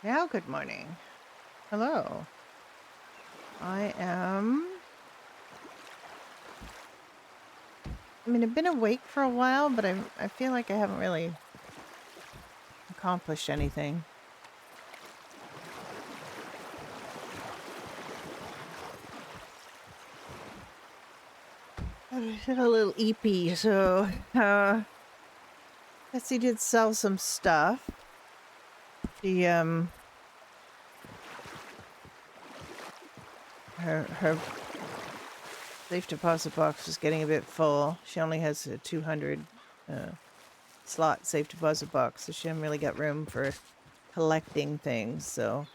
Now, good morning. Hello. I am. I've been awake for a while, but I feel like I haven't really accomplished anything. I feel a little eepy, so Betsy did sell some stuff. She her safe deposit box was getting a bit full. She only has a 200 slot safe deposit box, so she hasn't really got room for collecting things. So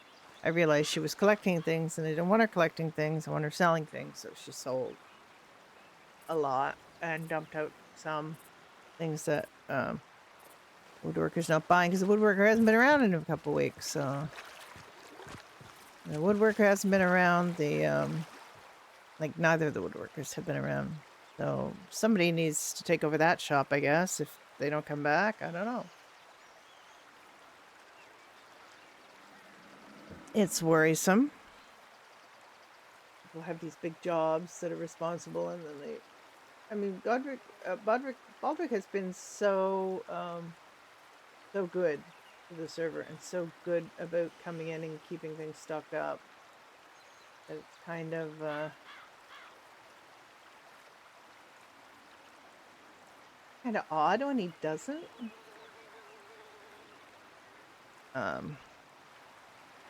I realized she was collecting things, and I didn't want her collecting things. I want her selling things. So she sold a lot and dumped out some things that woodworker's not buying because the woodworker hasn't been around in a couple weeks. So the woodworker hasn't been around. Like neither of the woodworkers have been around. So somebody needs to take over that shop, I guess. If they don't come back, I don't know. It's worrisome. People have these big jobs that are responsible, and then Baldrick has been so good to the server and so good about coming in and keeping things stocked up. That it's kind of odd when he doesn't.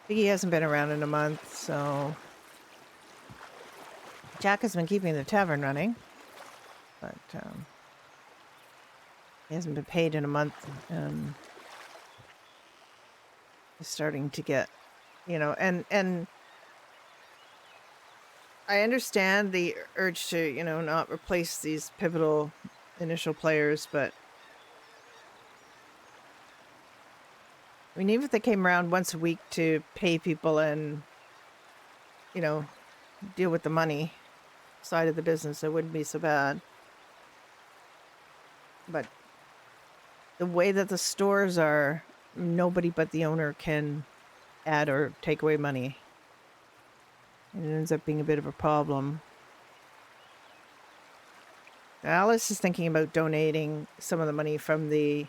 He hasn't been around in a month, so Jack has been keeping the tavern running, but he hasn't been paid in a month. He's starting to get, and I understand the urge to, not replace these pivotal initial players, but even if they came around once a week to pay people and, deal with the money side of the business, it wouldn't be so bad. But the way that the stores are, nobody but the owner can add or take away money. And it ends up being a bit of a problem. Alice is thinking about donating some of the money from the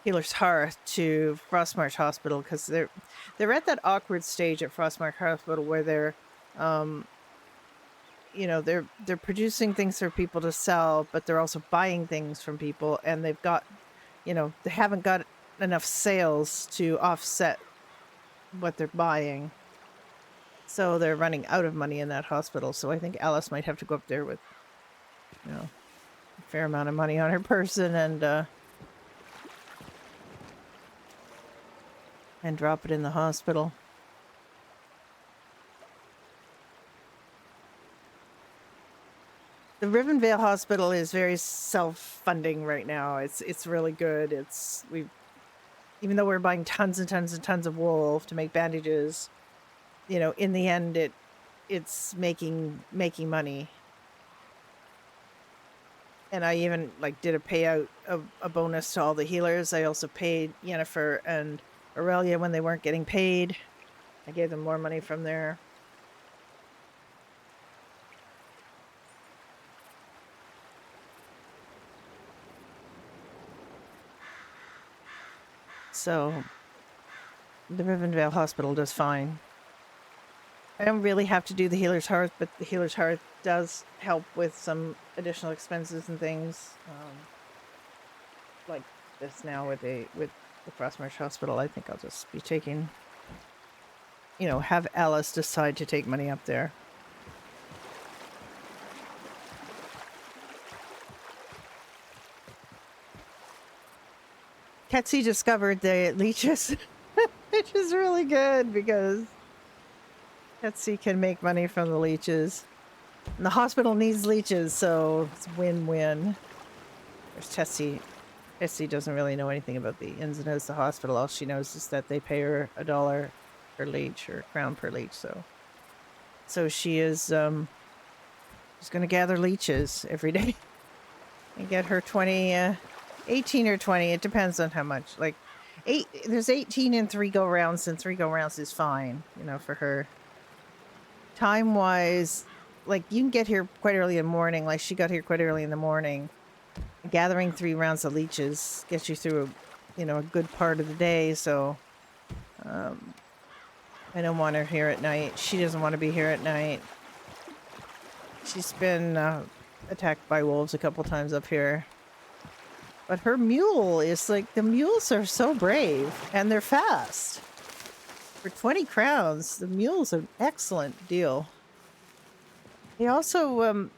Healer's Hearth to Frostmarsh Hospital because they're at that awkward stage at Frostmarsh Hospital where they're they're producing things for people to sell, but they're also buying things from people, and they've got they haven't got enough sales to offset what they're buying, so they're running out of money in that hospital. So I think Alice might have to go up there with a fair amount of money on her person and drop it in the hospital. The Rivenvale Hospital is very self-funding right now. It's really good. Even though we're buying tons and tons and tons of wool to make bandages, in the end it's making money. And I even did a payout of a bonus to all the healers. I also paid Yennefer and Aurelia when they weren't getting paid. I gave them more money from there. So the Rivenvale Hospital does fine. I don't really have to do the Healer's Hearth, but the Healer's Hearth does help with some additional expenses and things. Like this now with the Frostmarsh Hospital, I think I'll just be taking, have Alice decide to take money up there. Ketsy discovered the leeches, which is really good because Ketsy can make money from the leeches. And the hospital needs leeches, so it's win-win. There's Tessie. Tessie doesn't really know anything about the ins and outs of the hospital. All she knows is that they pay her $1 per leech or crown per leech. So she is she's going to gather leeches every day and get her 20, 18 or 20. It depends on how much. There's 18 in 3 go rounds, and 3 go rounds is fine, you know, for her. Time wise, like you can get here quite early in the morning. Like she got here quite early in the morning. Gathering 3 rounds of leeches gets you through a good part of the day. So I don't want her here at night. She doesn't want to be here at night. She's been attacked by wolves a couple times up here. But her mule is like, the mules are so brave and they're fast. For 20 crowns, the mule's an excellent deal. They also,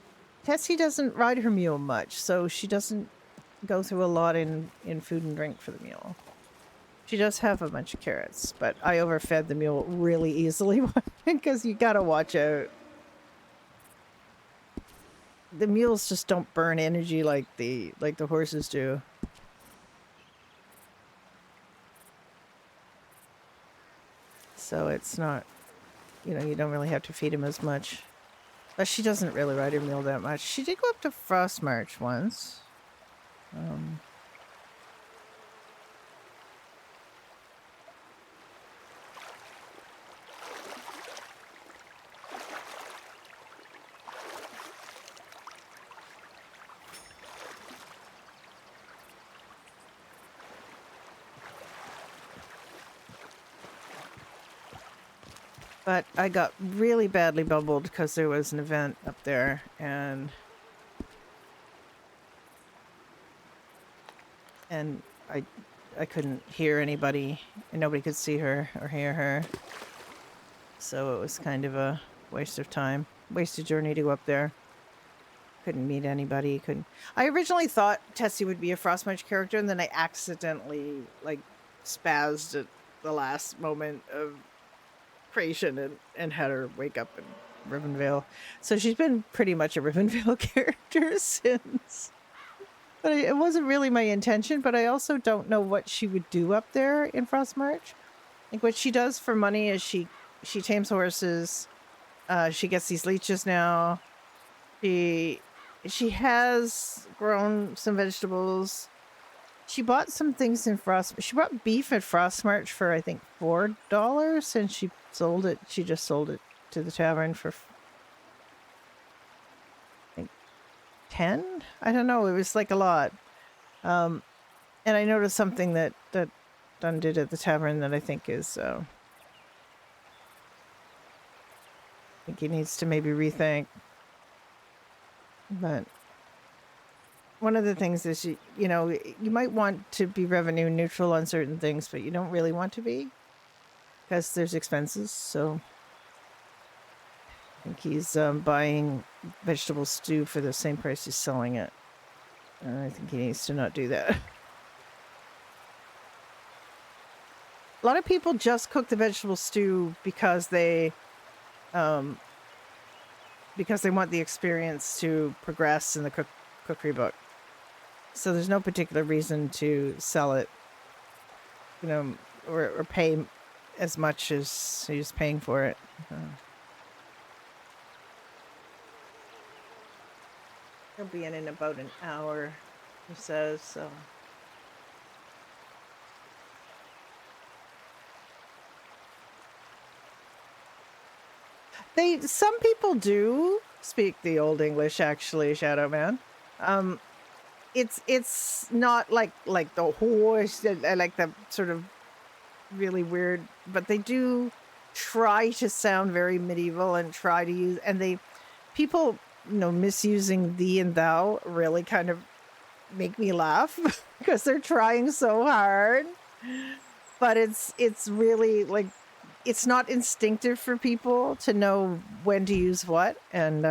Tessie doesn't ride her mule much, so she doesn't go through a lot in food and drink for the mule. She does have a bunch of carrots, but I overfed the mule really easily because you gotta watch out. The mules just don't burn energy like the horses do. So it's not, you don't really have to feed him as much. But she doesn't really ride her mule that much. She did go up to Frost March once. But I got really badly bubbled because there was an event up there, and I couldn't hear anybody, and nobody could see her or hear her. So it was kind of a waste of time, wasted journey to go up there. Couldn't meet anybody. I originally thought Tessie would be a Frostmarch character, and then I accidentally spazzed at the last moment of creation and had her wake up in Rivenvale. So she's been pretty much a Rivenvale character since. But it wasn't really my intention, but I also don't know what she would do up there in Frostmarch. Like what she does for money is she tames horses. She gets these leeches now. She has grown some vegetables. She bought some things in She bought beef at Frostmarch for I think $4, and she sold it. She just sold it to the tavern for I think 10. I don't know. It was like a lot. And I noticed something that Dunn did at the tavern that I think is. I think he needs to maybe rethink. But one of the things is, you might want to be revenue neutral on certain things, but you don't really want to be because there's expenses. So I think he's buying vegetable stew for the same price he's selling it. I think he needs to not do that. A lot of people just cook the vegetable stew because they want the experience to progress in the cookery book. So there's no particular reason to sell it, or pay as much as he's paying for it. He'll be in about an hour, he says, so. Some people do speak the Old English, actually, Shadow Man. It's not like the horse, like the sort of really weird, but they do try to sound very medieval and try to use, and people, misusing thee and thou really kind of make me laugh because they're trying so hard. But it's really like, it's not instinctive for people to know when to use what, and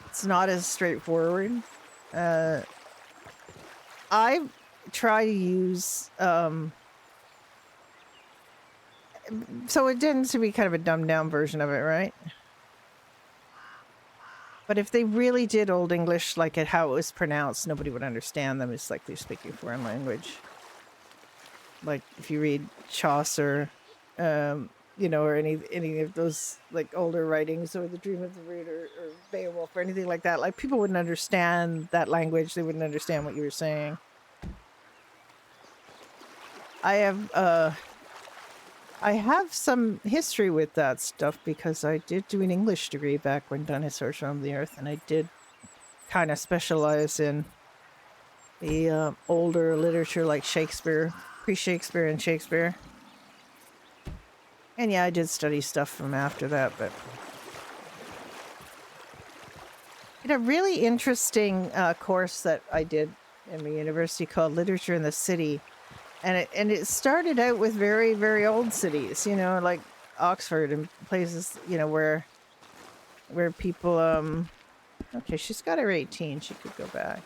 it's not as straightforward. I try to use so it tends to be kind of a dumbed down version of it, right? But if they really did Old English like how it was pronounced, nobody would understand them. It's like they're speaking foreign language. Like if you read Chaucer, or any of those like older writings, or The Dream of the Reader, or Beowulf, or anything like that, like people wouldn't understand that language. They wouldn't understand what you were saying. I have some history with that stuff because I did do an English degree back when dinosaurs roamed the earth, and I did kind of specialize in the older literature like Shakespeare, pre-Shakespeare and Shakespeare. And yeah, I did study stuff from after that, but in a really interesting course that I did in the university called Literature in the City. And it started out with very, very old cities, you know, like Oxford and places, you know, where people okay, she's got her 18, she could go back.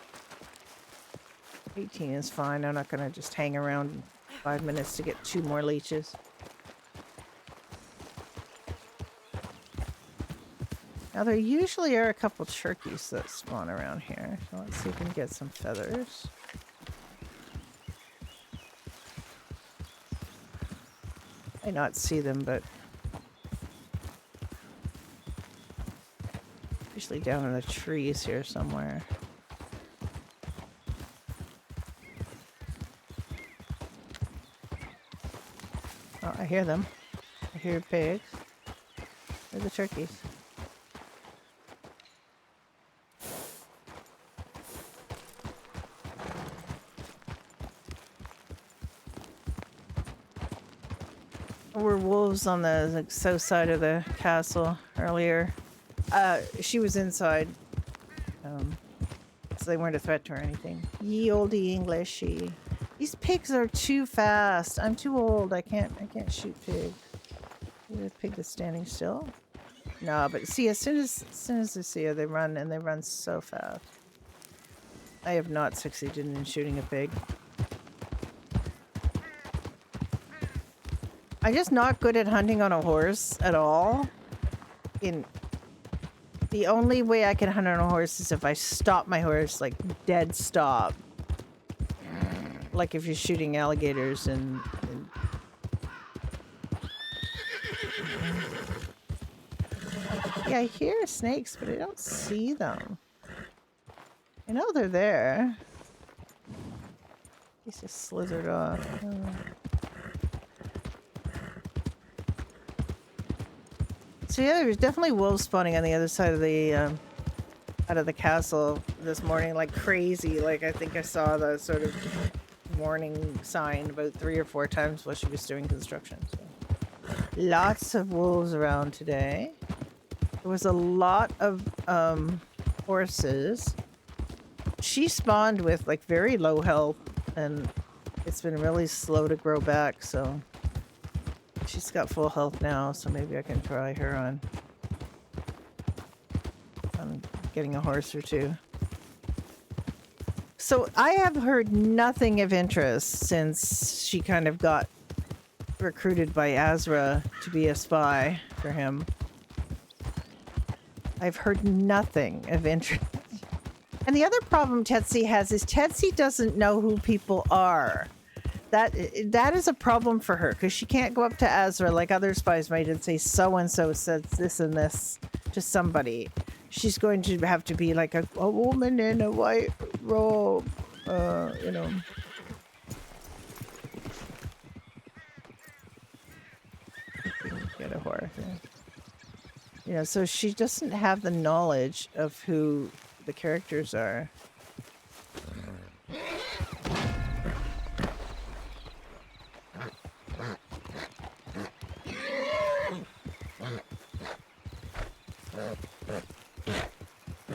18 is fine. I'm not gonna just hang around 5 minutes to get 2 more leeches. Now there usually are a couple turkeys that spawn around here. So let's see if we can get some feathers. I not see them, but usually down in the trees here somewhere. Oh, I hear them. I hear pigs. Where are the turkeys? There were wolves on the south side of the castle earlier. She was inside, so they weren't a threat to her or anything. Ye olde Englishy. These pigs are too fast. I'm too old. I can't shoot pigs. Maybe the pig is standing still. No, but see, as soon as they see her, they run, and they run so fast. I have not succeeded in shooting a pig. I'm just not good at hunting on a horse at all. The only way I can hunt on a horse is if I stop my horse, like dead stop. Like if you're shooting alligators and yeah, I hear snakes, but I don't see them. I know they're there. He's just slithered off. So yeah, there's definitely wolves spawning on the other side of the out of the castle this morning, like crazy. Like I think I saw the sort of warning sign about 3 or 4 times while she was doing construction. So. Lots of wolves around today. There was a lot of horses. She spawned with like very low health, and it's been really slow to grow back, so she's got full health now, so maybe I can try her on getting a horse or 2. So I have heard nothing of interest since she kind of got recruited by Azra to be a spy for him. I've heard nothing of interest. And the other problem Tetsi has is Tetsi doesn't know who people are. That is a problem for her because she can't go up to Azra like other spies might and say so-and-so says this and this to somebody. She's going to have to be like a woman in a white robe, you know. Get a horse. You know, so she doesn't have the knowledge of who the characters are.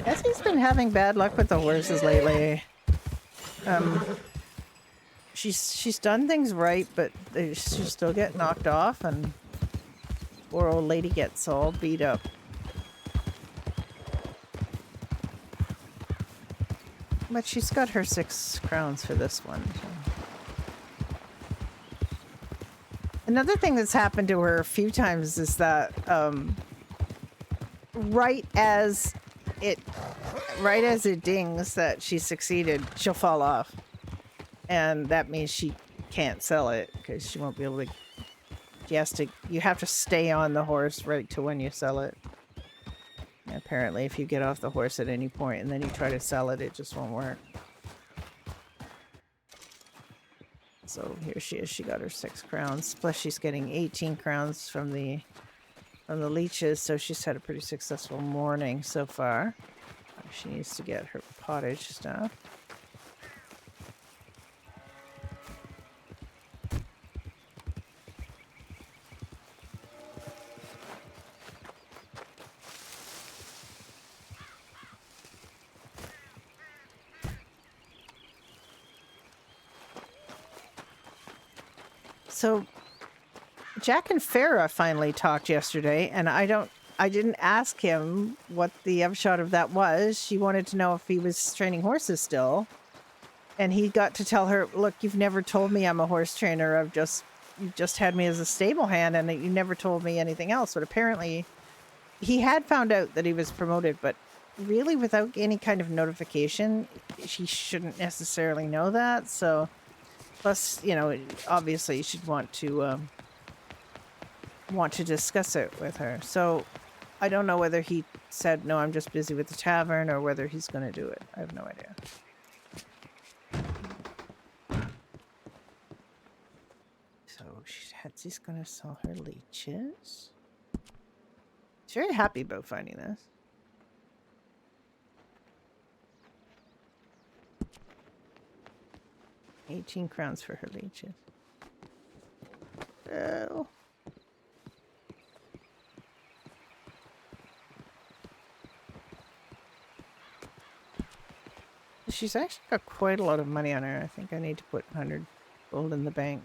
Essie's been having bad luck with the horses lately. She's done things right, but she still get knocked off, and poor old lady gets all beat up. But she's got her 6 crowns for this one. So. Another thing that's happened to her a few times is that right as it dings that she succeeded, she'll fall off. And that means she can't sell it because she won't be able to. You have to stay on the horse right to when you sell it. And apparently, if you get off the horse at any point and then you try to sell it, it just won't work. So here she is. She got her 6 crowns. Plus she's getting 18 crowns from the leeches. So she's had a pretty successful morning so far. She needs to get her pottage stuff. So Jack and Farah finally talked yesterday, and I didn't ask him what the upshot of that was. She wanted to know if he was training horses still. And he got to tell her, look, you've never told me I'm a horse trainer. You just had me as a stable hand, and you never told me anything else. But apparently he had found out that he was promoted, but really without any kind of notification, she shouldn't necessarily know that. So plus, you know, obviously you should want to discuss it with her. So I don't know whether he said, no, I'm just busy with the tavern, or whether he's going to do it. I have no idea. So Hetsy's going to sell her leeches. She's very happy about finding this. $18 crowns for her leeches. Oh. She's actually got quite a lot of money on her. I think I need to put 100 gold in the bank.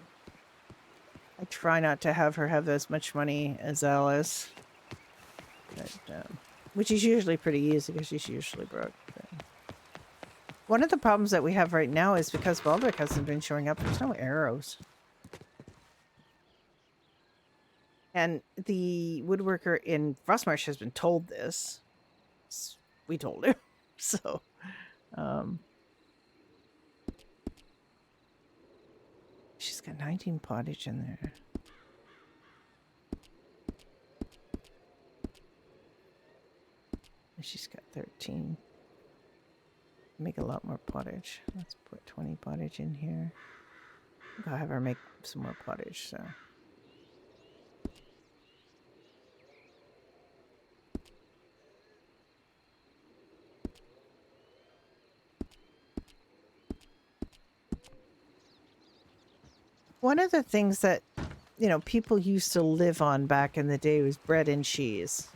I try not to have her have as much money as Alice. But, which is usually pretty easy because she's usually broke. But one of the problems that we have right now is because Baldric hasn't been showing up, there's no arrows. And the woodworker in Frostmarsh has been told this. We told him. So, she's got 19 pottage in there. And she's got 13. Make a lot more pottage. Let's put 20 pottage in here. I'll have her make some more pottage, so. One of the things that, you know, people used to live on back in the day was bread and cheese,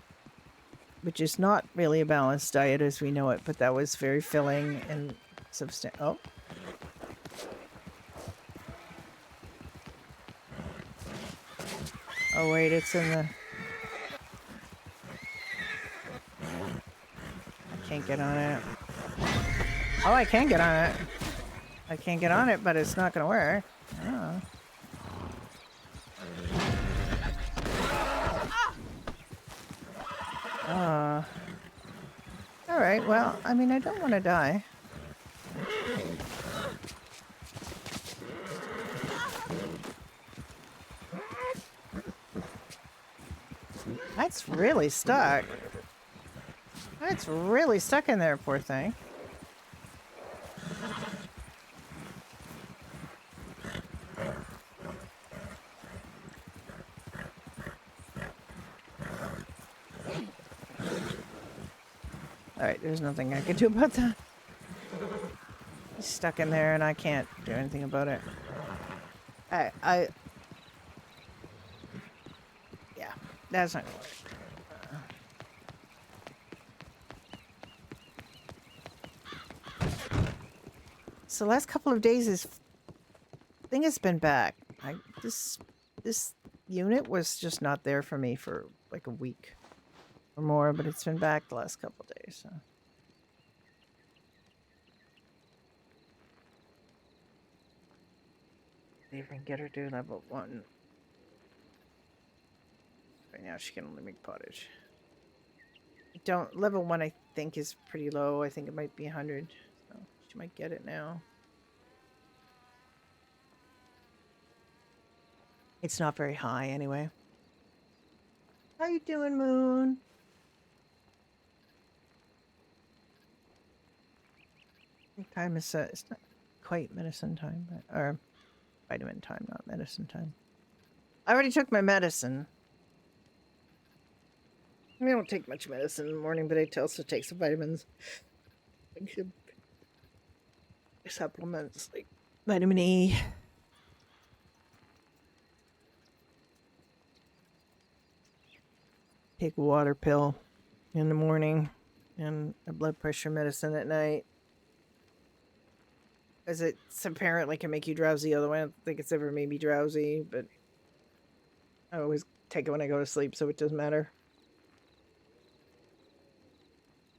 which is not really a balanced diet as we know it, but that was very filling and substantial. Oh, wait, it's in the... I can't get on it. Oh, I can get on it. I can't get on it, but it's not going to work. Oh. Alright, well, I mean, I don't want to die. That's really stuck. That's really stuck in there, poor thing. Alright, there's nothing I can do about that. He's stuck in there and I can't do anything about it. Yeah, that's not gonna work. So last couple of days this thing has been back. This unit was just not there for me for like a week or more, but it's been back the last couple of days. So. See if I can get her to level 1. Right now she can only make pottage. Level 1 I think is pretty low. I think it might be 100. So she might get it now. It's not very high anyway. How you doing, Moon? What time is it's not quite medicine time, but Vitamin time, not medicine time. I already took my medicine. I don't take much medicine in the morning, but I also take some vitamins. Like some supplements like vitamin E. Take a water pill in the morning and a blood pressure medicine at night. Because it's apparently can make you drowsy. Otherwise, I don't think it's ever made me drowsy, but I always take it when I go to sleep, so it doesn't matter.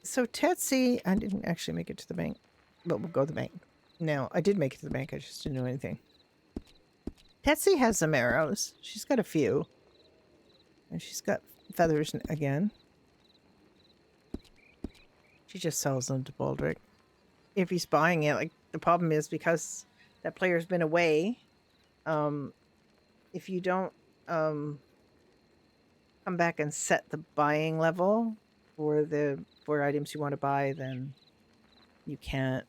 So Tetsi, I didn't actually make it to the bank, but we'll go to the bank. No, I did make it to the bank. I just didn't do anything. Tetsi has some arrows. She's got a few. And she's got feathers again. She just sells them to Baldric. If he's buying it, like the problem is because that player's been away, if you don't come back and set the buying level for items you want to buy, then you can't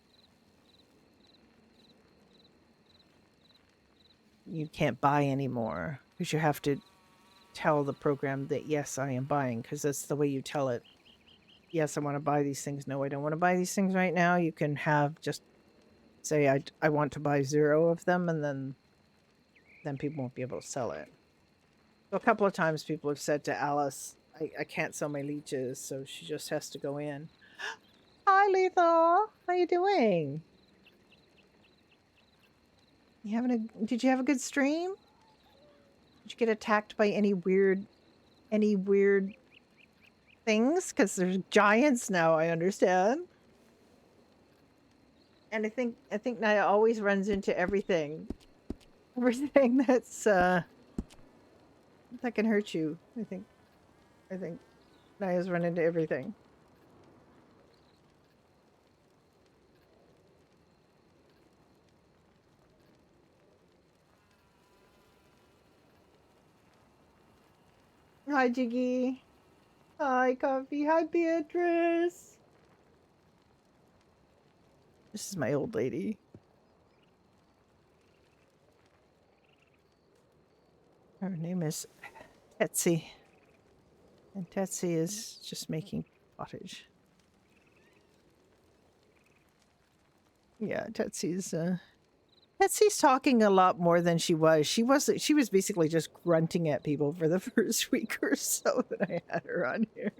buy anymore because you have to tell the program that yes, I am buying, because that's the way you tell it. Yes, I want to buy these things. No, I don't want to buy these things right now. You can have just say I want to buy 0 of them, and then people won't be able to sell it. So a couple of times people have said to Alice, I can't sell my leeches, so she just has to go in. Hi, Lethal. How you doing? Did you have a good stream? Did you get attacked by any weird things? Because there's giants now, I understand. And I think Naya always runs into everything. Everything that's that can hurt you. I think Naya's run into everything. Hi, Jiggy. Hi, Coffee. Hi, Beatrice. This is my old lady. Her name is Tetsi. And Tetsi is just making pottage. Yeah, Tetsi's talking a lot more than she was. She was basically just grunting at people for the first week or so that I had her on here.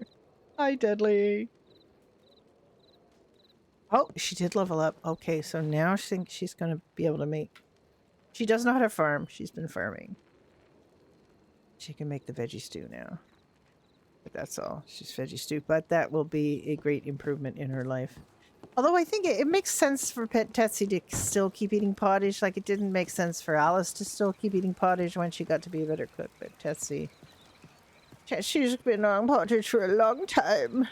Hi, Deadly. Oh, she did level up. Okay, so now she thinks she's going to be able to make... She does not have farm. She's been farming. She can make the veggie stew now. But that's all. She's veggie stew. But that will be a great improvement in her life. Although I think it makes sense for Tetsi to still keep eating pottage. Like, it didn't make sense for Alice to still keep eating pottage when she got to be a better cook. But Tetsy's been on pottage for a long time.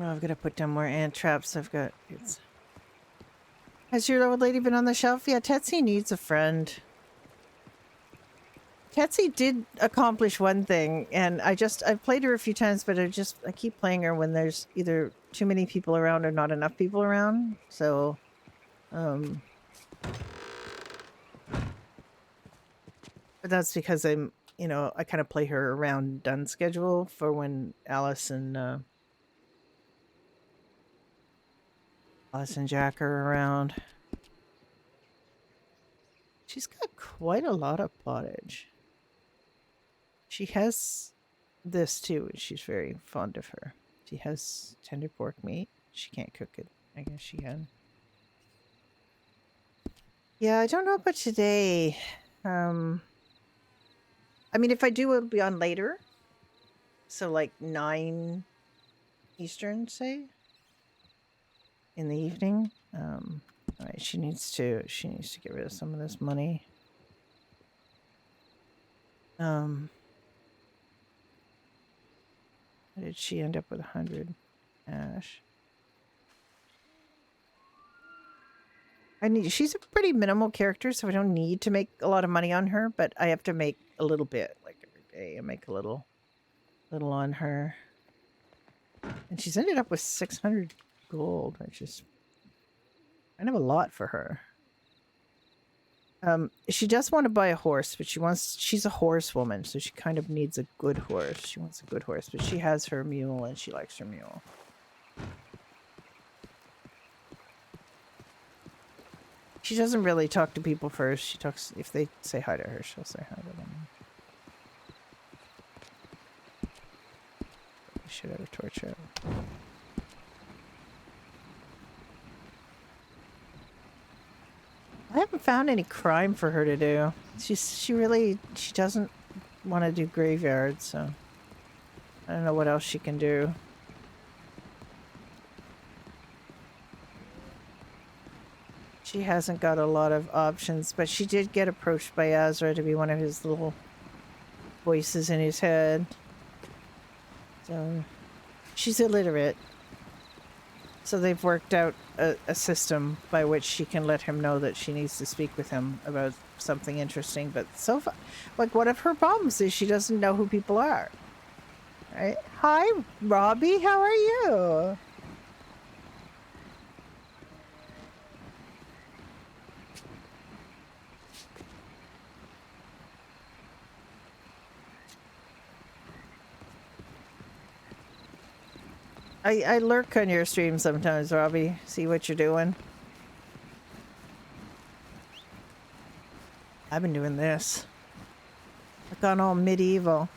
Oh, I've got to put down more ant traps. Has your old lady been on the shelf? Yeah, Tetsi needs a friend. Tetsi did accomplish one thing, and I've played her a few times, but I keep playing her when there's either too many people around or not enough people around. So, but that's because I kind of play her around done schedule for when Alice and Jack are around. She's got quite a lot of pottage. She has this too, and she's very fond of her. She has tender pork meat. She can't cook it. I guess she can. Yeah, I don't know about today. I mean, if I do, it'll be on later. So like 9 Eastern, say, in the evening. All right, she needs to get rid of some of this money. How did she end up with 100 ash? She's a pretty minimal character, so I don't need to make a lot of money on her, but I have to make a little bit, like every day. I make a little on her. And she's ended up with 600 gold, which is kind of a lot for her. She does want to buy a horse, but she's a horsewoman, so she kind of needs a good horse. She wants a good horse, but she has her mule and she likes her mule. She doesn't really talk to people first. She talks, if they say hi to her, she'll say hi to them. I should have a torch out. I haven't found any crime for her to do. She doesn't want to do graveyards, so I don't know what else she can do. She hasn't got a lot of options, but she did get approached by Azra to be one of his little voices in his head. So she's illiterate. So they've worked out a system by which she can let him know that she needs to speak with him about something interesting. But so far, like, one of her problems is she doesn't know who people are. Right? Hi, Robbie. How are you? I lurk on your stream sometimes, Robbie. See what you're doing. I've been doing this. I've gone all medieval.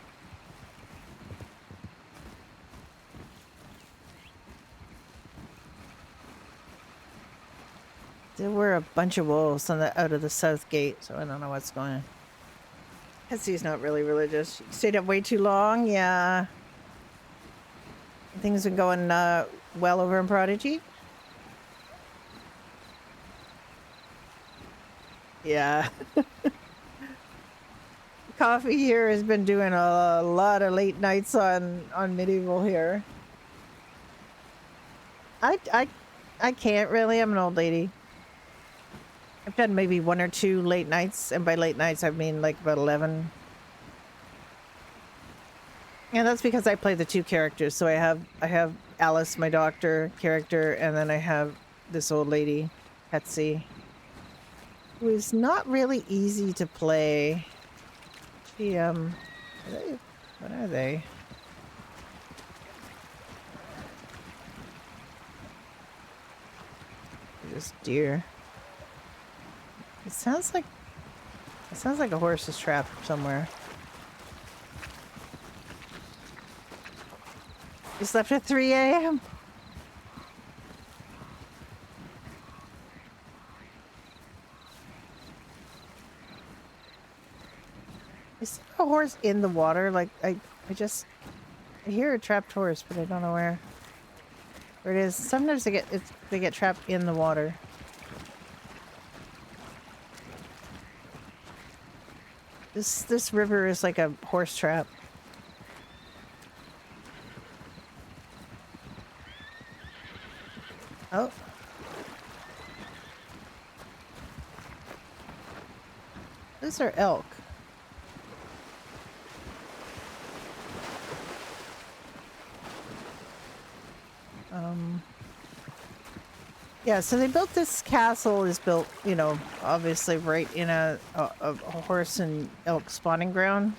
There were a bunch of wolves on out of the south gate, so I don't know what's going on. Hetsy's not really religious. She stayed up way too long, yeah. Things been going well over in Prodigy. Yeah. Coffee here has been doing a lot of late nights on medieval here. I can't really. I'm an old lady. I've done maybe 1 or 2 late nights, and by late nights I mean like about 11. And that's because I play the 2 characters. So I have Alice, my doctor character, and then I have this old lady, Hetsy, who is not really easy to play. She what are they? They're just deer. It sounds like a horse is trapped somewhere. You slept at 3 a.m.? Is there a horse in the water? Like, I hear a trapped horse, but I don't know where it is. Sometimes they get trapped in the water. This river is like a horse trap. Oh. Those are elk. Yeah, so they built this castle is built, you know, obviously right in a horse and elk spawning ground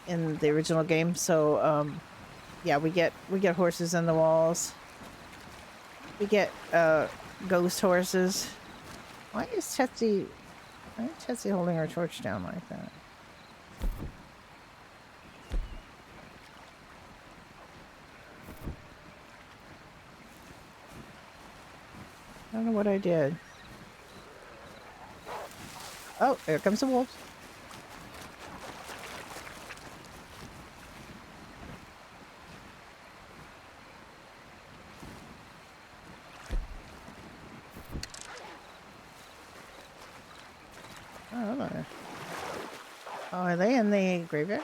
in the original game. So, yeah, we get horses in the walls. We get ghost horses. Why is Chetsy holding her torch down like that? I don't know what I did. Oh, here comes the wolves. Oh, hello. Oh, are they in the graveyard?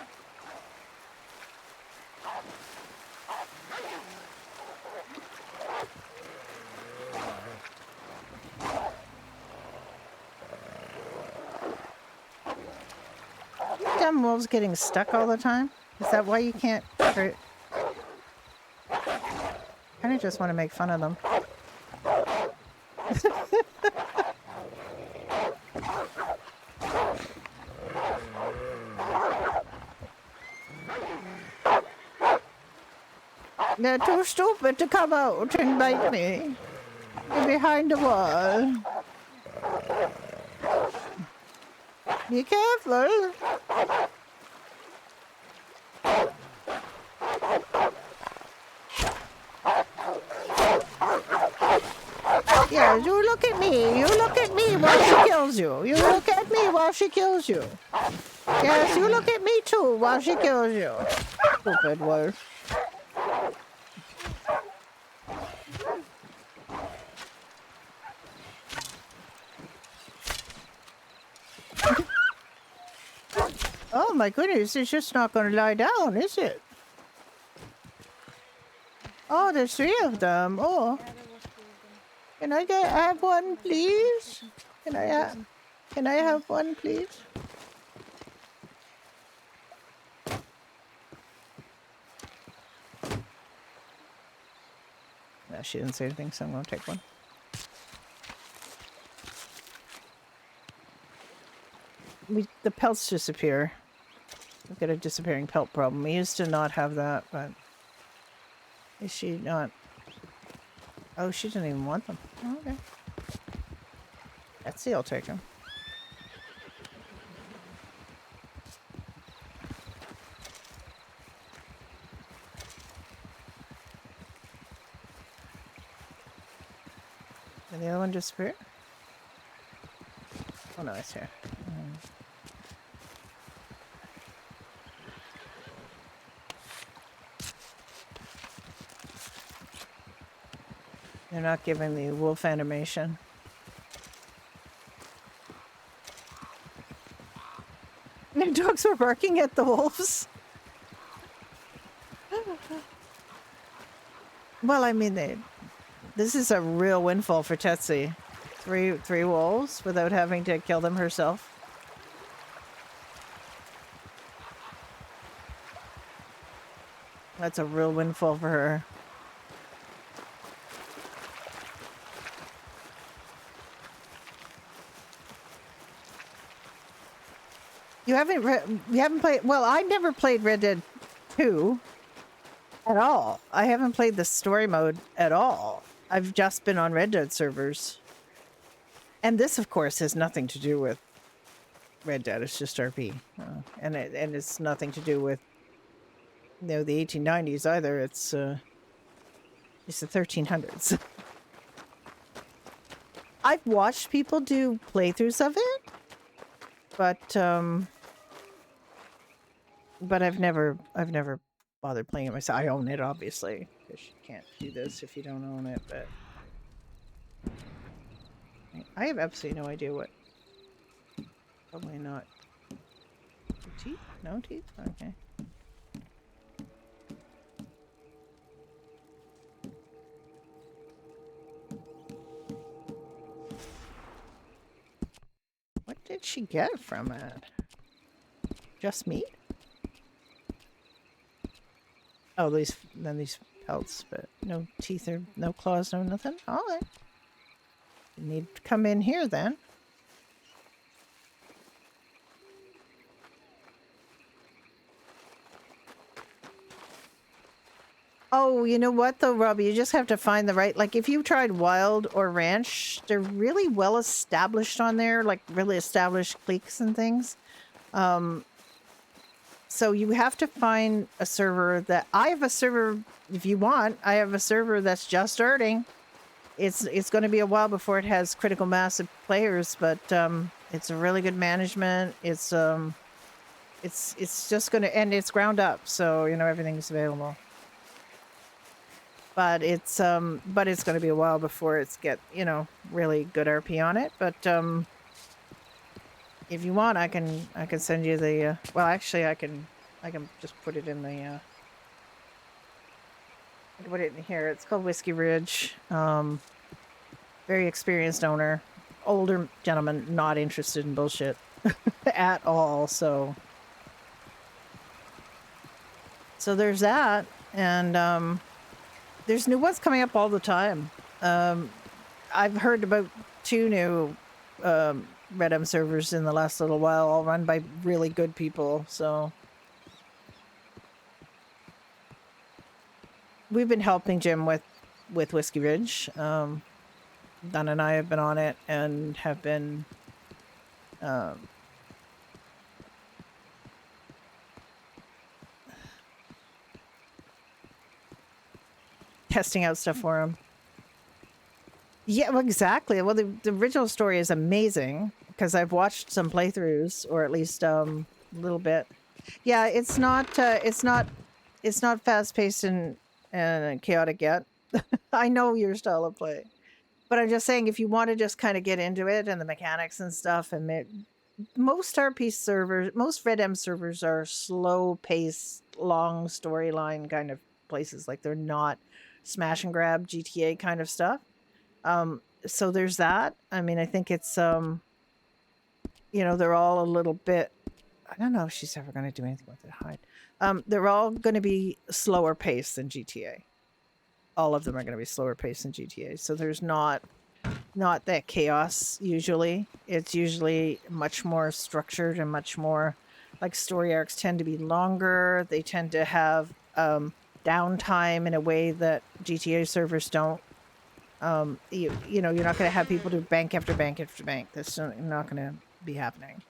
Dumb wolves getting stuck all the time? Is that why you can't hurt? kind of just want to make fun of them. They're too stupid to come out and bite me. They're behind the wall. Be careful. Yeah, you look at me. You look at me while she kills you. You look at me while she kills you. Yes, you look at me too while she kills you. Stupid wolf. Oh my goodness, it's just not going to lie down, is it? Oh, there's 3 of them. Oh. Can I have one, please? Can I have one, please? No, she didn't say anything, so I'm going to take one. The pelts disappear. We've got a disappearing pelt problem. We used to not have that, but... Is she not... Oh, she didn't even want them. Oh, okay. Let's see, I'll take them. Did the other one disappear? Oh no, it's here. They're not giving the wolf animation. The dogs were barking at the wolves. Well, I mean, this is a real windfall for Tetsi. Three wolves without having to kill them herself. That's a real windfall for her. You haven't played... Well, I never played Red Dead 2 at all. I haven't played the story mode at all. I've just been on Red Dead servers. And this, of course, has nothing to do with Red Dead. It's just RP. And it's nothing to do with, you know, the 1890s either. It's the 1300s. I've watched people do playthroughs of it. But I've never bothered playing it myself. I own it, obviously, because you can't do this if you don't own it. But I have absolutely no idea what. Probably not. Teeth? No teeth? Okay. What did she get from it? Just meat? Oh, these pelts, but no teeth or no claws, no nothing. All right. You need to come in here then. Oh, you know what though, Robbie? You just have to find the right... Like, if you tried Wild or Ranch, they're really well established on there. Like, really established cliques and things. So you have to find a server that... I have a server, if you want, I have a server that's just starting. It's going to be a while before it has critical mass of players, but it's a really good management. It's just going to... And it's ground up, so, you know, everything's available. But it's going to be a while before it's get, you know, really good RP on it. But if you want, I can send you the well, actually I can just put it in the I can put it in here. It's called Whiskey Ridge. Very experienced owner, older gentleman, not interested in bullshit at all. So there's that. And There's new ones coming up all the time. I've heard about 2 new Red M servers in the last little while, all run by really good people. So we've been helping Jim with Whiskey Ridge. Don and I have been on it and have been testing out stuff for him. Yeah, well, exactly. Well, the original story is amazing because I've watched some playthroughs, or at least a little bit. Yeah, it's not fast paced and chaotic yet. I know your style of play, but I'm just saying if you want to just kind of get into it and the mechanics and stuff, and most RP servers, most Red M servers are slow paced, long storyline kind of places. Like they're not smash and grab GTA kind of stuff. So there's that. I mean, I think it's they're all a little bit. I don't know if she's ever going to do anything with it. Hide. They're all going to be slower paced than GTA. All of them are going to be slower paced than GTA. So there's not that chaos usually. It's usually much more structured and much more like story arcs tend to be longer. They tend to have downtime in a way that GTA servers don't. You're not going to have people do bank after bank after bank. That's not going to be happening.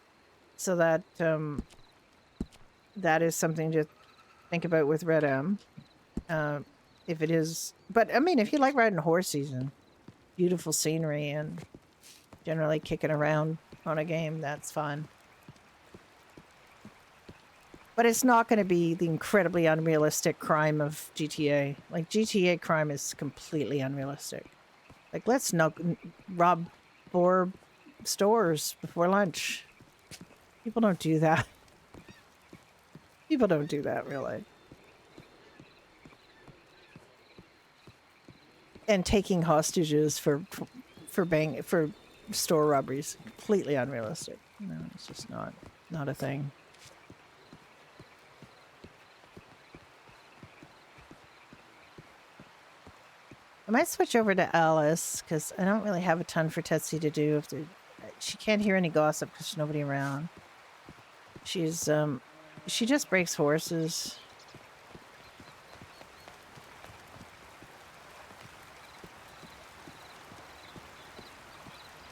So that is something to think about with Red M. If it is, but I mean, if you like riding horse season, beautiful scenery and generally kicking around on a game, that's fun. But it's not going to be the incredibly unrealistic crime of GTA. Like GTA crime is completely unrealistic. Like let's rob 4 stores before lunch. People don't do that. People don't do that really. And taking hostages for store robberies, completely unrealistic. No, it's just not a thing. I might switch over to Alice because I don't really have a ton for Tetsu to do. She can't hear any gossip because there's nobody around. She's she just breaks horses.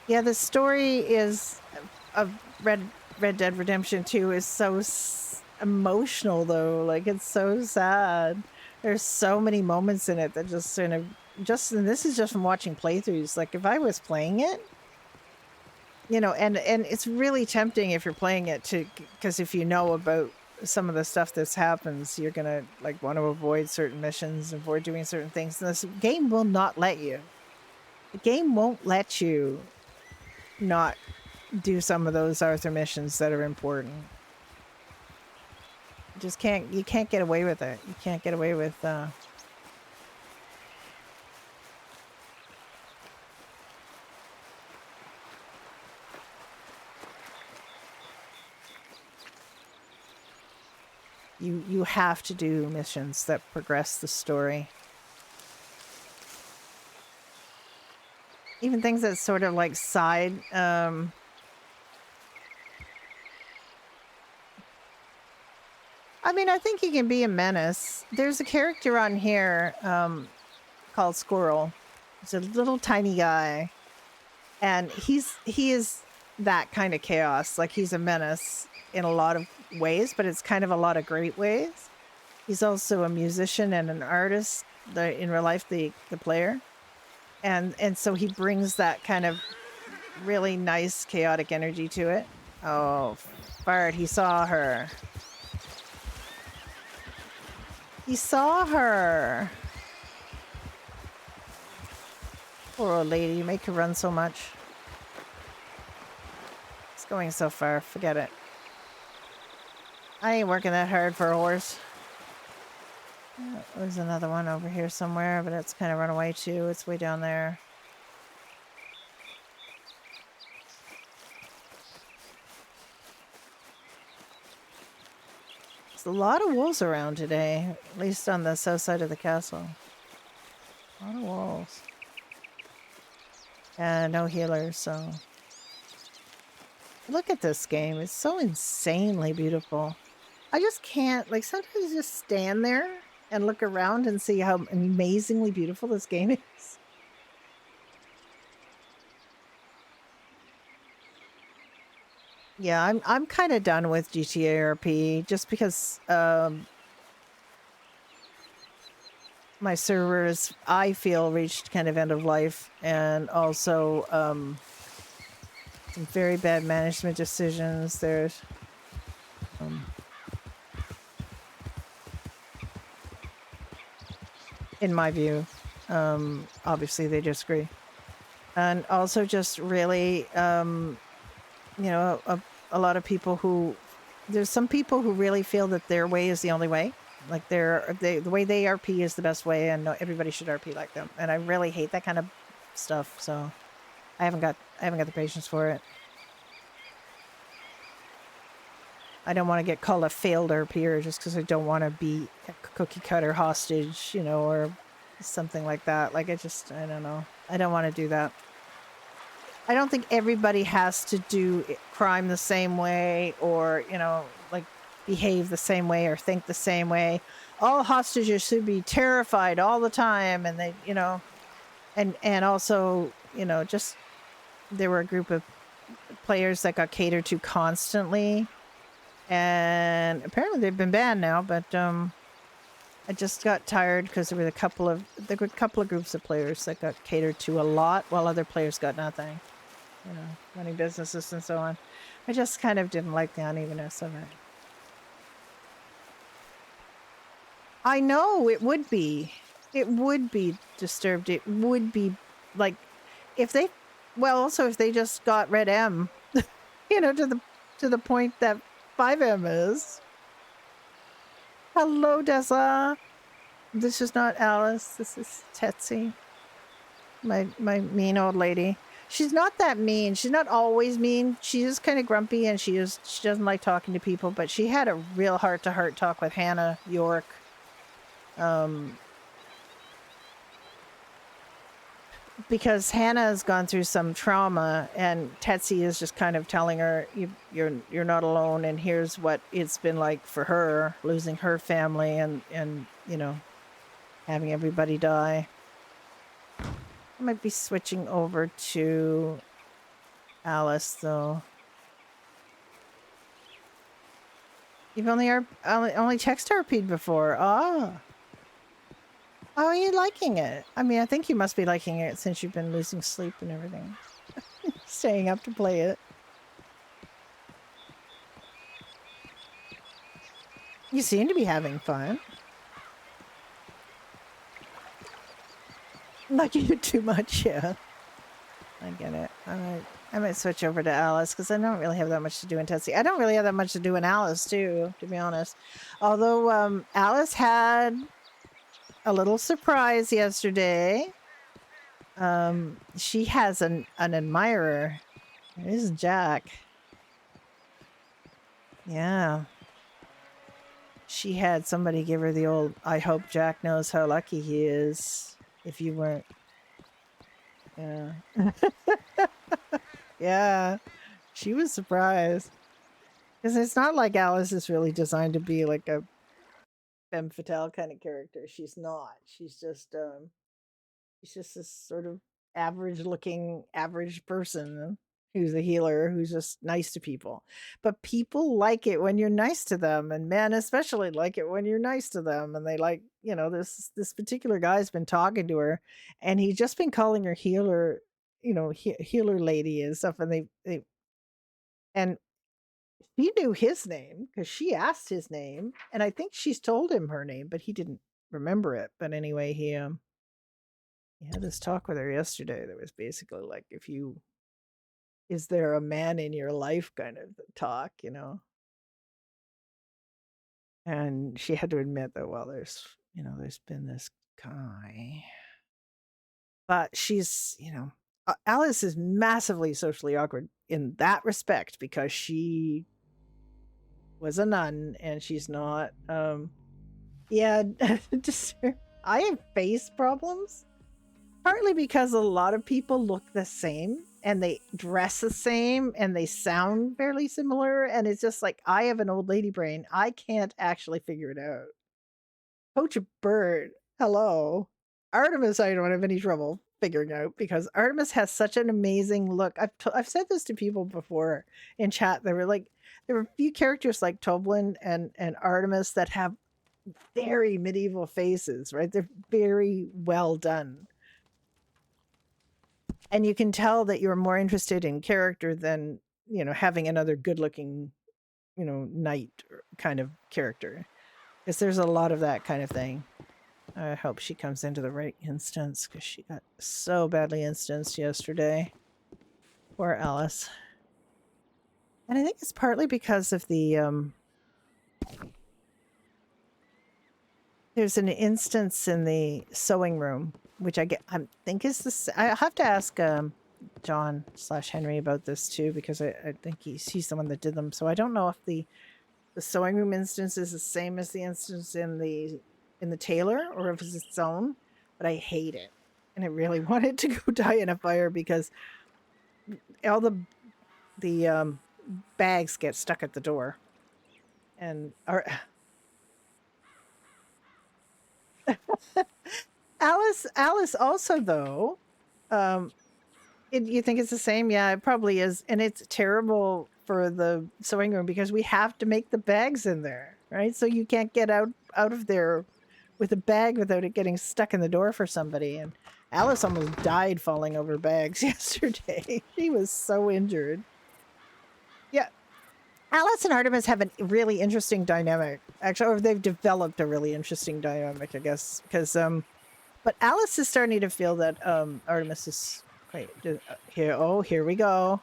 Yeah, the story is of Red Dead Redemption 2 is so emotional though. Like it's so sad. There's so many moments in it that just sort of and this is just from watching playthroughs. Like if I was playing it, and it's really tempting if you're playing it because if you know about some of the stuff that happens, you're gonna like want to avoid certain missions, avoid doing certain things. And this game will not let you. The game won't let you not do some of those Arthur missions that are important. You can't get away with it. You can't get away with you have to do missions that progress the story. Even things that sort of like side I mean, I think he can be a menace. There's a character on here called Squirrel. He's a little tiny guy. And he is that kind of chaos. Like he's a menace in a lot of ways, but it's kind of a lot of great ways. He's also a musician and an artist, in real life, the player. And so he brings that kind of really nice chaotic energy to it. Oh, Bart, he saw her. He saw her. Poor old lady, you make her run so much. It's going so far, forget it. I ain't working that hard for a horse. There's another one over here somewhere, but it's kind of run away too. It's way down there. There's a lot of wolves around today, at least on the south side of the castle. and no healers. So look at this game; it's so insanely beautiful. I just can't, like, sometimes just stand there and look around and see how amazingly beautiful this game is. Yeah, I'm kind of done with GTA RP just because my servers, I feel, reached kind of end of life, and also some very bad management decisions. There's in my view, obviously they disagree, and also just really you know, a lot of people who, there's some people who really feel that their way is the only way. Like the way they RP is the best way, and everybody should RP like them. And I really hate that kind of stuff. So I haven't got the patience for it. I don't want to get called a failed RPer just because I don't want to be a cookie cutter hostage, you know, or something like that. Like I don't know. I don't want to do that. I don't think everybody has to do crime the same way, or, you know, like behave the same way or think the same way. All hostages should be terrified all the time, and they, you know, and also, you know, just there were a group of players that got catered to constantly, and apparently they've been banned now. But I just got tired because there were a couple of groups of players that got catered to a lot, while other players got nothing. You know, running businesses and so on. I just kind of didn't like the unevenness of it. I know it would be. It would be disturbed. It would be like if they, well, also if they just got Red M, you know, to the point that 5M is. Hello, Dessa. This is not Alice. This is Tetsi, my mean old lady. She's not that mean. She's not always mean. She is kind of grumpy, and she doesn't like talking to people. But she had a real heart-to-heart talk with Hannah York. Because Hannah has gone through some trauma, and Tetsi is just kind of telling her, "You're not alone, and here's what it's been like for her, losing her family, and you know, having everybody die." I might be switching over to Alice though. You've only text RP'd before. Ah. How are you liking it? I mean, I think you must be liking it since you've been losing sleep and everything. Staying up to play it. You seem to be having fun. Liking it too much, yeah. I get it. I might switch over to Alice because I don't really have that much to do in Tessie. I don't really have that much to do in Alice too, to be honest. Although Alice had a little surprise yesterday. She has an admirer. It is Jack. Yeah. She had somebody give her the old, "I hope Jack knows how lucky he is," if you weren't. Yeah. Yeah. She was surprised. Because it's not like Alice is really designed to be like a femme fatale kind of character. She's not. She's just this sort of average looking average person who's a healer who's just nice to people. But people like it when you're nice to them, and men especially like it when you're nice to them. And they like, you know, this particular guy's been talking to her, and he's just been calling her healer, you know, healer lady and stuff. And they and he knew his name because she asked his name, and I think she's told him her name, but he didn't remember it. But anyway, he had this talk with her yesterday that was basically like, if you, is there a man in your life kind of talk, you know? And she had to admit that, well, there's been this guy, but she's, Alice is massively socially awkward in that respect because she was a nun and she's not, yeah, just, I have face problems. Partly because a lot of people look the same and they dress the same and they sound fairly similar. And it's just like, I have an old lady brain. I can't actually figure it out. Poach a bird. Hello. Artemis, I don't have any trouble figuring out because Artemis has such an amazing look. I've said this to people before in chat. There were a few characters like Toblin and Artemis that have very medieval faces, right? They're very well done. And you can tell that you're more interested in character than, having another good looking, knight kind of character. Because there's a lot of that kind of thing. I hope she comes into the right instance because she got so badly instanced yesterday. Poor Alice. And I think it's partly because of there's an instance in the sewing room, which I think is this. I have to ask John/Henry about this too, because I think he's the one that did them. So I don't know if the sewing room instance is the same as the instance in the tailor or if it's its own, but I hate it. And I really want it to go die in a fire because all the bags get stuck at the door. And Alice also though, you think it's the same? Yeah, it probably is, and it's terrible for the sewing room because we have to make the bags in there, right? So you can't get out of there with a bag without it getting stuck in the door for somebody. And Alice almost died falling over bags yesterday. She was so injured. Yeah, Alice and Artemis have a really interesting dynamic, actually, or they've developed a really interesting dynamic, I guess, because but Alice is starting to feel that Artemis is here. Oh, here we go.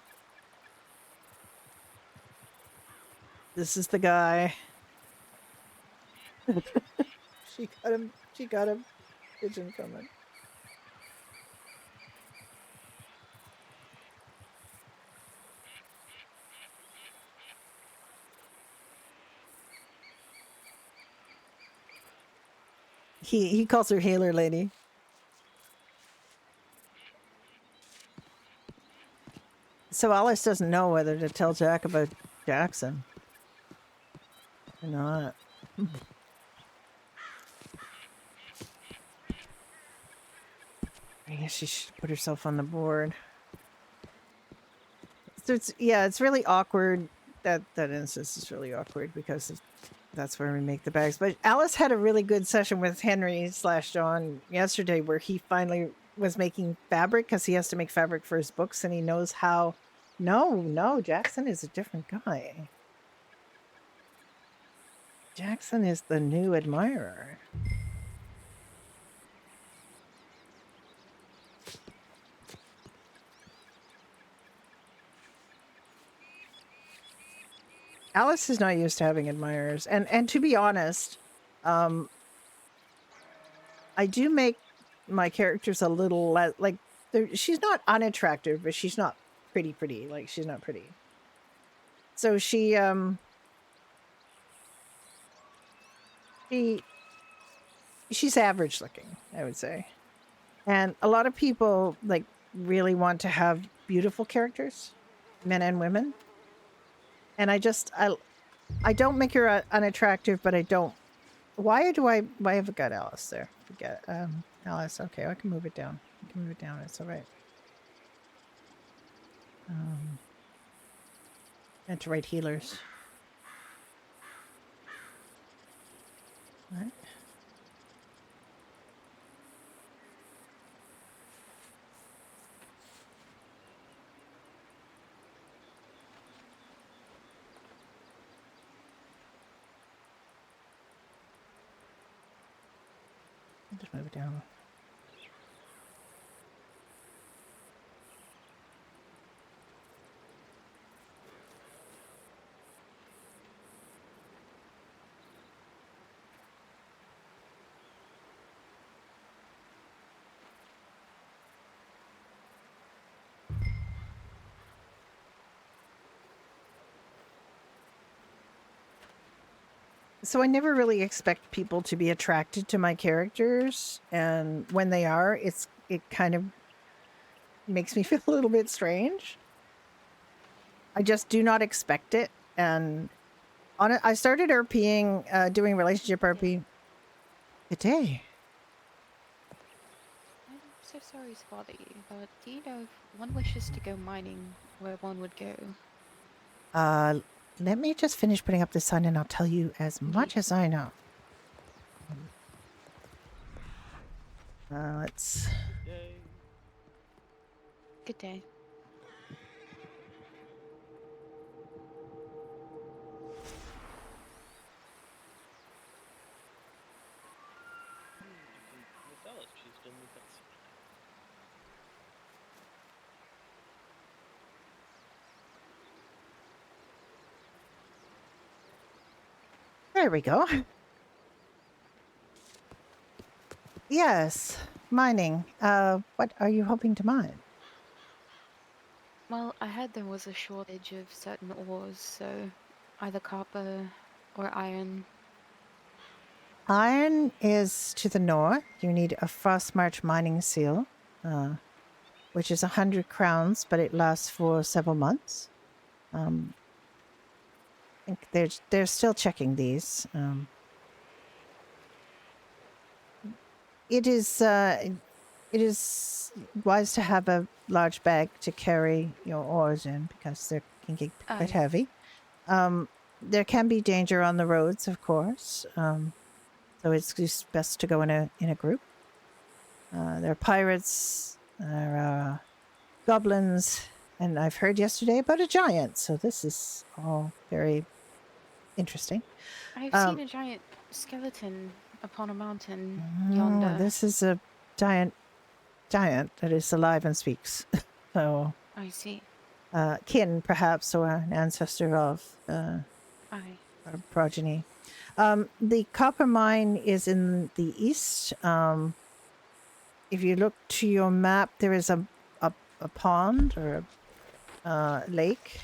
This is the guy. She got him. She got a pigeon coming. He calls her Hailer Lady. So Alice doesn't know whether to tell Jack about Jackson or not. I guess she should put herself on the board. So it's really awkward. That instance is really awkward because that's where we make the bags. But Alice had a really good session with Henry/John yesterday where he finally was making fabric because he has to make fabric for his books and he knows how. No, Jackson is a different guy. Jackson is the new admirer. Alice is not used to having admirers, and to be honest, I do make my characters a little less like she's not unattractive, but she's not pretty. Like she's not pretty. So she's average looking, I would say, and a lot of people like really want to have beautiful characters, men and women, and I don't make her unattractive, but I don't. Why have I got Alice there? Forget Alice. Okay, I can move it down. I can move it down. It's all right. And to write healers. What? Just move it down. So I never really expect people to be attracted to my characters, and when they are, it's it kind of makes me feel a little bit strange. I just do not expect it. And on it, I started RPing, doing relationship RP. Good day. I'm so sorry to bother you, but do you know if one wishes to go mining, where one would go? Uh, let me just finish putting up the sign and I'll tell you as Indeed. much as I know. Let's. Good day. Good day. You can tell us she's done with that side. There we go. Yes, mining. What are you hoping to mine? Well, I heard there was a shortage of certain ores, so either copper or iron. Iron is to the north. You need a frost march mining seal, which is 100 crowns, but it lasts for several months. I think they're still checking these. It is wise to have a large bag to carry your ores in because they can get quite Aye. heavy. There can be danger on the roads, of course. So it's just best to go in a group. There are pirates, there are goblins, and I've heard yesterday about a giant. So this is all very interesting. I've Um, seen a giant skeleton upon a mountain yonder. this is a giant that is alive and speaks. So I see. kin, perhaps, or an ancestor of Aye. our progeny. The copper mine is in the east. If you look to your map, there is a pond or a lake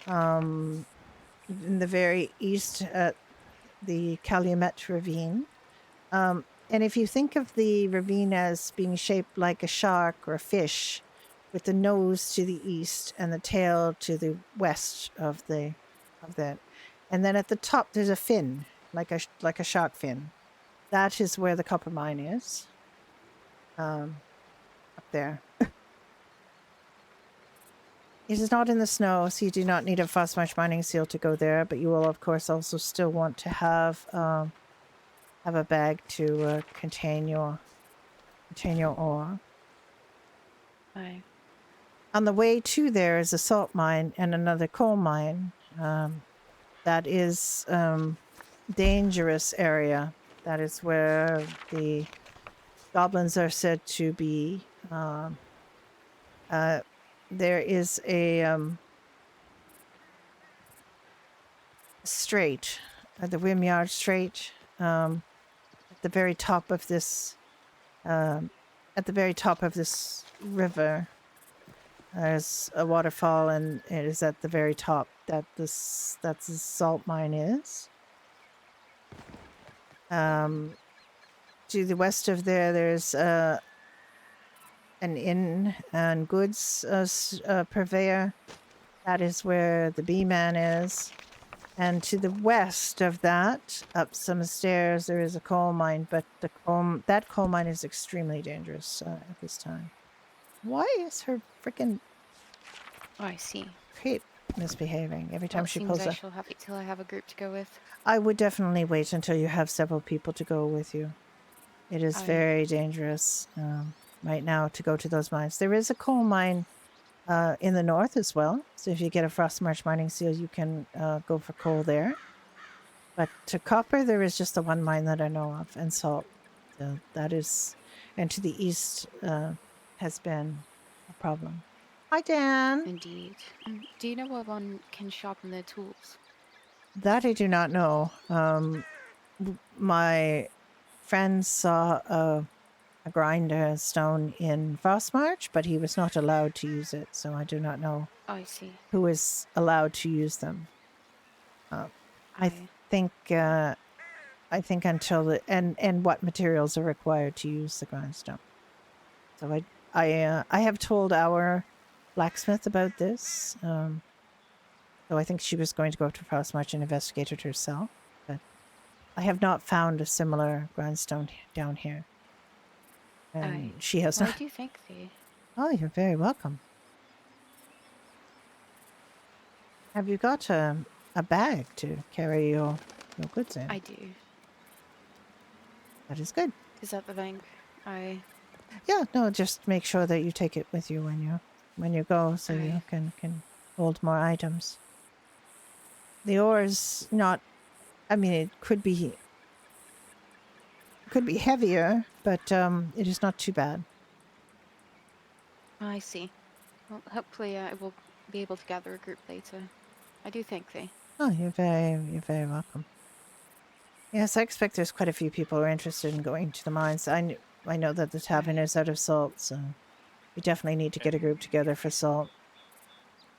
in the very east at the Calumet Ravine. And if you think of the ravine as being shaped like a shark or a fish, with the nose to the east and the tail to the west of that, and then at the top there's a fin, like a shark fin. That is where the copper mine is. Up there. It is not in the snow, so you do not need a fast march mining seal to go there. But you will, of course, also still want to have a bag to contain your ore. Aye. On the way to there is a salt mine and another coal mine. That is dangerous area. That is where the goblins are said to be. There is a strait, the Wimyard Strait, at the very top of this. At the very top of this river, there's a waterfall, and it is at the very top that the salt mine is. To the west of there's an inn and goods purveyor. That is where the bee man is. And to the west of that, up some stairs, there is a coal mine, but that coal mine is extremely dangerous at this time. Why is her freaking I see. creep misbehaving every Well, time it she seems pulls I up? shall have it till I have a group to go with. I would definitely wait until you have several people to go with you. It is Aye. very dangerous right now to go to those mines. There is a coal mine in the north as well. So if you get a frost march mining seal, you can go for coal there. But to copper, there is just the one mine that I know of, and salt. So that is, and to the east has been a problem. Hi, Dan. Indeed. Do you know where one can sharpen their tools? That I do not know. My friend saw a grinder stone in Frostmarch, but he was not allowed to use it, so I do not know I see. who is allowed to use them. I Aye. think I think until and what materials are required to use the grindstone. So I have told our blacksmith about this. So I think she was going to go up to Frostmarch and investigate it herself, but I have not found a similar grindstone down here. Aye. And she has Well, I not. do thank thee. Oh, you're very welcome. Have you got a bag to carry your goods in? I do. That is good. Is that the bank? Aye. Yeah, no, just make sure that you take it with you when you go, so you Aye. can hold more items. The ore is not. I mean, it could be heavier, but it is not too bad. I see. Well, hopefully I will be able to gather a group later. I do thank thee. Oh, you're very welcome. Yes, I expect there's quite a few people who are interested in going to the mines. I know that the tavern Aye. is out of salt, so we definitely need to get a group together for salt.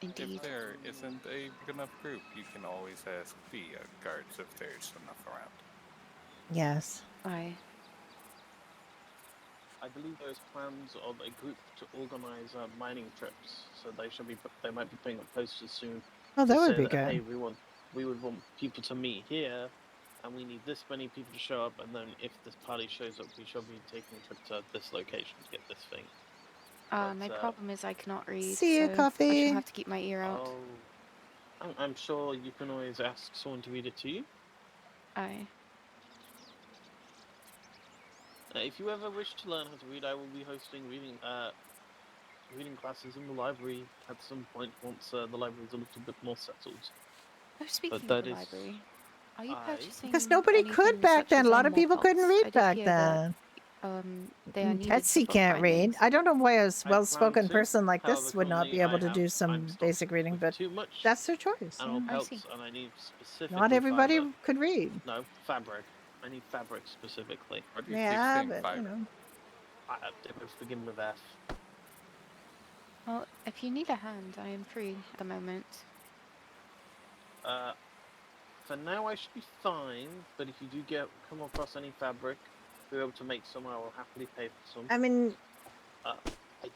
Indeed. If there isn't a big enough group, you can always ask the guards if there's enough around. Yes. Aye. I believe there's plans of a group to organise mining trips, so they might be putting up posters soon. Oh, that to would say be good. Hey, we would want people to meet here, and we need this many people to show up, and then if this party shows up, we shall be taking a trip to this location to get this thing. My problem is I cannot read, See you, so I coffee. shall have to keep my ear out. Oh, I'm sure you can always ask someone to read it to you. Aye. If you ever wish to learn how to read, I will be hosting reading classes in the library at some point once the library is a little bit more settled. Oh, speaking that of the is- library, are you Aye. purchasing Because nobody could anything back such then. as A lot of animal people couldn't pelts? I read did back hear then. that they are needed Tetsi for can't read. bookbindings. I don't know why a I plan well-spoken to, person like however, this would not be currently able to do I'm some stocked basic reading, with but too much that's their choice. animal Yeah. I see. pelts, and I need specifically Not everybody fiber. could read. No, fabric. I need fabric specifically. Why do you Yeah, keep saying but fiber? you know. It would begin with F. Well, if you need a hand, I am free at the moment. For now, I should be fine. But if you do come across any fabric, you're able to make some, I will happily pay for some. I mean, I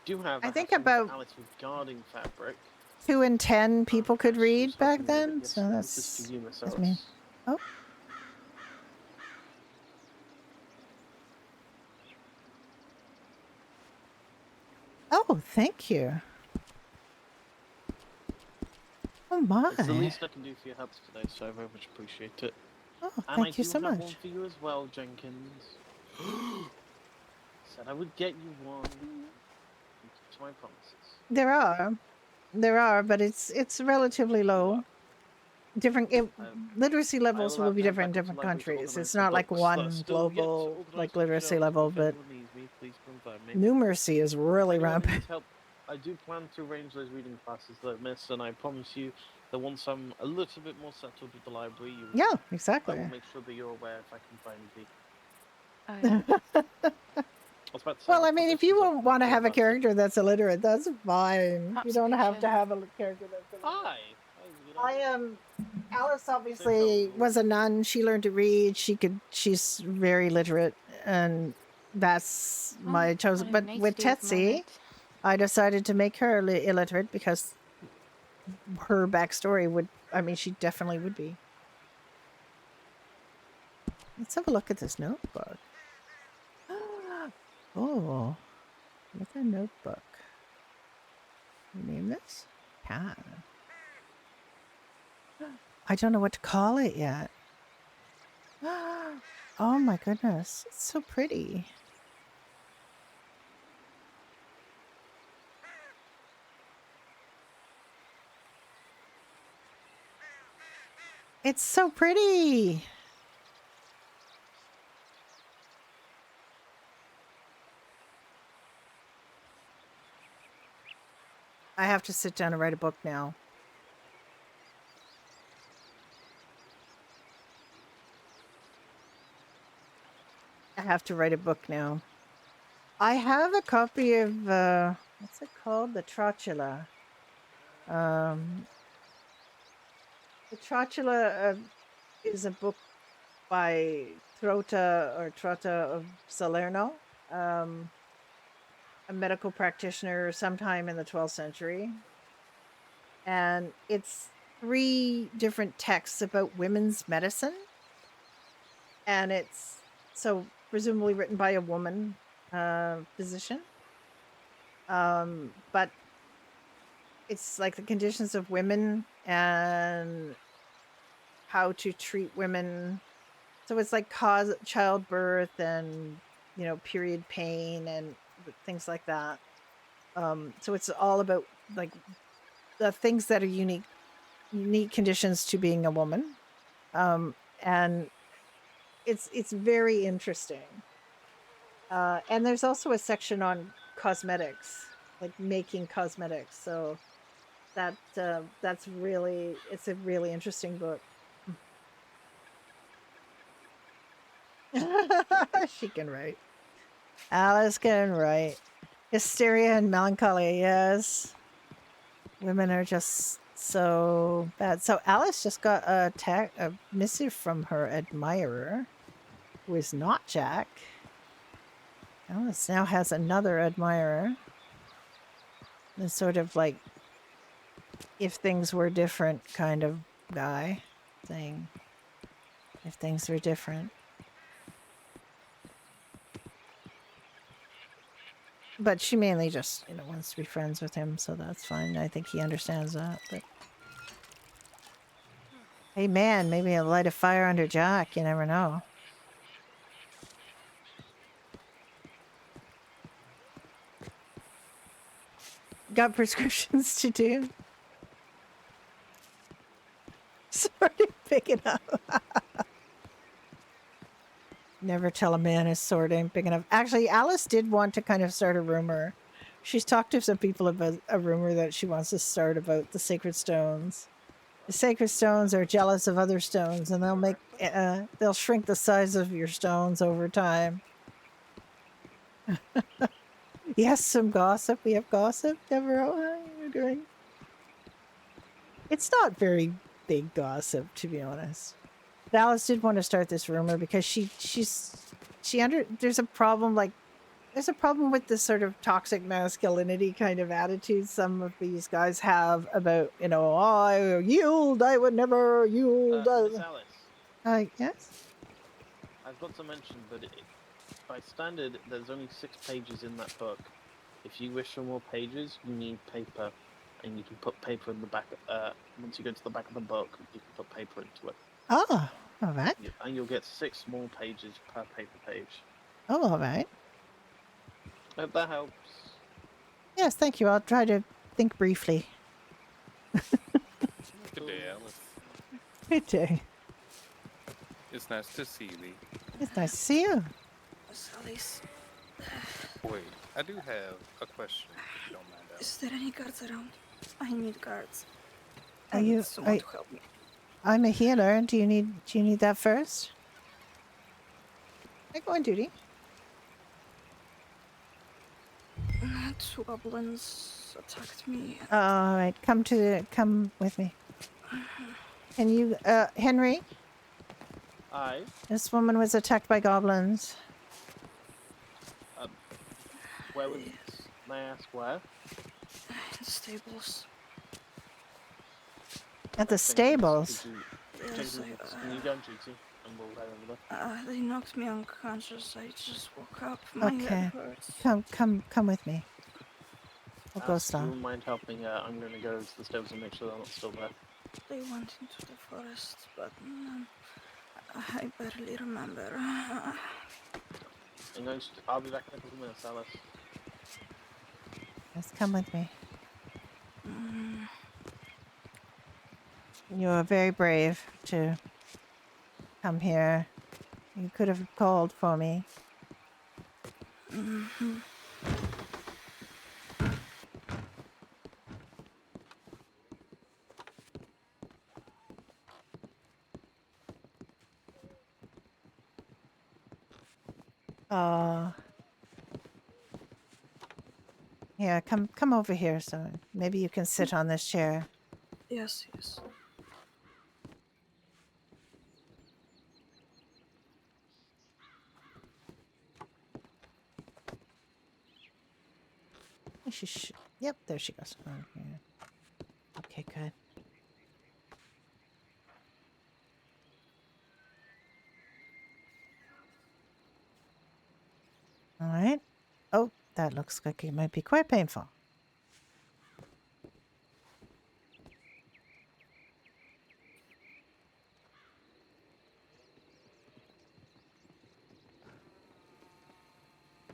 do have. I think some about Alice regarding fabric. 2 in 10 people could Actually, read just helping back me with it. then, Yes, so this is for you, Miss that's Alice. me. Oh. Oh, thank you. Oh my. It's the least I can do for your help today, so I very much appreciate it. Oh, And thank you so I do have much. one for you as well, Jenkins. Said I would get you one. To my promises. There are, but it's relatively low. Different literacy levels will be different in different countries. It's not like one global like literacy level, but numeracy is really rampant. I do plan to arrange those reading classes that I missed, and I promise you that once I'm a little bit more settled with the library, Yeah, I exactly. will make sure that you're aware if I can find the. Well, I mean, if you want to have a character that's illiterate, that's fine. You don't have to have a character that's illiterate. Alice obviously was a nun. She learned to read. She's very literate, and that's my chosen. But with Tetsi, I decided to make her illiterate because her backstory would. I mean, she definitely would be. Let's have a look at this notebook. Oh, look at a notebook. Name this? Cat. I don't know what to call it yet. Oh my goodness, it's so pretty. It's so pretty. I have to sit down and write a book now. I have to write a book now. I have a copy of what's it called? The Trotula. The Trotula is a book by Trotta of Salerno. a medical practitioner sometime in the 12th century. And it's 3 different texts about women's medicine. And it's so presumably written by a woman physician. But it's like the conditions of women and how to treat women. So it's like childbirth and, period pain and things like that. So it's all about like the things that are unique conditions to being a woman. And it's very interesting. And there's also a section on cosmetics, like making cosmetics. So that's really, it's a really interesting book. She can write. Alice can write. Hysteria and melancholy, yes. Women are just so bad. So Alice just got a missive from her admirer, who is not Jack. Alice now has another admirer. The sort of like, if things were different kind of guy thing. If things were different. But she mainly just, wants to be friends with him, so that's fine. I think he understands that. But hey, man, maybe I'll light a fire under Jack. You never know. Got prescriptions to do. Sorry, pick it up. Never tell a man his sword ain't big enough. Actually, Alice did want to kind of start a rumor. She's talked to some people about a rumor that she wants to start about the sacred stones. The sacred stones are jealous of other stones, and they'll shrink the size of your stones over time. Yes, some gossip. We have gossip, Deborah. How are you doing? It's not very big gossip, to be honest. But Alice did want to start this rumor because there's a problem, like there's a problem with this sort of toxic masculinity kind of attitude some of these guys have about, I yield, I would never yield. Miss Alice, Yes? I've got to mention that by standard, there's only 6 pages in that book. If you wish for more pages, you need paper, and you can put paper in the back. Once you go to the back of the book, you can put paper into it. Oh, all right. And you'll get 6 more pages per paper page. Oh, all right. Hope that helps. Yes, thank you. I'll try to think briefly. Good day, Alice. Good day. It's nice to see thee. It's nice to see you. Alice, Wait, I do have a question, if you don't mind, Alice. is there any guards around? I need guards. Are I need you- someone are- to help me. I'm a healer. Do you need that first? I go on duty. 2 goblins attacked me. All right, come with me. Can you, Henry? Aye. This woman was attacked by goblins. Where was this? May I ask where? In stables. At the stables. Yes, Can you go on duty? And we'll head over there. they knocked me unconscious. I just woke up. My Okay. head hurts. Come with me. We'll go If you slow. wouldn't mind helping, I'm going to go to the stables and make sure they're not still there. They went into the forest, but I barely remember. I'll be back in a couple of minutes, Alice. Yes, come with me. Mm, You are very brave to come here. You could have called for me. mhm. Yeah, come over here so maybe you can sit on this chair. Yes, yes. Yep, there she goes. Okay. Okay, good. All right. Oh, that looks like it might be quite painful.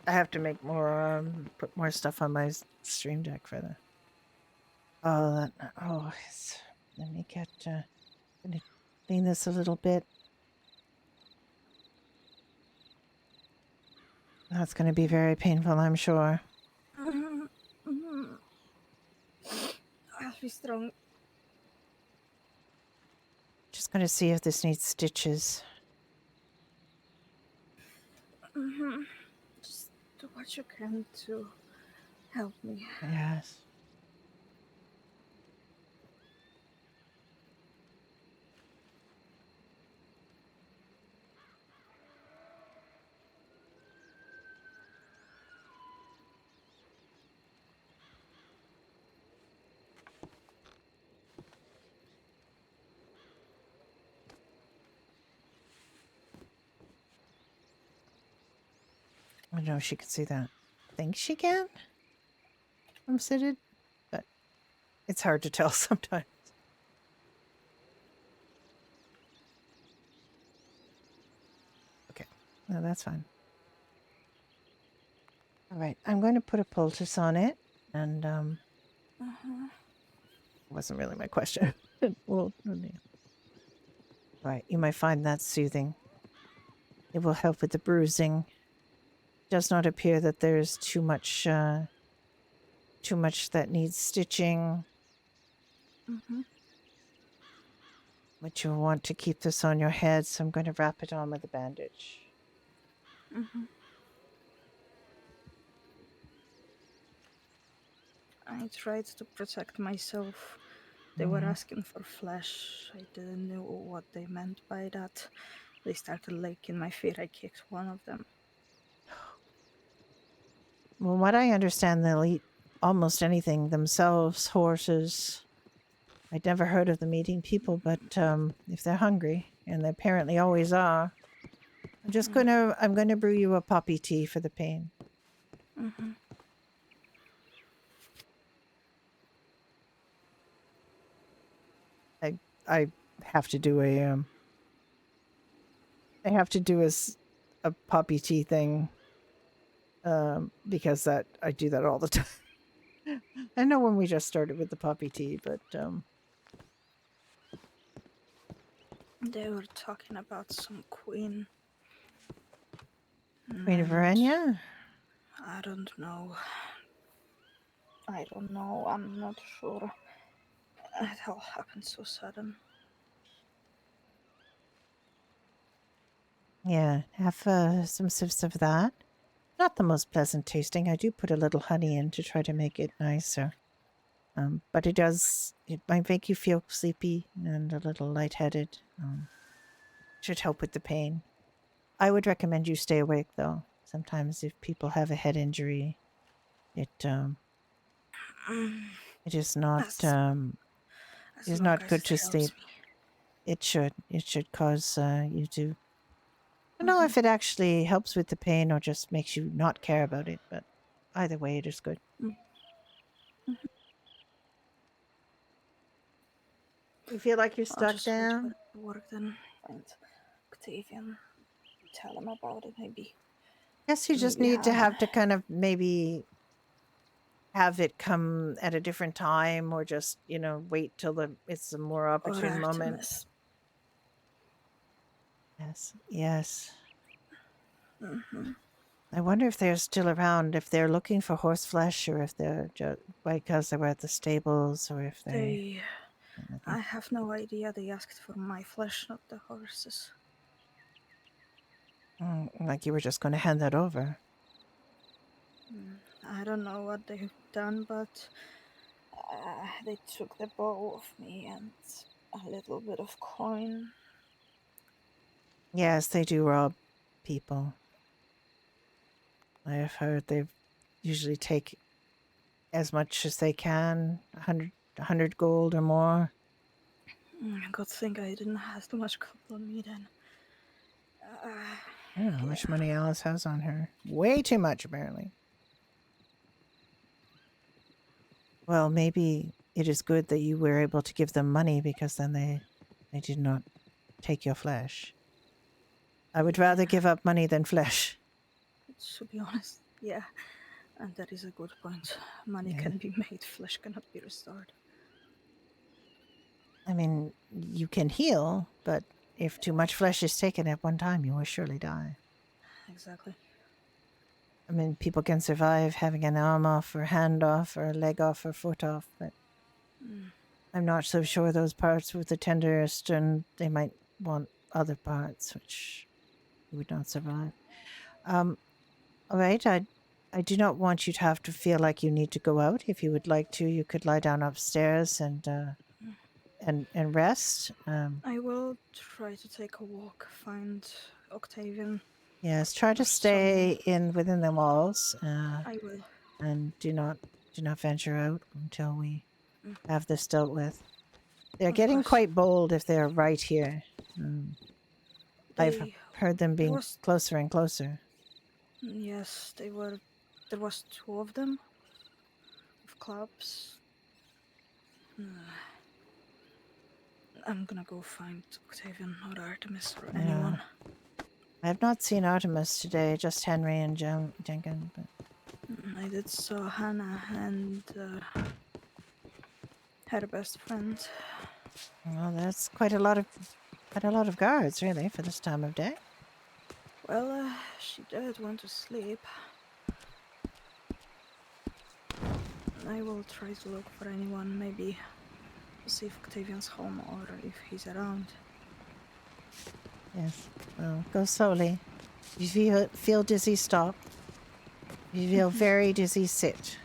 I have to make more, put more stuff on my stream deck for the. Oh, that. Oh, let me get. Gonna clean this a little bit. That's going to be very painful, I'm sure. I'll be strong. Just going to see if this needs stitches. Just do what you can to help me. Yes. I don't know if she can see that. Think she can? I'm seated, but it's hard to tell sometimes. Okay, no, that's fine. All right, I'm going to put a poultice on it, and wasn't really my question. Well, right, you might find that soothing. It will help with the bruising. Does not appear that there's too much that needs stitching. But you'll want to keep this on your head, so I'm going to wrap it on with a bandage. I tried to protect myself. They were asking for flesh. I didn't know what they meant by that. They started licking my feet. I kicked one of them. Well, what I understand, they'll eat almost anything themselves, horses. I'd never heard of them eating people, but if they're hungry, and they apparently always are, I'm gonna brew you a poppy tea for the pain. I have to do a poppy tea thing because that I do that all the time. I know when we just started with the poppy tea, but They were talking about some queen. Queen of And Verenia? I don't know. I'm not sure. It all happened so sudden. Yeah, have some sips of that. Not the most pleasant tasting. I do put a little honey in to try to make it nicer. But it might make you feel sleepy and a little lightheaded. Should help with the pain. I would recommend you stay awake though. Sometimes if people have a head injury, it it is not As, it as is long not as good it to helps sleep. me. It should cause you to. I don't know if it actually helps with the pain or just makes you not care about it, but either way, it is good. You feel like you're I'll stuck just wait for down? it to work then. And Octavian, tell him about it. Guess you just Maybe need to have have to kind of maybe have it come at a different time or just, wait till it's a more or opportune moment. Artemis. Yes. Yes. Mm-hmm. I wonder if they're still around, if they're looking for horse flesh or if they're just because they were at the stables or if they're looking. I have no idea. They asked for my flesh, not the horses. Like you were just going to hand that over. I don't know what they've done, but they took the bow off me and a little bit of coin. Yes, they do rob people. I have heard they usually take as much as they can, 100 gold or more. Good thing I didn't have too much gold on me then. I don't know how much money Alice has on her. Way too much, apparently. Well, maybe it is good that you were able to give them money because then they did not take your flesh. I would rather give up money than flesh. To be honest, yeah. And that is a good point. Money Yeah. can be made, flesh cannot be restored. I mean, you can heal, but if too much flesh is taken at one time, you will surely die. Exactly. I mean, people can survive having an arm off or a hand off or a leg off or foot off, but I'm not so sure those parts with the tenderest, and they might want other parts, which you would not survive. All right, I do not want you to have to feel like you need to go out. If you would like to, you could lie down upstairs and rest. I will try to take a walk, find Octavian. Yes, try to Or stay within the walls, I will. and do not venture out until we have this dealt with. They're Of getting course. quite bold if they're right here. I've They, heard them being was- closer and closer. yes, they were. There was 2 of them. With clubs. I'm gonna go find Octavian or Artemis or anyone. I have not seen Artemis today, just Henry and Jenkins. But I did saw Hannah and her best friend. well, that's quite a lot of guards, really, for this time of day. Well, she did went to sleep. I will try to look for anyone, maybe see if Octavian's home or if he's around. Yes. Well, go slowly. If you feel dizzy, stop. If you feel very dizzy, sit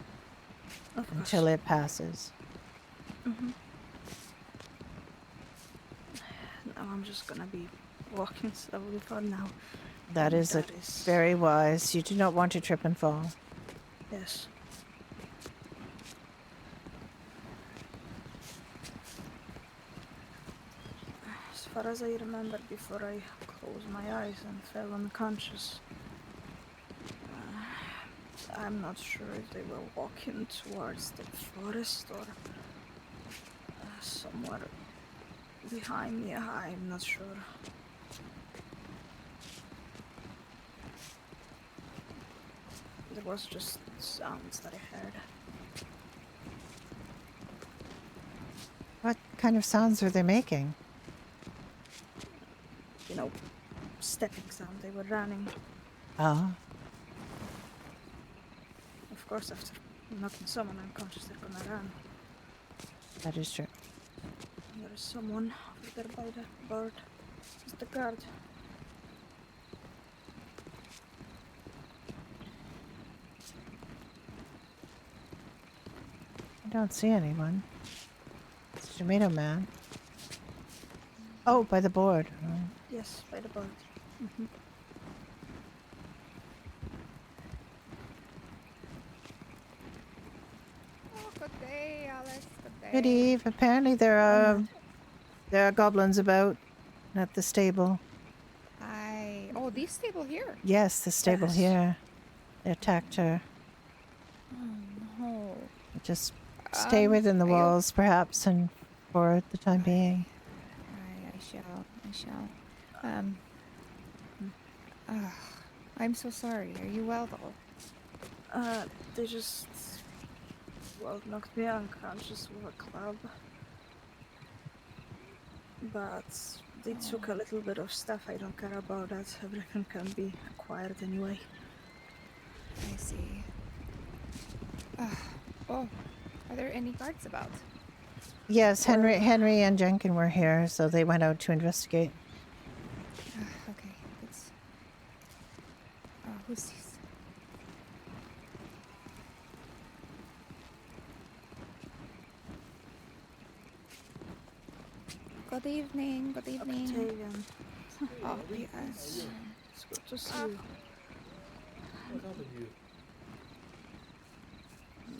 Of until course. it passes. Now I'm just gonna be walking slowly for now. That is very wise. You do not want to trip and fall. Yes. As far as I remember, before I closed my eyes and fell unconscious, I'm not sure if they were walking towards the forest or somewhere behind me. I'm not sure. There was just sounds that I heard. What kind of sounds are they making? You know, stepping sound. They were running. Oh, Of course, after knocking someone unconscious, they're gonna run. that is true. There is someone over there by the board. It's the guard. I don't see anyone. It's the Tomato Man. Oh, by the board. Oh. Yes, by the board. Oh, good day, Alice. Good day. Good eve. Apparently there are goblins about at the stable. Hi. Oh, this stable here. Yes, the stable Yes. here. They attacked her. Oh no. Just stay within the are you- walls, perhaps, and for the time being. I shall. I shall. I'm so sorry. Are you well though? They just, well, knocked me unconscious with a club. But they took a little bit of stuff. I don't care about that. Everything can be acquired anyway. I see. Oh, are there any guards about? Yes, Henry and Jenkin were here, so they went out to investigate. Okay, it's. Who's this? Good evening. Good evening. Octavian, Oh, yes. it's good to see you.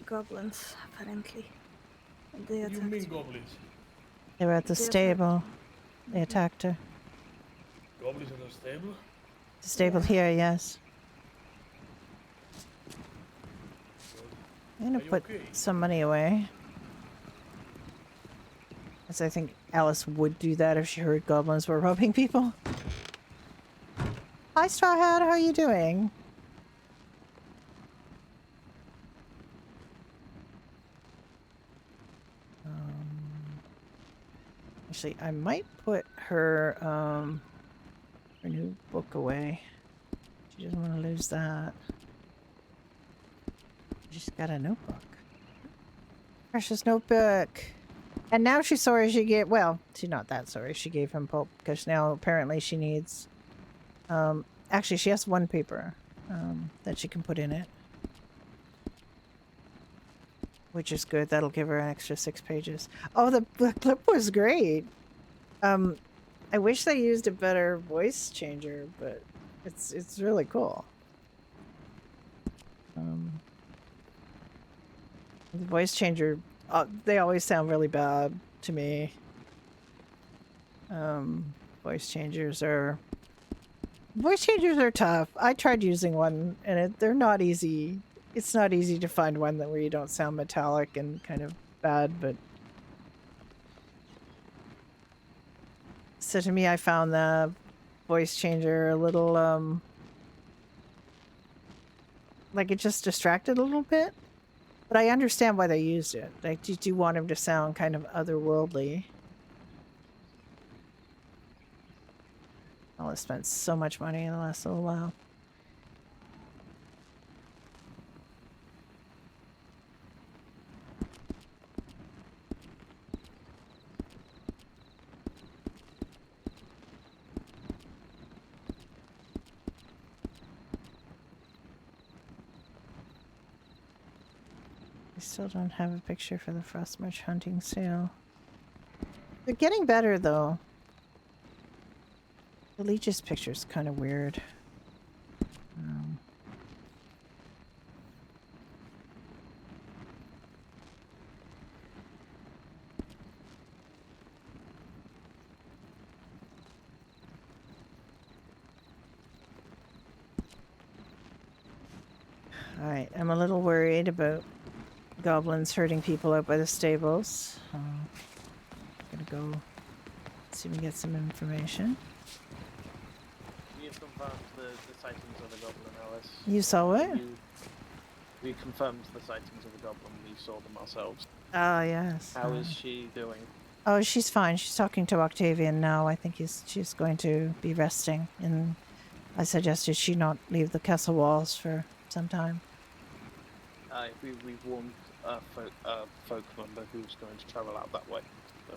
goblins, apparently. They What do you attacked mean me. goblins? They were at the They attacked stable. me. They attacked her. Goblins in the stable? The stable Yeah. here, yes. Well, I'm gonna are you put okay? some money away. As I think Alice would do that if she heard goblins were robbing people. Hi, Straw Hat, how are you doing? Actually, I might put her her new book away. She doesn't want to lose that. She's got a notebook. Precious notebook. And now she's sorry she gave, well, she's not that sorry she gave him pulp, because now apparently she needs, actually she has one paper, that she can put in it. Which is good, that'll give her an extra 6 pages. Oh, the clip was great! I wish they used a better voice changer, but it's really cool. The voice changer, they always sound really bad to me. Voice changers are tough. I tried using one, and they're not easy. It's not easy to find one where you don't sound metallic and kind of bad, but so to me, I found the voice changer a little like it just distracted a little bit. But I understand why they used it. Like, you do want him to sound kind of otherworldly. I've spent so much money in the last little while. I still don't have a picture for the Frostmarch hunting sale. They're getting better, though. The Leech's picture's kind of weird. Alright, I'm a little worried about goblins hurting people out by the stables. Gonna go see if we can get some information. We have confirmed the sightings of the goblin, Alice. You saw it? We confirmed the sightings of the goblin. We saw them ourselves. Ah, yes. How is she doing? Oh, she's fine. She's talking to Octavian now. I think she's going to be resting. And I suggested she not leave the castle walls for some time. We've warned a folk member who's going to travel out that way. So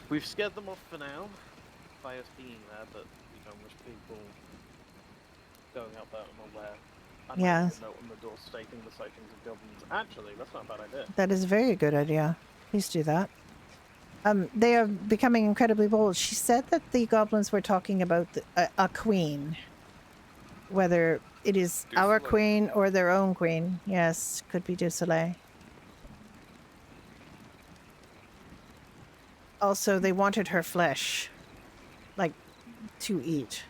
we've scared them off for now by us being there, but we don't wish people going out there unaware. And Yes. a note on the door stating the sightings of goblins. Actually, that's not a bad idea. That is a very good idea. Please do that. They are becoming incredibly bold. She said that the goblins were talking about a queen. Whether it is our Dusoleil. queen or their own queen. Yes, could be Dusoleil. Also, they wanted her flesh. Like, to eat.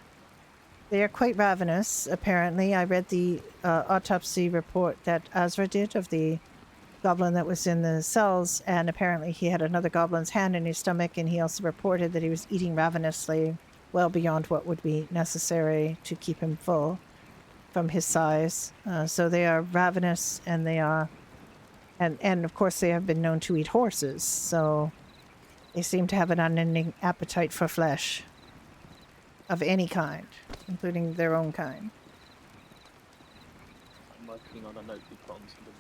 They are quite ravenous, apparently. I read the autopsy report that Azra did of the goblin that was in the cells, and apparently he had another goblin's hand in his stomach, and he also reported that he was eating ravenously, well beyond what would be necessary to keep him full from his size. So they are ravenous, and they are, and of course they have been known to eat horses, so they seem to have an unending appetite for flesh of any kind, including their own kind. I'm working on a note we put onto them.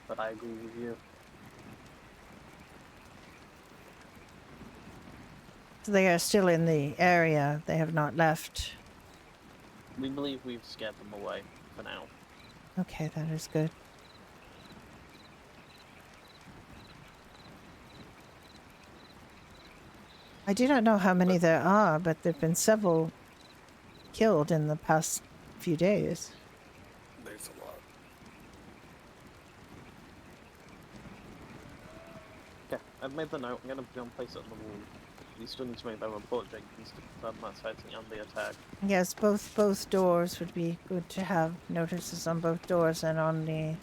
But I agree with you. So they are still in the area. They have not left. We believe we've scared them away for now. Okay, that is good. I do not know how many there are, but there have been several killed in the past few days. I've made the note. I'm gonna go and place it on the wall. You still need to make that report, Jenkins, to confirm that sighting and the attack. Yes, both doors would be good to have notices on both doors and on the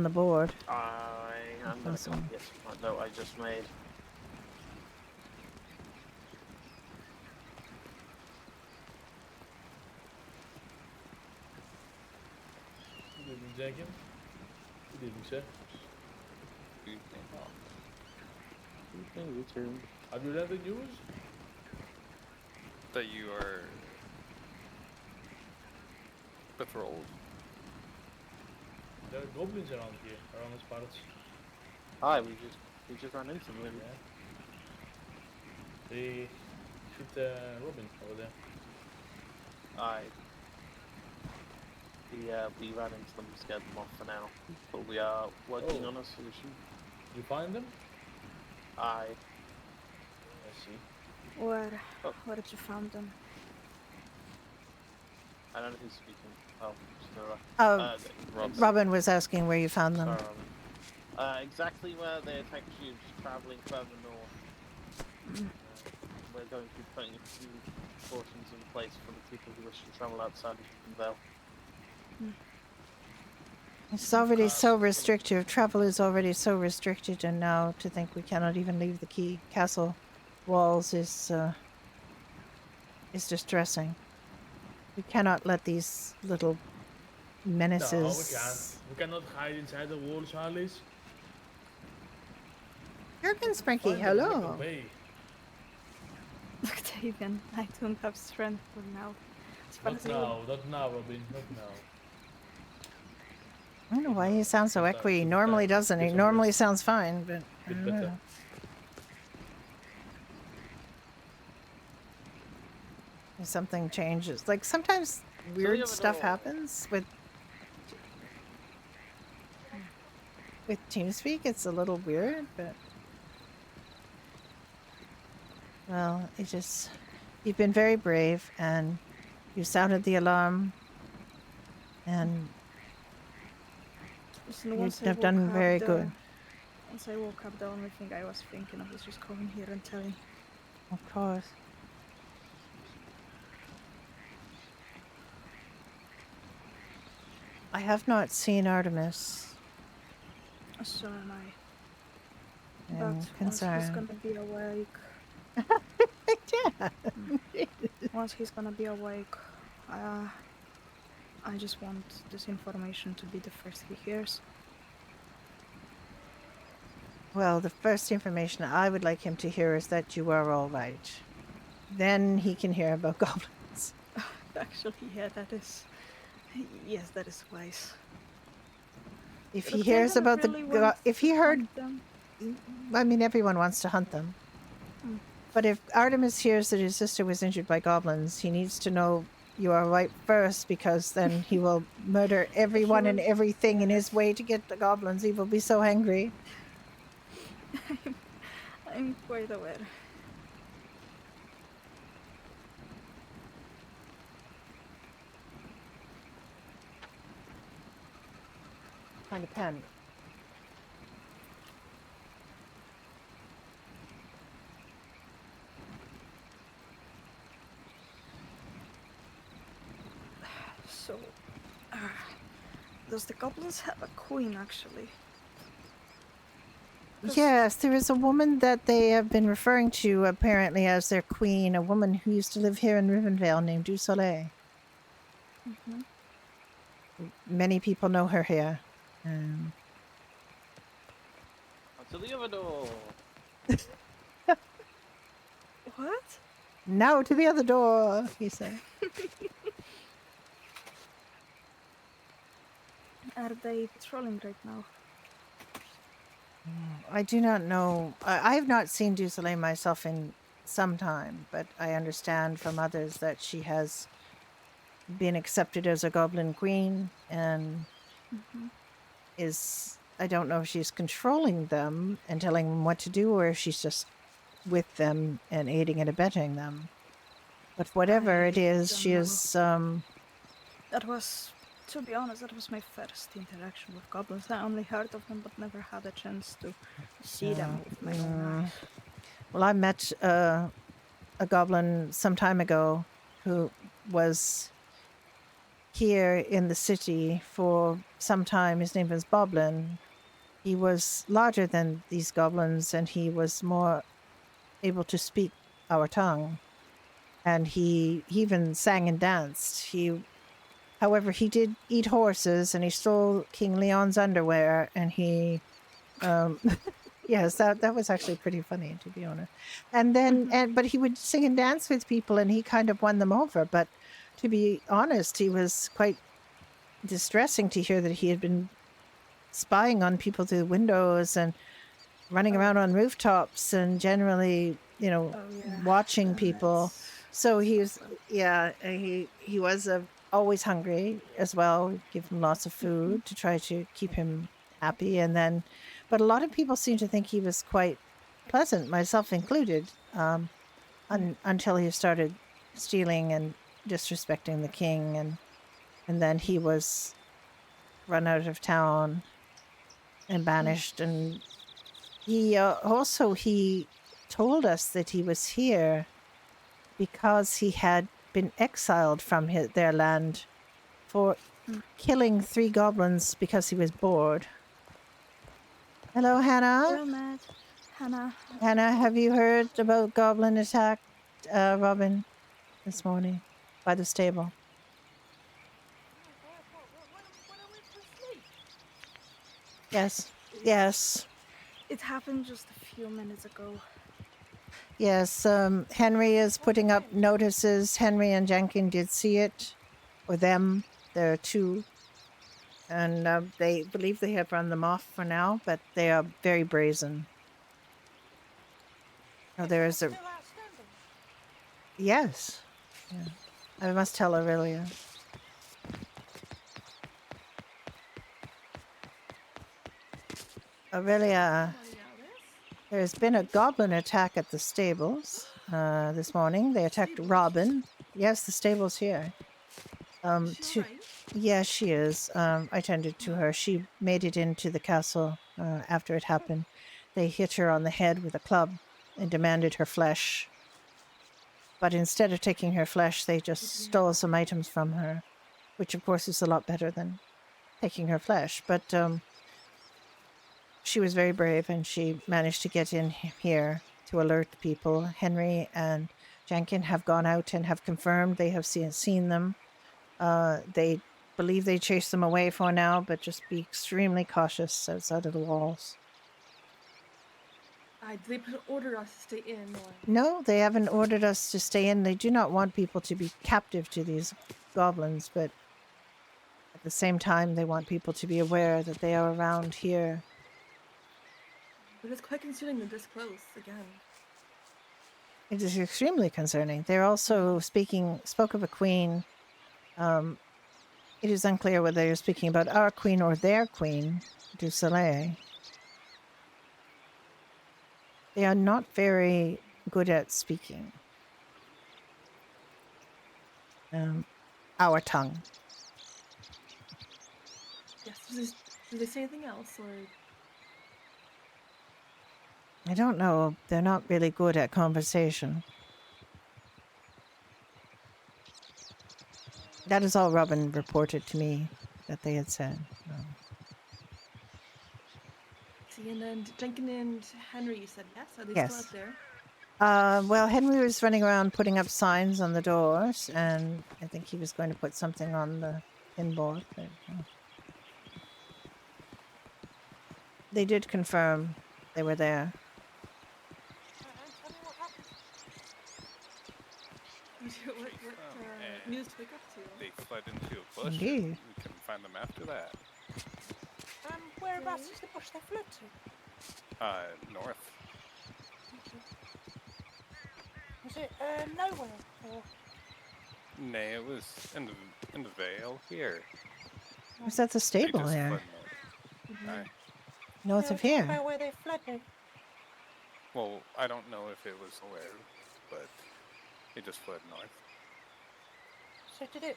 board. I'm gonna Possible. copy it from that note I just made. Good evening, Jenkins. Good evening, sir. Evening. You too. Have you read the news? That you are patrolled. There are goblins around here, around these parts. Hi, we just ran into them. Yeah. They shoot Robin over there. Aye. We ran into them, scared them off for now. But we are working Oh. on a solution. You find them? Aye. I see. Where? Oh. Where did you find them? I don't know who's speaking. Oh, Snurra. Oh, Robin was asking where you found them. Sorry, Robin. Exactly where they attacked you, just travelling further north. We're going to be putting a few cautions in place for the people who wish to travel outside of Vale. It's already so restrictive. Travel is already so restricted, and now to think we cannot even leave the castle walls is distressing. We cannot let these little menaces. No, we can't. We cannot hide inside the walls, Alice. Jurgen Sprinky, Find them, make a hello. way. Octavian, I don't have strength for now. As far Not as I would- now, not now, Robin, not now. I don't know why he sounds so Sometimes, echoey. He normally sometimes. doesn't. He Get some normally rest. sounds fine, but I Bit don't better. know. If something changes. Like sometimes weird stuff door. happens with TeamSpeak. It's a little weird, but well, you've been very brave and you sounded the alarm and Listen, you once I have woke done up, very good. Once I woke up, the only thing I was thinking of was just coming here and telling. Of course. I have not seen Artemis. So am I. I'm But once he's concerned. gonna be awake, Yeah. once he's gonna be awake, I just want this information to be the first he hears. Well, the first information I would like him to hear is that you are all right. Then he can hear about goblins. Actually, yeah, that is. Yes, that is wise. If But he hears Octavian about really wants if he to heard, hunt them. I mean, everyone wants to hunt them. But if Artemis hears that his sister was injured by goblins, he needs to know you are right first, because then he will murder everyone and everything in his way to get the goblins. He will be so angry. I'm quite aware. Find a pen. So, does the goblins have a queen, actually? Yes, there is a woman that they have been referring to apparently as their queen, a woman who used to live here in Rivenvale named Du Soleil. Many people know her here. To the other door. What? Now to the other door, he said. Are they patrolling right now? I do not know. I have not seen Du Soleil myself in some time, but I understand from others that she has been accepted as a goblin queen and is, I don't know if she's controlling them and telling them what to do, or if she's just with them and aiding and abetting them. But whatever it is, she is That was To be honest, that was my first interaction with goblins. I only heard of them, but never had a chance to see them with my own eyes. Well, I met a goblin some time ago who was here in the city for some time. His name was Boblin. He was larger than these goblins, and he was more able to speak our tongue. And he even sang and danced. However, he did eat horses, and he stole King Leon's underwear, and he, yes, that was actually pretty funny, to be honest. And then, but he would sing and dance with people, and he kind of won them over. But to be honest, he was quite distressing to hear that he had been spying on people through windows and running around on rooftops and generally, Oh yeah. watching then people. it's So he was, different. he was always hungry as well. We'd give him lots of food to try to keep him happy. And then, but a lot of people seem to think he was quite pleasant, myself included, until he started stealing and disrespecting the king, and then he was run out of town and banished. And he he told us that he was here because he had been exiled from their land for killing 3 goblins because he was bored. Hello, Hannah. Hello, Matt. Hannah. Hannah, have you heard about goblin attack, Robin, this morning by the stable? Yes. Yes. It happened just a few minutes ago. Yes. Henry is putting up notices. Henry and Jenkins did see it, or them. There are 2. And they believe they have run them off for now, but they are very brazen. Oh, there is a. Yes. Yeah. I must tell Aurelia. Aurelia, there's been a goblin attack at the stables this morning. They attacked Robin. Yes, the stable's here. Yeah, she is. I tended to her. She made it into the castle after it happened. They hit her on the head with a club and demanded her flesh. But instead of taking her flesh, they just stole some items from her, which of course is a lot better than taking her flesh. But she was very brave, and she managed to get in here to alert the people. Henry and Jenkins have gone out and have confirmed they have seen them. They believe they chased them away for now, but just be extremely cautious outside of the walls. Did they order us to stay in? Or? No, they haven't ordered us to stay in. They do not want people to be captive to these goblins, but at the same time, they want people to be aware that they are around here. But it's quite concerning they're this close again. It is extremely concerning. They're also spoke of a queen. It is unclear whether they're speaking about our queen or their queen, Du Soleil. They are not very good at speaking our tongue. Yes. Did they say anything else, or? I don't know. They're not really good at conversation. That is all Robin reported to me that they had said. See, and then Jenkins and Henry, you said yes? Are they Yes. still out there? Well, Henry was running around putting up signs on the doors, and I think he was going to put something on the pinboard. But, they did confirm they were there. What news to wake up to? They fled into a bush. Indeed. And we couldn't find them after that. Whereabouts is the bush they fled to? North. Was it nowhere? Or? Nay, it was in the Vale here. Was that the They stable just there? fled north. Aye. North of here? About where they fled to? Well, I don't know if it was where, but it just fled north. So did it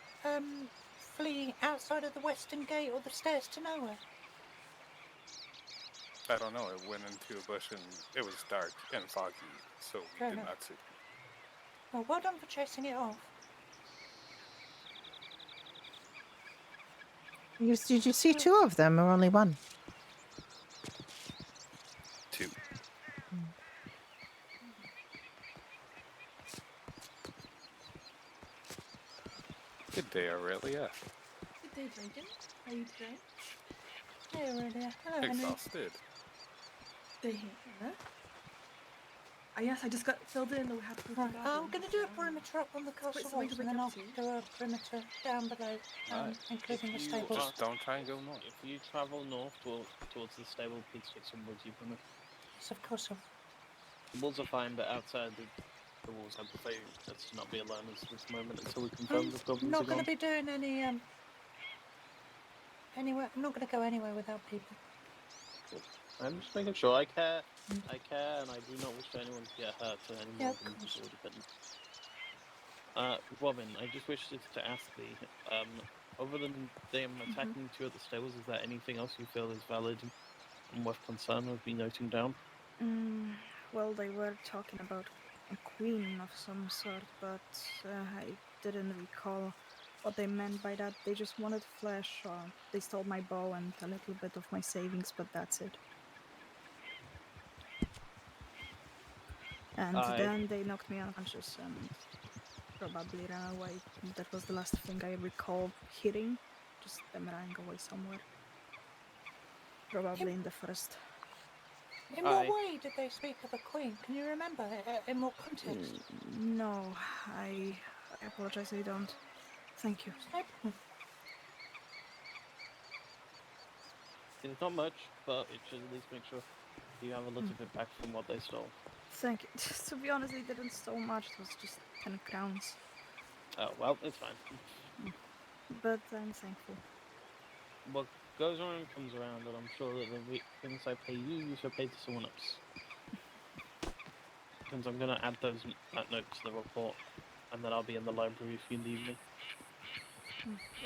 flee outside of the western gate or the stairs to nowhere? I don't know. It went into a bush and it was dark and foggy, so we Fair did enough. not see. Well, well done for chasing it off. Did you see two of them or only one? Two. Good day, Aurelia. Good day, Jenkins. How are you today? Hey, Aurelia. Hello, Henry. Exhausted. Day here. Yes, I just got filled in that we have to Right, I'm going to do a perimeter up on the quite castle something walls, to and then wake I'll up to. do a perimeter down below, Right. including the If you stables. Just don't try and go north. If you travel north towards the stable, please take some wood. You can. Yes, of course. The walls are fine, but outside the walls, I prefer us to not be alone at this moment until we confirm the I'm goblins not are going gone. to be doing any anywhere. I'm not going to go anywhere without people. I'm just making sure. I care, and I do not wish for anyone to get hurt any Yeah, more of than course. has already been. Robin, I just wish to ask thee, other than them attacking you at the stables, is there anything else you feel is valid and worth concern with me noting down? Well, they were talking about a queen of some sort, but I didn't recall what they meant by that. They just wanted flesh. They stole my bow and a little bit of my savings, but that's it. And then they knocked me unconscious and probably ran away. That was the last thing I recall hearing. Just them running away somewhere. Probably in the forest. In what way did they speak of a queen? Can you remember? In what context? No, I apologize, I don't. Thank you. No problem. It's not much, but it should at least make sure you have a little bit back from what they stole. Thank you. To be honest, they didn't steal much. It was just 10 crowns. Oh, well, it's fine. But I'm thankful. What goes around comes around, and I'm sure that the things I pay you, you shall pay to someone else. Because I'm going to add that note to the report, and then I'll be in the library if you need me.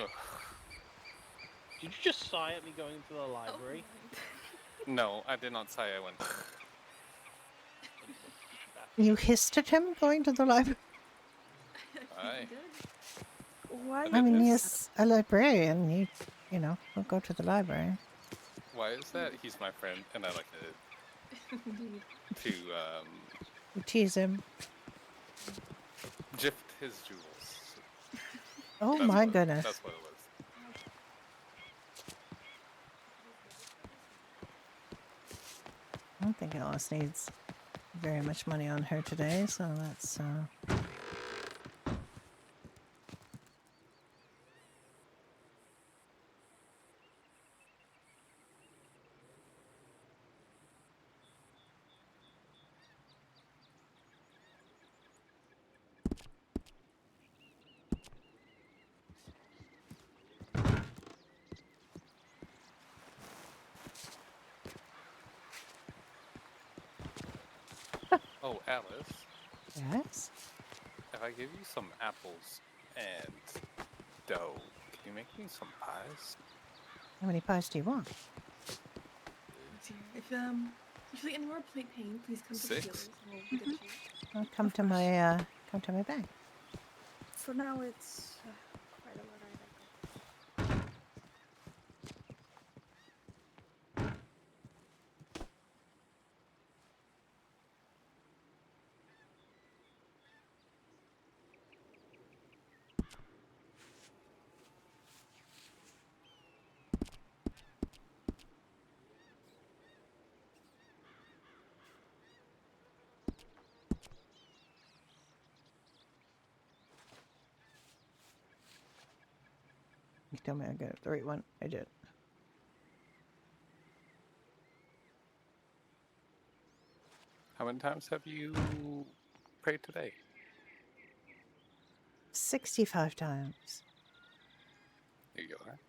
Ugh. Did you just sigh at me going to the library? No, I did not say I went. You hissed at him going to the library? Aye. Why? I mean, It's- he's a librarian. You know, we'll go to the library. Why is that? He's my friend, and I like to You tease him. gift his jewels. Oh That's my what- goodness. That's what it was. I don't think Alice needs very much money on her today, so that's Oh, Alice, yes. if I give you some apples and dough, can you make me some pies? How many pies do you want? If you need any more plate pain, please come to the 6? healers and we'll get you. I'll come to my bag. For now, it's quite a lot. You tell me I got the right one. I did. How many times have you prayed today? 65 times. There you are.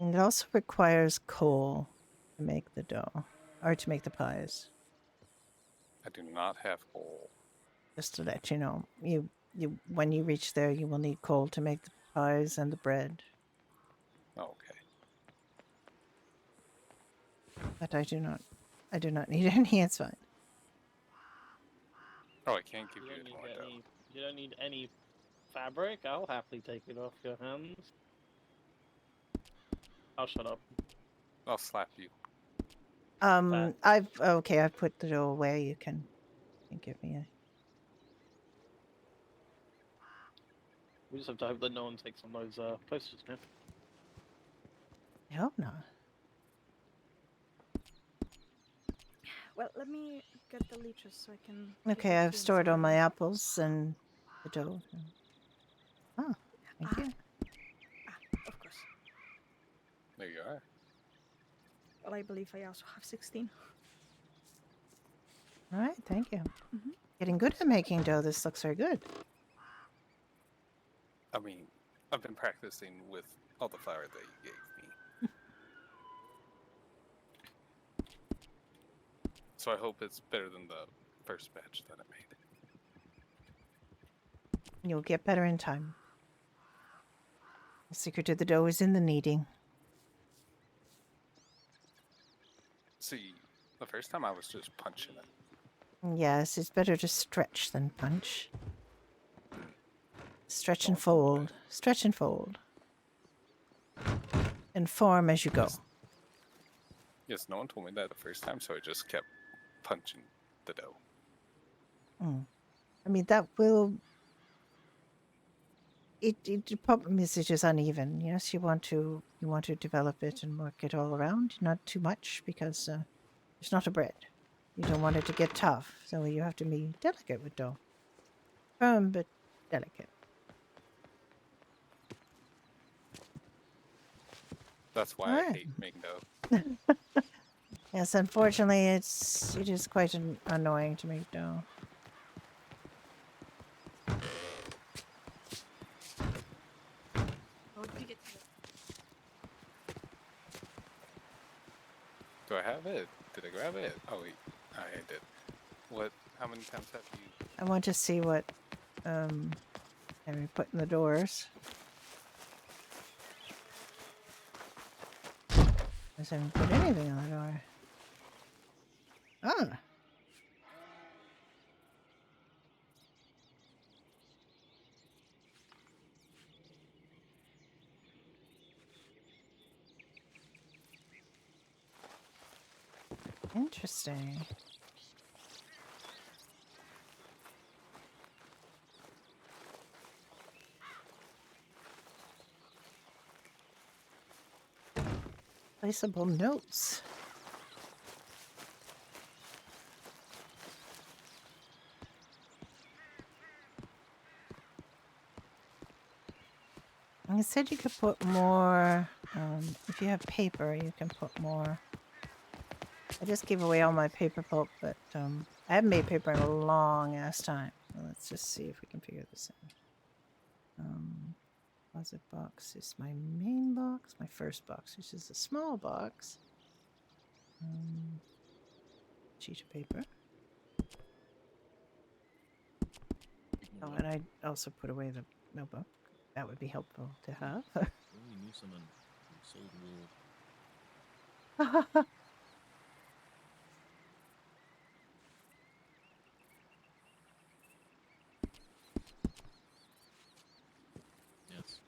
And it also requires coal to make the dough, or to make the pies. I do not have coal. Just to let you know, you when you reach there, you will need coal to make the pies and the bread. Okay. But I do not need any. It's fine. Oh, I can't give You you don't any need more dough. any. You don't need any fabric. I'll happily take it off your hands. I'll shut up. I'll slap you. I've put the dough away. You can give me a. We just have to hope that no one takes on those posters now. I hope not. Well, let me get the leeches so I can. give Okay, it I've to you in stored all my Skyrim. apples and the dough. Oh, thank you. Of course. There you are. Well, I believe I also have 16. All right, thank you. Mhm. Getting good at making dough. This looks very good. I mean, I've been practicing with all the flour that you gave me. So I hope it's better than the first batch that I made. You'll get better in time. The secret to the dough is in the kneading. See, the first time I was just punching it. Yes, it's better to stretch than punch. Stretch and Don't hold fold. back. Stretch and fold. And form as you go. Yes, no one told me that the first time, so I just kept punching the dough. I mean, that will. The problem is it is uneven. Yes, you want to develop it and work it all around, not too much because it's not a bread. You don't want it to get tough, so you have to be delicate with dough. Firm but delicate. That's why All I right. hate making dough. Yes, unfortunately, it is quite annoying to make dough. Oh, did you get to Do I have it? Did I grab it? Oh wait, I did. What? How many times have you? I want to see what Henry put in the doors. I haven't put anything on the door. Ah. Interesting. Placeable notes. I said you could put more. If you have paper, you can put more. I just gave away all my paper pulp, but I haven't made paper in a long ass time. Well, let's just see if we can figure this out. Deposit box is my main box, my first box, which is a small box. Sheet of paper. Oh, and I also put away the notebook. That would be helpful to have. Only knew someone who sold wool. Yes.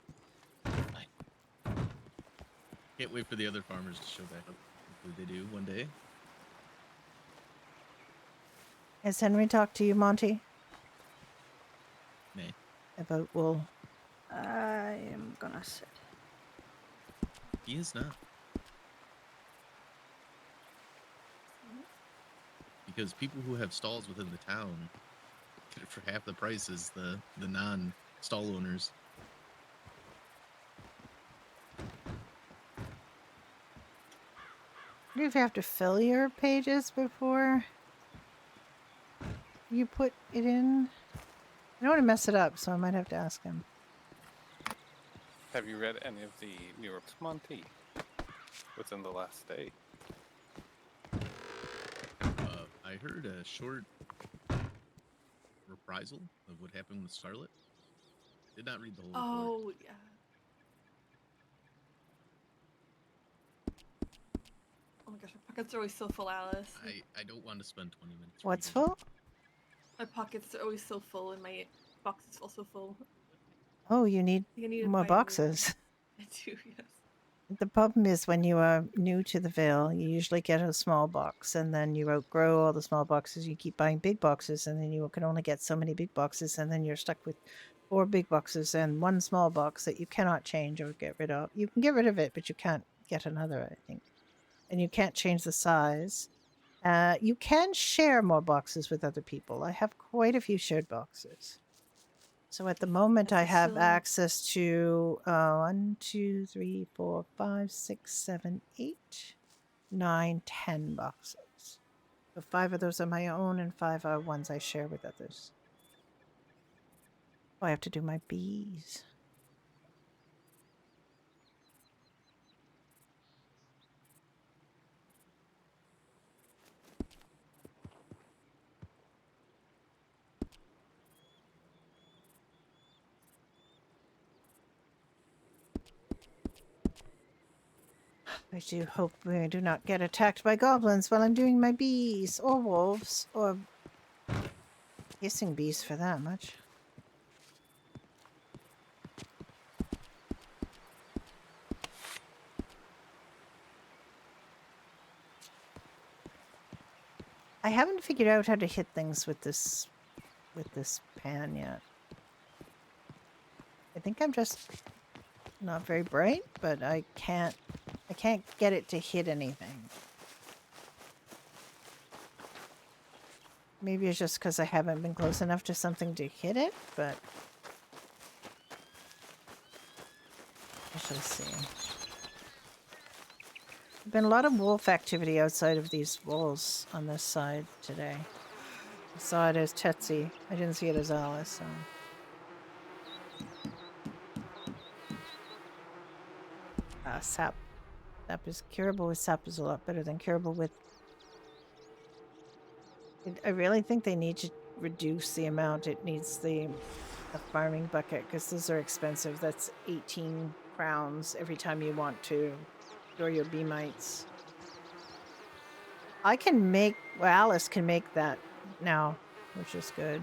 Can't wait for the other farmers to show back up. Hopefully they do one day. Has Henry talked to you, Monty? Nay. About wool? I am gonna sit. He is not. Because people who have stalls within the town get it for half the price as the non-stall owners. Do you have to fill your pages before you put it in? I don't want to mess it up, so I might have to ask him. Have you read any of the New York's Monty within the last day? I heard a short reprisal of what happened with Charlotte. Did not read the whole report. Oh, yeah. Oh my gosh, my pockets are always so full, Alice. I don't want to spend 20 minutes. What's reading. full? My pockets are always so full, and my box is also full. Oh, you need I need to more buy a new one. boxes. I do, yes. The problem is when you are new to the Vale, you usually get a small box and then you outgrow all the small boxes. You keep buying big boxes and then you can only get so many big boxes and then you're stuck with 4 big boxes and 1 small box that you cannot change or get rid of. You can get rid of it, but you can't get another, I think. And you can't change the size. You can share more boxes with other people. I have quite a few shared boxes. So at the moment, Yes, I I have still- access to 1, 2, 3, 4, 5, 6, 7, 8, 9, 10 boxes. So 5 of those are my own, and 5 are ones I share with others. Oh, I have to do my bees. I do hope we do not get attacked by goblins while I'm doing my bees, or wolves, or hissing bees for that much. I haven't figured out how to hit things with this pan yet. I think I'm just not very bright, but I can't get it to hit anything. Maybe it's just because I haven't been close enough to something to hit it, but I shall see. There's been a lot of wolf activity outside of these walls on this side today. I saw it as Tetsi. I didn't see it as Alice, so. Sap. Sap is curable with sap is a lot better than curable with. I really think they need to reduce the amount it needs the farming bucket, because those are expensive. That's 18 crowns every time you want to store your bee mites. I can make, well, Alice can make that now, which is good.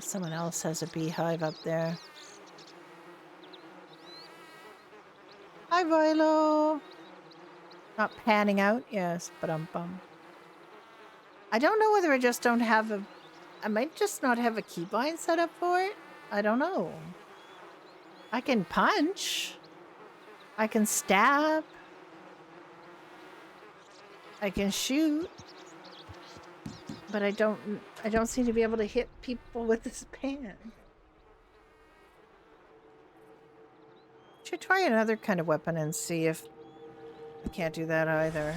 Someone else has a beehive up there. Hi, Vilo. Not panning out, yes, but I don't know whether I just don't have a. I might just not have a keybind set up for it. I don't know. I can punch. I can stab. I can shoot. But I don't seem to be able to hit people with this pan. Should try another kind of weapon and see if I can't do that either.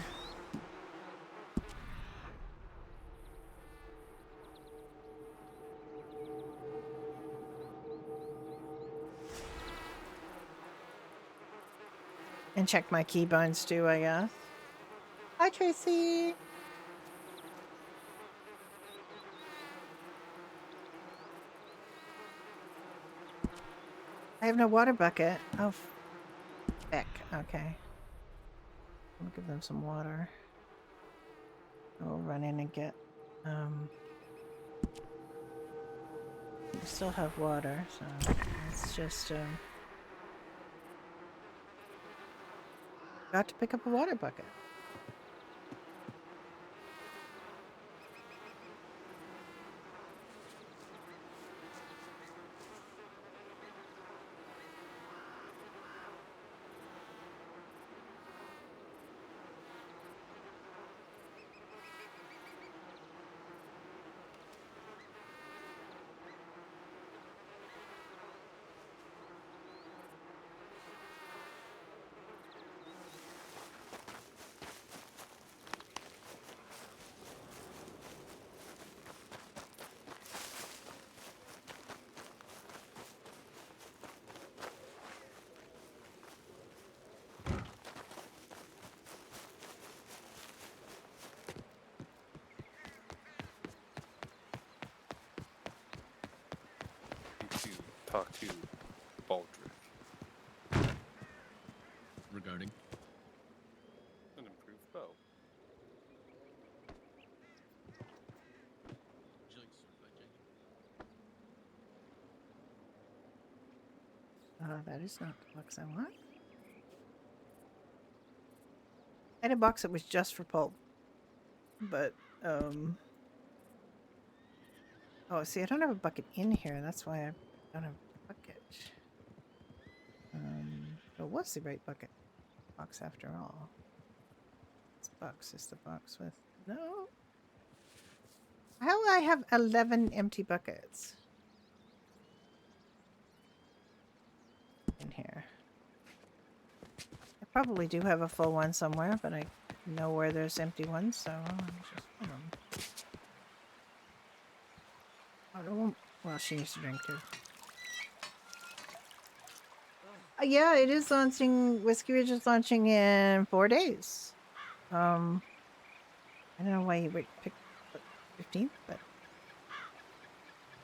And check my keybinds too, I guess. Hi, Tracy. I have no water bucket. Oh, heck. Okay. I'll give them some water. I'll run in and get. We still have water, so let's just. Got to pick up a water bucket. To talk to Baldric. That is not the box I want. I had a box that was just for pulp. But, oh, see, I don't have a bucket in here. That's why I don't have a bucket. It was the right bucket box after all. This box is the box with no. How do I have 11 empty buckets in here? I probably do have a full one somewhere, but I know where there's empty ones, so I'll just put them. Oh, well, she needs to drink too. Yeah, it is launching. Whiskey Ridge is launching in 4 days. I don't know why you picked 15th, but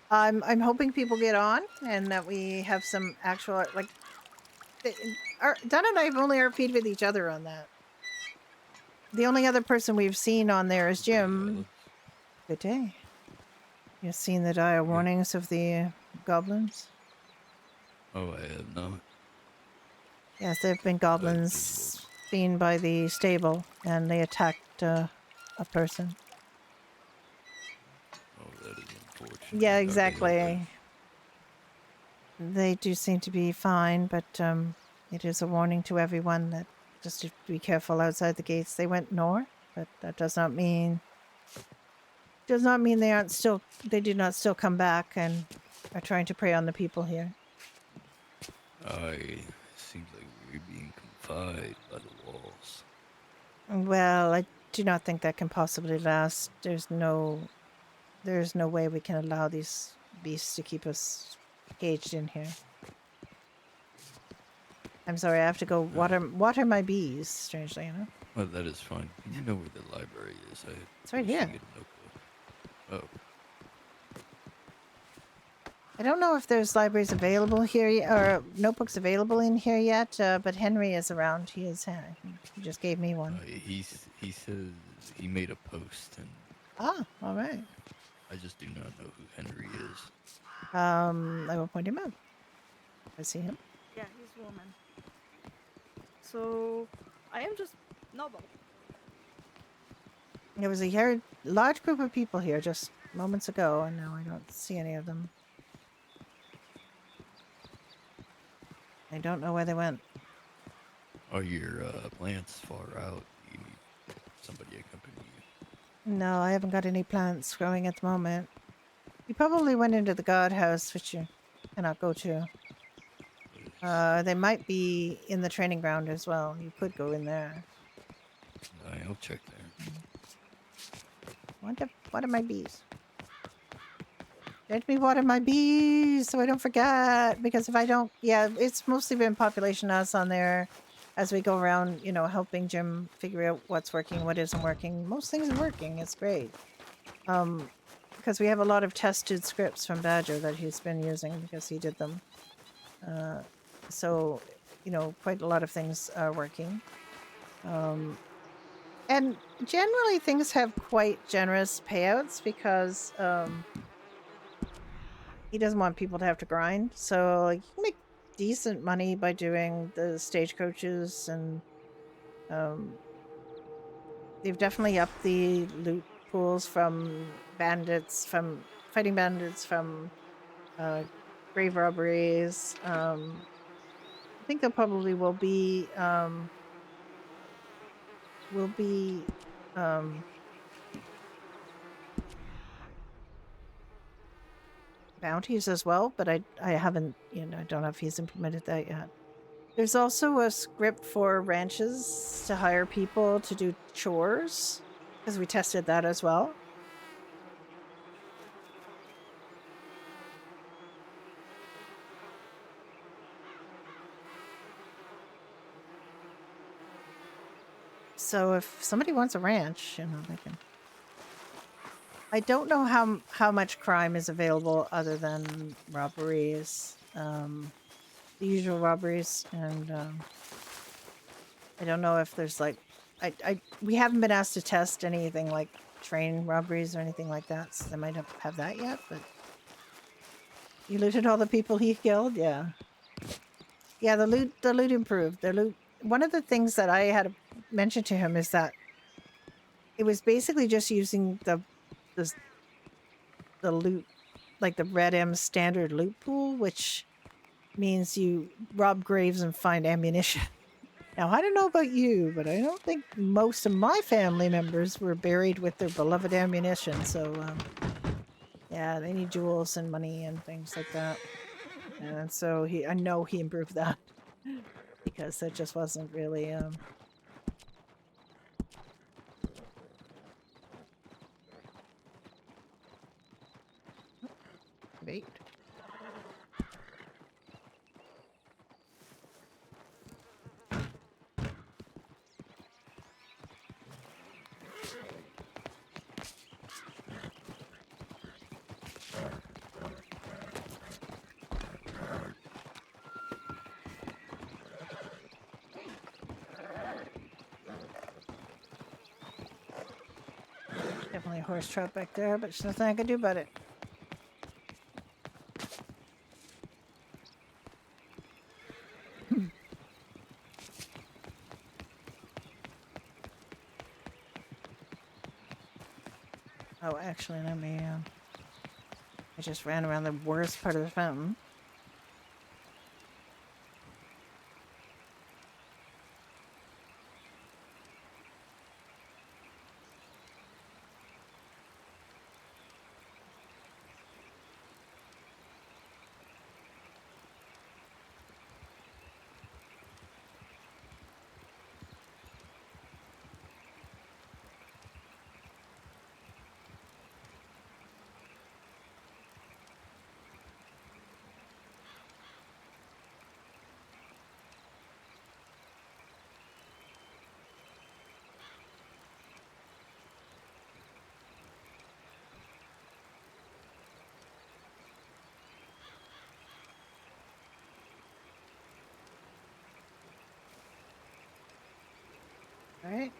I'm hoping people get on and that we have some actual like. Donna and I have only RP'd with each other on that. The only other person we've seen on there is Jim. Good day. You've seen the dire warnings of the goblins? Oh, I have not. Yes, there have been goblins seen by the stable, and they attacked a person. Oh, that is unfortunate. Yeah, How are they exactly. helping? They do seem to be fine, but it is a warning to everyone that just to be careful outside the gates. They went north, but that does not mean they aren't still. They did not still come back and are trying to prey on the people here. It seems like we're being confined by the walls. Well, I do not think that can possibly last. There's no way we can allow these beasts to keep us caged in here. I'm sorry, I have to go water my bees, strangely enough. Well, that is fine. You know where the library is. It's right here. Oh. I don't know if there's libraries available here or notebooks available in here yet, but Henry is around. He just gave me one. He says he made a post, and all right. I just do not know who Henry is. I will point him out. I see him. Yeah, he's woman. So I am just noble. There was a large group of people here just moments ago, and now I don't see any of them. I don't know where they went. Are your plants far out? You need somebody to accompany you. No, I haven't got any plants growing at the moment. You probably went into the guardhouse, which you cannot go to. They might be in the training ground as well. You could go in there. I'll check there. Water my bees. Let me water my bees so I don't forget. Because if I don't, it's mostly been population us on there as we go around, helping Jim figure out what's working, what isn't working. Most things are working. It's great. Because we have a lot of tested scripts from Badger that he's been using because he did them. So, quite a lot of things are working. And generally things have quite generous payouts because he doesn't want people to have to grind. So you can make decent money by doing the stagecoaches, and they've definitely upped the loot pools from fighting bandits, from grave robberies. I think there probably will be bounties as well, but I haven't, I don't know if he's implemented that yet. There's also a script for ranches to hire people to do chores, because we tested that as well. So if somebody wants a ranch, they can. I don't know how much crime is available other than robberies, the usual robberies, and I don't know if there's we haven't been asked to test anything like train robberies or anything like that, so they might have that yet. But you looted all the people he killed, yeah. Yeah, the loot improved. The loot. One of the things that I had mentioned to him is that it was basically just using the the loot, like the Red M standard loot pool, which means you rob graves and find ammunition. Now, I don't know about you, but I don't think most of my family members were buried with their beloved ammunition. So, yeah, they need jewels and money and things like that. And so I know he improved that because that just wasn't really, bait. Definitely a horse trout back there, but there's nothing I can do about it. Oh, actually, let me, I just ran around the worst part of the fountain. All right.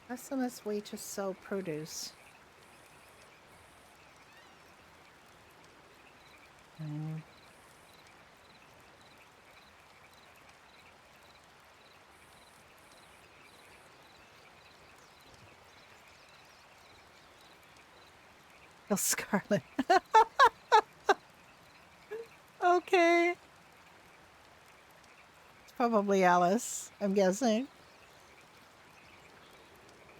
That's the best way to sell produce. Kill Scarlet. Okay. It's probably Alice, I'm guessing.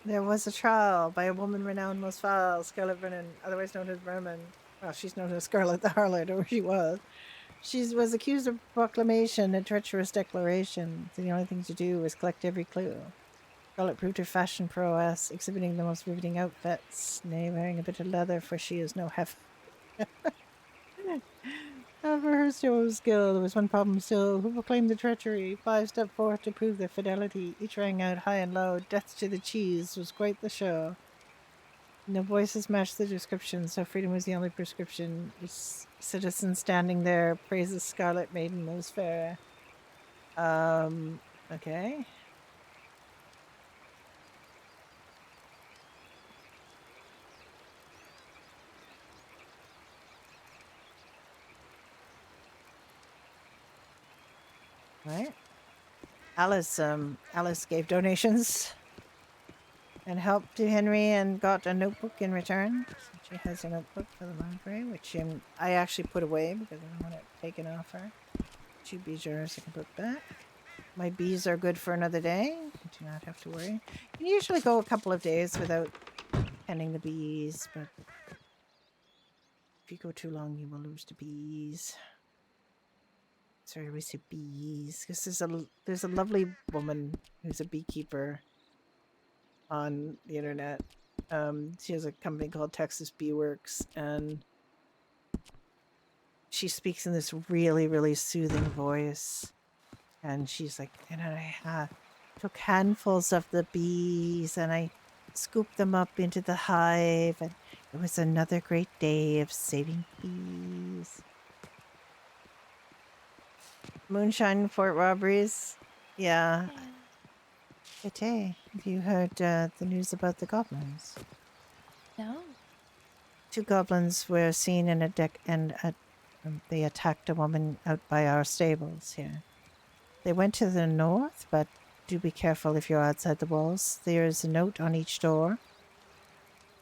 There was a trial by a woman renowned most foul, Scarlet Vernon, otherwise known as Vermin. Well, she's known as Scarlet the Harlot, or she was. She was accused of proclamation and treacherous declaration. So the only thing to do was collect every clue. Scarlet proved her fashion prowess, exhibiting the most riveting outfits, nay, wearing a bit of leather, for she is no heifer. However, her skill, there was one problem still. Who proclaimed the treachery? 5 stepped forth to prove their fidelity. Each rang out high and low. Death to the cheese was quite the show. No voices matched the description, so freedom was the only prescription. Each citizen standing there praises Scarlet Maiden most fair. Okay. Right. Alice gave donations and helped to Henry and got a notebook in return. So she has a notebook for the library, which I actually put away because I don't want it taken off her. 2 bee jars I can put back. My bees are good for another day. You do not have to worry. You can usually go a couple of days without tending the bees, but if you go too long, you will lose the bees. Sorry, we say bees because there's a lovely woman who's a beekeeper on the internet. She has a company called Texas Bee Works, and she speaks in this really, really soothing voice. And she's like, and I took handfuls of the bees and I scooped them up into the hive, and it was another great day of saving bees. Moonshine Fort robberies. Yeah. Good day. Have you heard the news about the goblins? No. 2 goblins were seen in a deck, and they attacked a woman out by our stables here. They went to the north, but do be careful if you're outside the walls. There is a note on each door,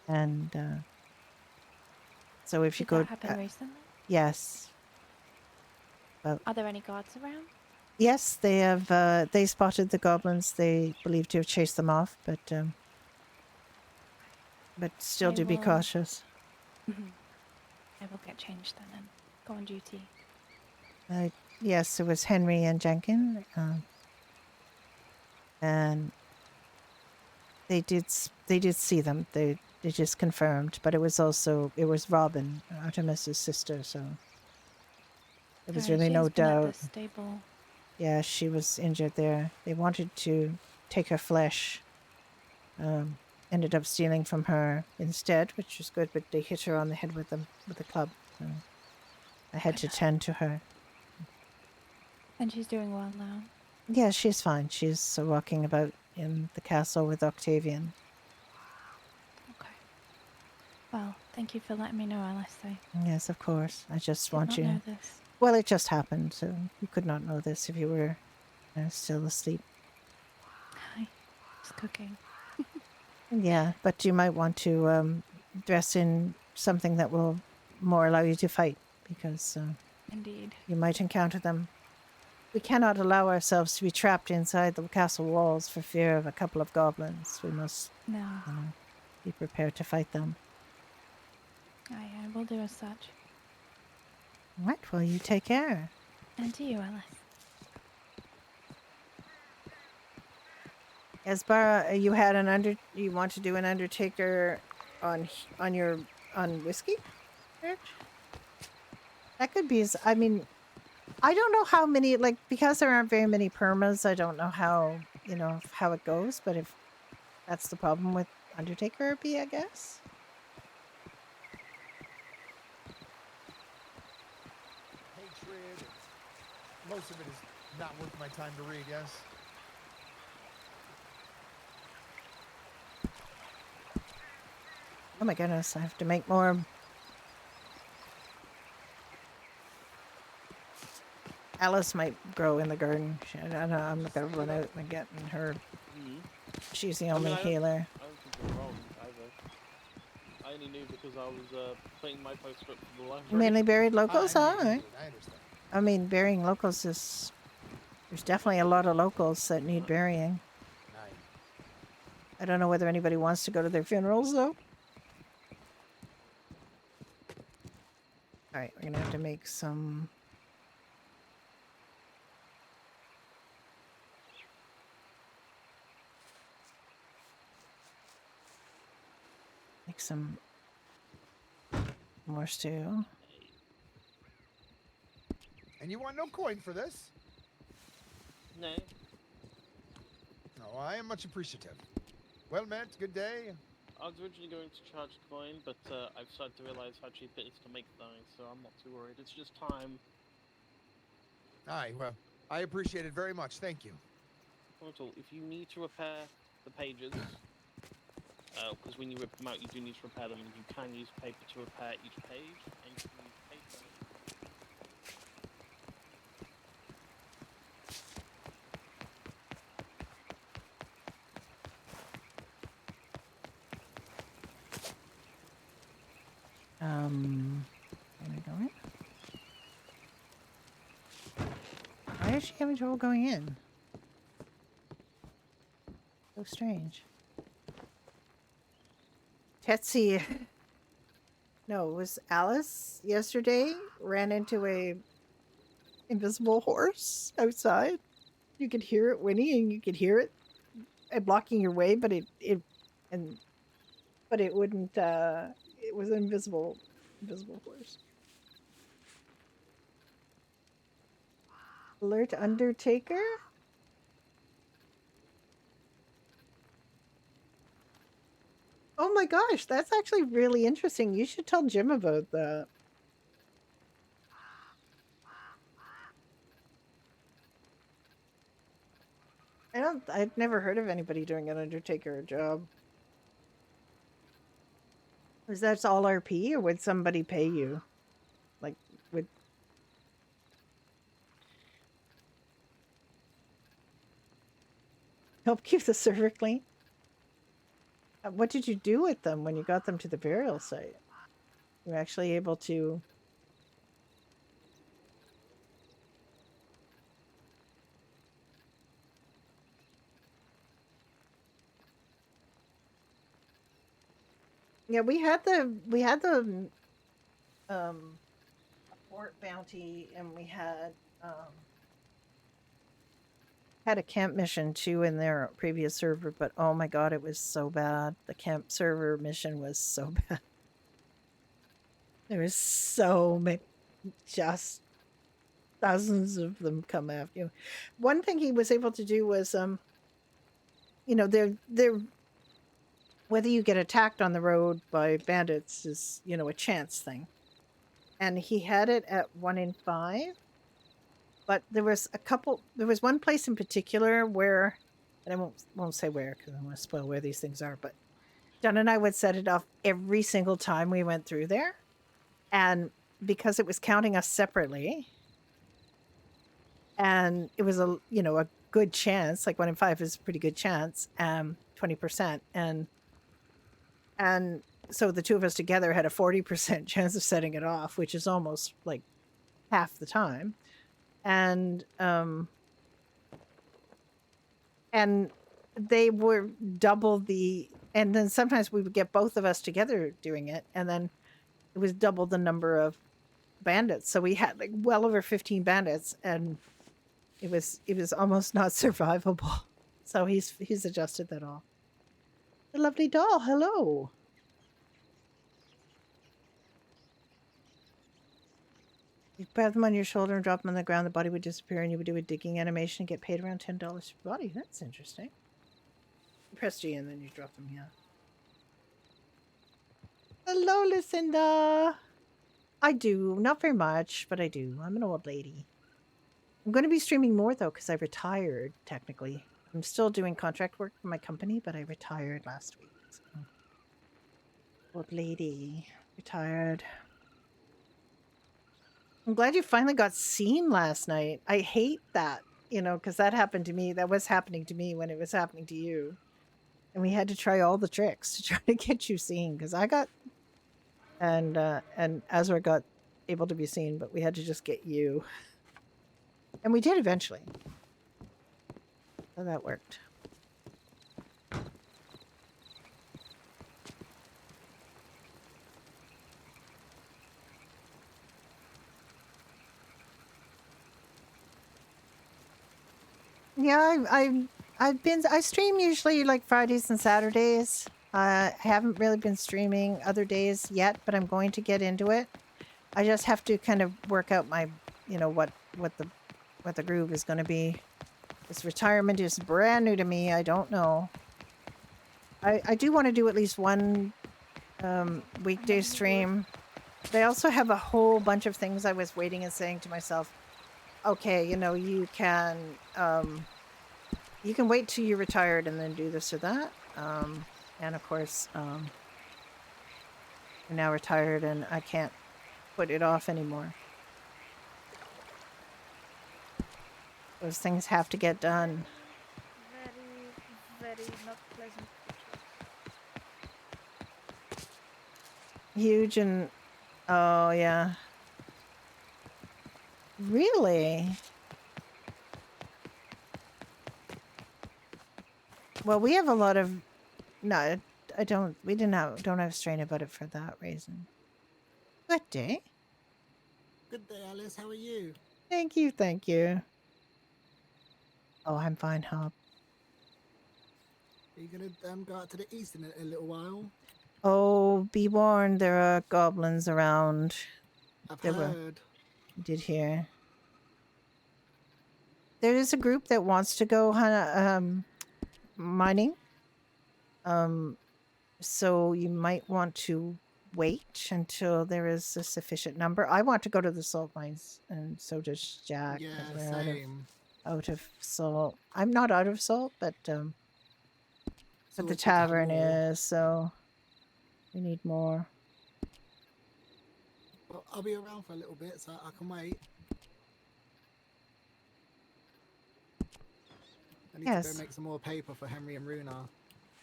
and so if you Did go, that happen recently? yes, Are there any guards around? yes, they have. They spotted the goblins. They believe to have chased them off, but still I do be will- cautious. I will get changed then and go on duty. Yes, it was Henry and Jenkin, and they did see them. They just confirmed, but it was Robin, Artemis's sister. So there was really she no has been doubt. at the stable. Yeah, she was injured there. They wanted to take her flesh. Ended up stealing from her instead, which was good. But they hit her on the head with a club. So I had to tend to her. And she's doing well now. Yeah, she's fine. She's walking about in the castle with Octavian. Okay. Well, thank you for letting me know, Alice. Yes, of course. I just Did want not you. know this. Well, it just happened, so you could not know this if you were still asleep. Hi. Just cooking. Yeah, but you might want to dress in something that will more allow you to fight, because Indeed. you might encounter them. We cannot allow ourselves to be trapped inside the castle walls for fear of a couple of goblins. We must be prepared to fight them. I will do as such. Right, well, you take care. And to you, Alice. Asbara, you had you want to do an undertaker on whiskey? Rich? That could be. I mean, I don't know how many, because there aren't very many permas. I don't know how how it goes. But if that's the problem with undertaker, I guess. Hatred. Most of it is not worth my time to read. Yes. Oh my goodness, I have to make more. Alice might grow in the garden. I don't know, I'm not going to run out and get in her. She's the only healer. I don't think you're wrong either. I only knew because I was putting my poster up for the library. Mainly buried locals? All right. I understand. I mean, burying locals is... There's definitely a lot of locals that need burying. I don't know whether anybody wants to go to their funerals, though. Alright, we're gonna have to make some... Make some... more stew. And you want no coin for this? No. No, I am much appreciative. Well met, good day. I was originally going to charge coin, but I've started to realize how cheap it is to make things, so I'm not too worried. It's just time. Aye, well, I appreciate it very much. Thank you. Not at all. If you need to repair the pages, because when you rip them out, you do need to repair them, and you can use paper to repair each page, and you can use paper. Where am I going? Why is she having trouble going in? So strange. Tetsi, no, it was Alice yesterday, ran into a invisible horse outside. You could hear it whinnying, you could hear it blocking your way, but it wouldn't, it was an invisible horse. Alert Undertaker? Oh my gosh, that's actually really interesting. You should tell Jim about that. I've never heard of anybody doing an Undertaker job. Was that all RP, or would somebody pay you? Like, would help keep the server clean? What did you do with them when you got them to the burial site? You're actually able to. Yeah, we had the port bounty, and we had a camp mission too in their previous server, but oh my god, it was so bad. The camp server mission was so bad. There was so many, just dozens of them come after you. One thing he was able to do was, they're whether you get attacked on the road by bandits is, a chance thing. And he had it at 1 in 5. But there was one place in particular where, and I won't say where because I don't want to spoil where these things are, but John and I would set it off every single time we went through there. And because it was counting us separately, and it was a good chance, like 1 in 5 is a pretty good chance, 20%. And so the two of us together had a 40% chance of setting it off, which is almost like half the time. And they were double the, and then sometimes we would get both of us together doing it, and then it was double the number of bandits. So we had like well over 15 bandits, and it was almost not survivable. So he's adjusted that all. The lovely doll, hello. You grab them on your shoulder and drop them on the ground, the body would disappear, and you would do a digging animation and get paid around $10 per body. That's interesting. You press G and then you drop them, yeah. Hello, Lucinda. I do. Not very much, but I do. I'm an old lady. I'm going to be streaming more, though, because I retired, technically. I'm still doing contract work for my company, but I retired last week. So. Old lady. Retired. I'm glad you finally got seen last night. I hate that, because that happened to me. That was happening to me when it was happening to you. And we had to try all the tricks to try to get you seen, because I got... And Azra got able to be seen, but we had to just get you. And we did eventually. So that worked. Yeah, I stream usually like Fridays and Saturdays. I haven't really been streaming other days yet, but I'm going to get into it. I just have to kind of work out my, what the groove is going to be. This retirement is brand new to me. I don't know. I do want to do at least one weekday stream. But I also have a whole bunch of things I was waiting and saying to myself, okay, you can wait till you're retired and then do this or that. And of course, I'm now retired and I can't put it off anymore. Those things have to get done. Very, very not pleasant pictures. Huge and... Oh, yeah. Really? Well, we have a lot of... No, I don't... We don't have strain about it for that reason. Good day. Good day, Alice. How are you? Thank you, thank you. Oh, I'm fine, Hop. Are you gonna go out to the east in a little while? Oh, be warned, there are goblins around. I've heard. You did hear. There is a group that wants to go mining. So you might want to wait until there is a sufficient number. I want to go to the salt mines, and so does Jack. Yeah, we're same. Out of salt. I'm not out of salt, but the tavern is, so we need more. Well, I'll be around for a little bit, so I can wait. I need to go Yes. make some more paper for Henry and Runa.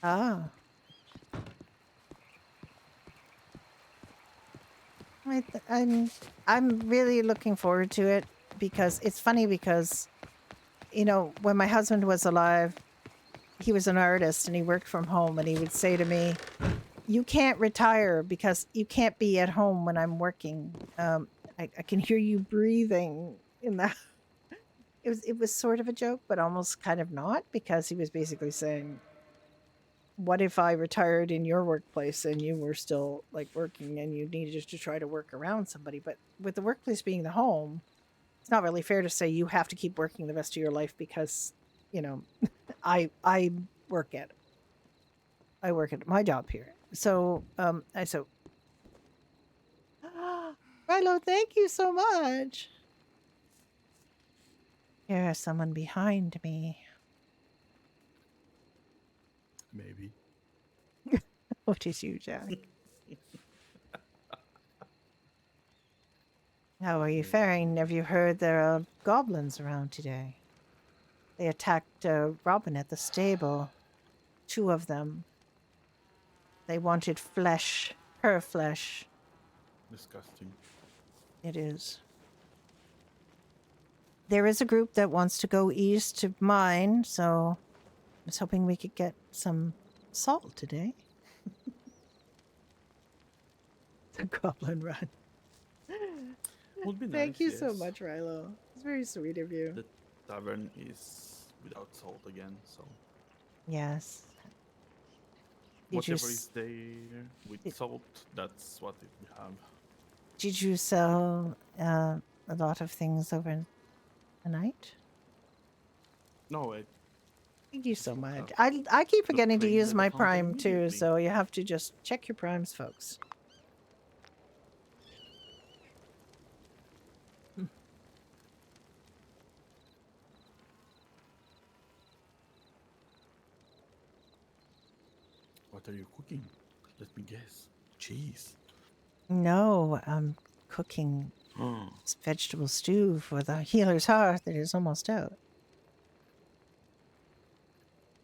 Ah. I'm really looking forward to it because it's funny because when my husband was alive, he was an artist and he worked from home and he would say to me, "You can't retire because you can't be at home when I'm working." I can hear you breathing in that. It was sort of a joke, but almost kind of not, because he was basically saying, what if I retired in your workplace and you were still like working and you needed to try to work around somebody? But with the workplace being the home, it's not really fair to say you have to keep working the rest of your life because, you know, I work at I work at my job here. So Rilo, thank you so much. There's someone behind me. Maybe. What is you, Jack? How are you faring? Have you heard there are goblins around today? They attacked Robin at the stable. 2 of them. They wanted flesh. Her flesh. Disgusting. It is. There is a group that wants to go east to mine, so I was hoping we could get some salt today. The goblin run. Would be nice. Thank you so yes. much, Rilo. It's very sweet of you. The tavern is without salt again, so Yes. Did you whatever is there with did, salt, that's what we have. did you sell a lot of things over the night? No, I Thank you just so woke much. up. I keep Got forgetting to trained use at the my fountain Prime too, immediately. so you have to just check your Primes, folks. What are you cooking? Let me guess. Cheese. No, I'm cooking Oh, vegetable stew for the healer's hearth that is almost out.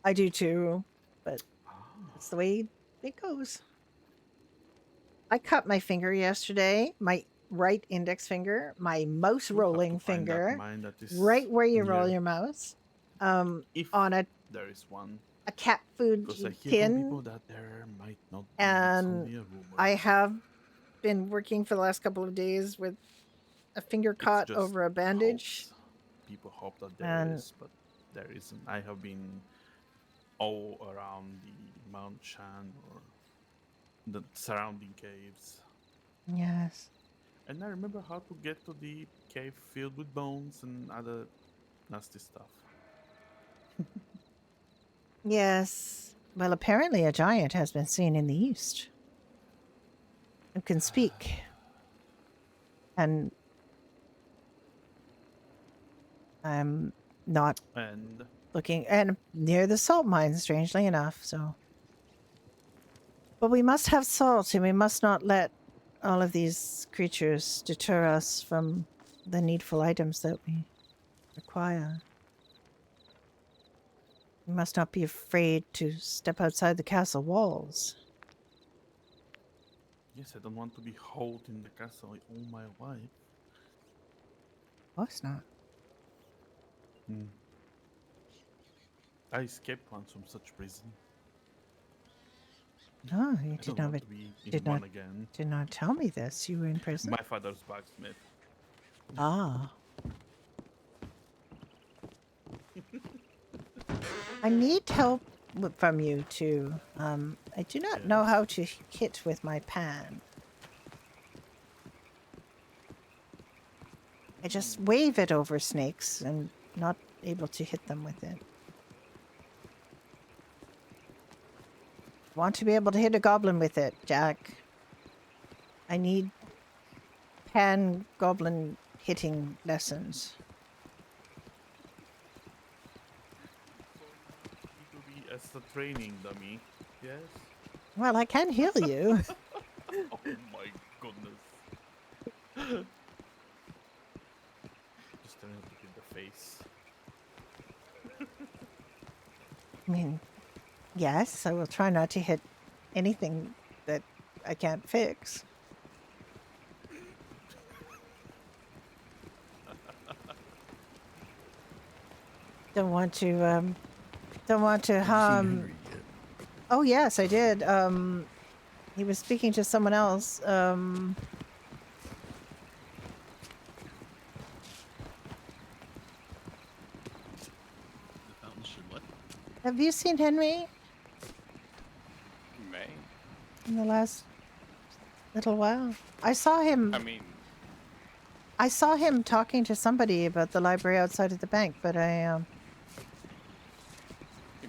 I do too, but that's the way it goes. I cut my finger yesterday, my right index finger, my mouse we'll have to rolling find that finger, mine that is right where you roll near, your mouse, if on there is one. a cat food Because I hear from tin. people that there might not be. It's And only a rumor. I have been working for the last couple of days with a finger It's caught just over a bandage. hopes. People hope that there And is, but there isn't. I have been all around the Mount Shan or the surrounding caves. yes. And I remember how to get to the cave filled with bones and other nasty stuff. Yes. Well, apparently a giant has been seen in the east who can speak. And I'm not And looking and near the salt mines, strangely enough, so. But we must have salt and we must not let all of these creatures deter us from the needful items that we require. We must not be afraid to step outside the castle walls. yes, I don't want to be held in the castle all my life. Of course not. Hmm. I escaped once from such prison. Oh, you I don't want to be in one again. did not tell me this. You were in prison? My father's blacksmith. Ah. I need help from you too. I do not know how to hit with my pan. I just wave it over snakes and not able to hit them with it. Want to be able to hit a goblin with it, Jack. I need pan goblin hitting lessons. So you need to be as a training dummy. Yes. Well, I can heal you. Oh my goodness. Just trying to hit the face. I mean, yes, I will try not to hit anything that I can't fix. Don't want to Have you seen harm. Henry yet? Oh yes, I did. He was speaking to someone else. The fountain should what? Have you seen Henry May. in the last little while? I saw him. I mean, I saw him talking to somebody about the library outside of the bank, but he may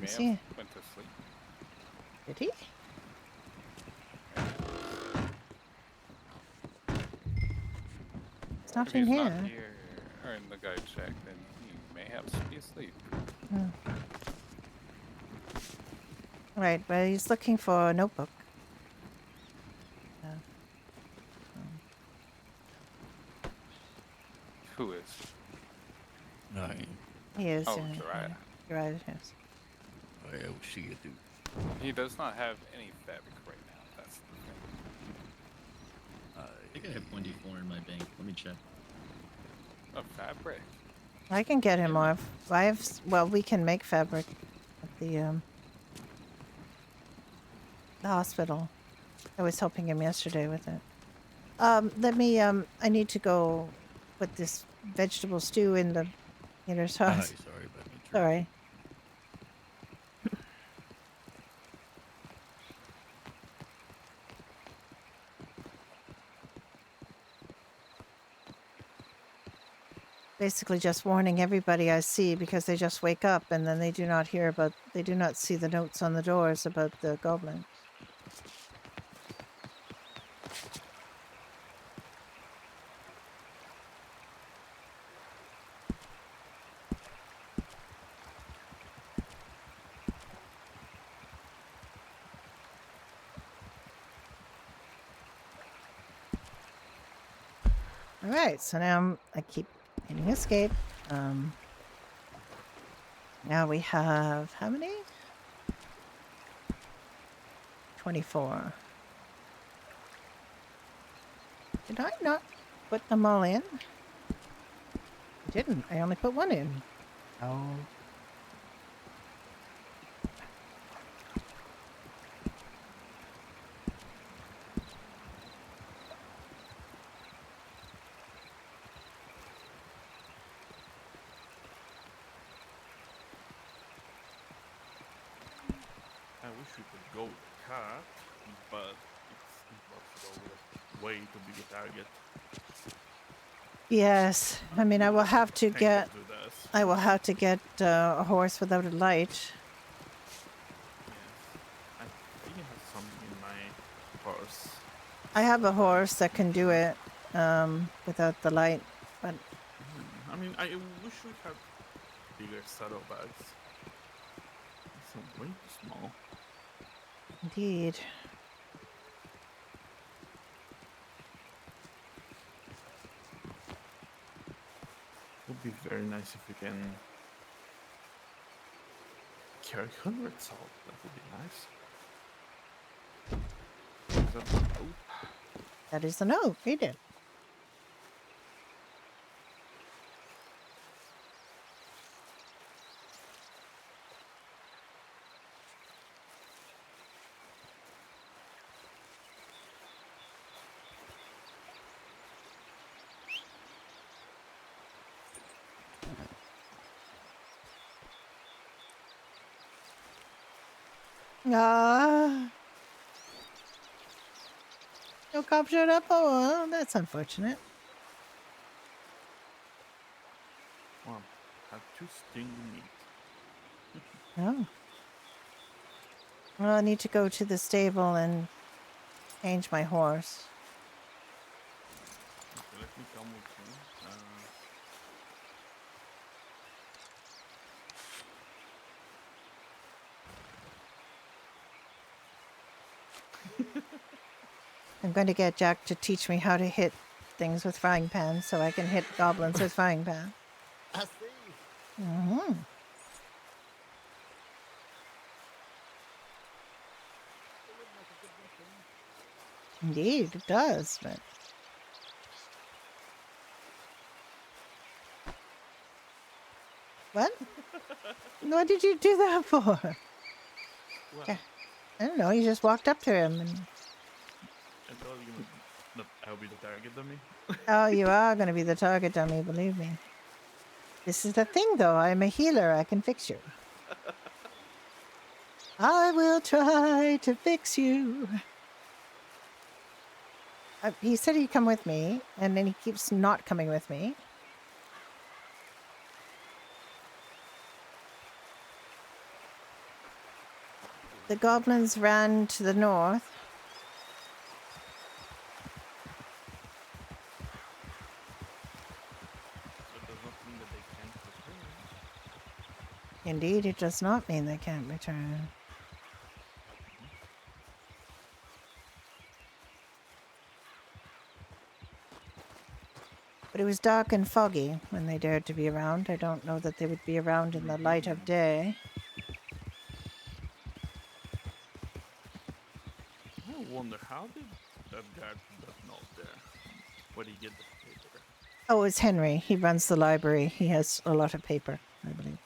have see. went to sleep. Did he? It's not If in he's here. not here, or in the guide shack, then he may have to be asleep. Oh. Right, but he's looking for a notebook. Who is? I am. He is. Oh, Jiraiya. Jiraiya, yes. I will see you do. He does not have any fabric right now. That's the thing. I think I have 24 in my bank. Let me check. A fabric. I can get him off. Well, we can make fabric at the hospital. I was helping him yesterday with it. Let me, I need to go put this vegetable stew in the heater's Hi, house. sorry about that. Sorry. Basically just warning everybody I see because they just wake up and then they do not see the notes on the doors about the goblin. All right, so now I keep hitting escape. Now we have how many? 24. Did I not put them all in? I didn't. I only put one in. Oh. I wish we could go with a car, but it's impossible with a way too big a target. Yes. I mean, I will have to get. Do this. I will have to get a horse without a light. Yes. I think I have something in my purse. I have a horse that can do it without the light, but I mean, I wish we had bigger saddlebags. It's way too small. indeed. It would be very nice if we can carry 100 salt. That would be nice. Is that a note? That is the note. Read it. Ah. No cop showed up? Oh, well, that's unfortunate. Well, have two stinging meat. Oh. Well, I need to go to the stable and change my horse. Okay, let me come with you. I'm going to get Jack to teach me how to hit things with frying pans, so I can hit goblins with frying pan. I see. Mm-hmm. Indeed, it does, but... What? What did you do that for? Well, Yeah, I don't know, you just walked up to him and... I told you that I'll be the target dummy. Oh, you are going to be the target dummy, believe me. This is the thing, though. I'm a healer. I can fix you. I will try to fix you. He said he'd come with me, and then he keeps not coming with me. The goblins ran to the north. That does not mean that they can't return. Indeed, it does not mean they can't return. But it was dark and foggy when they dared to be around. I don't know that they would be around in the light of day. I wonder, how did that guard put that note there? Where did he get the paper? Oh, it's Henry. He runs the library. He has a lot of paper, I believe.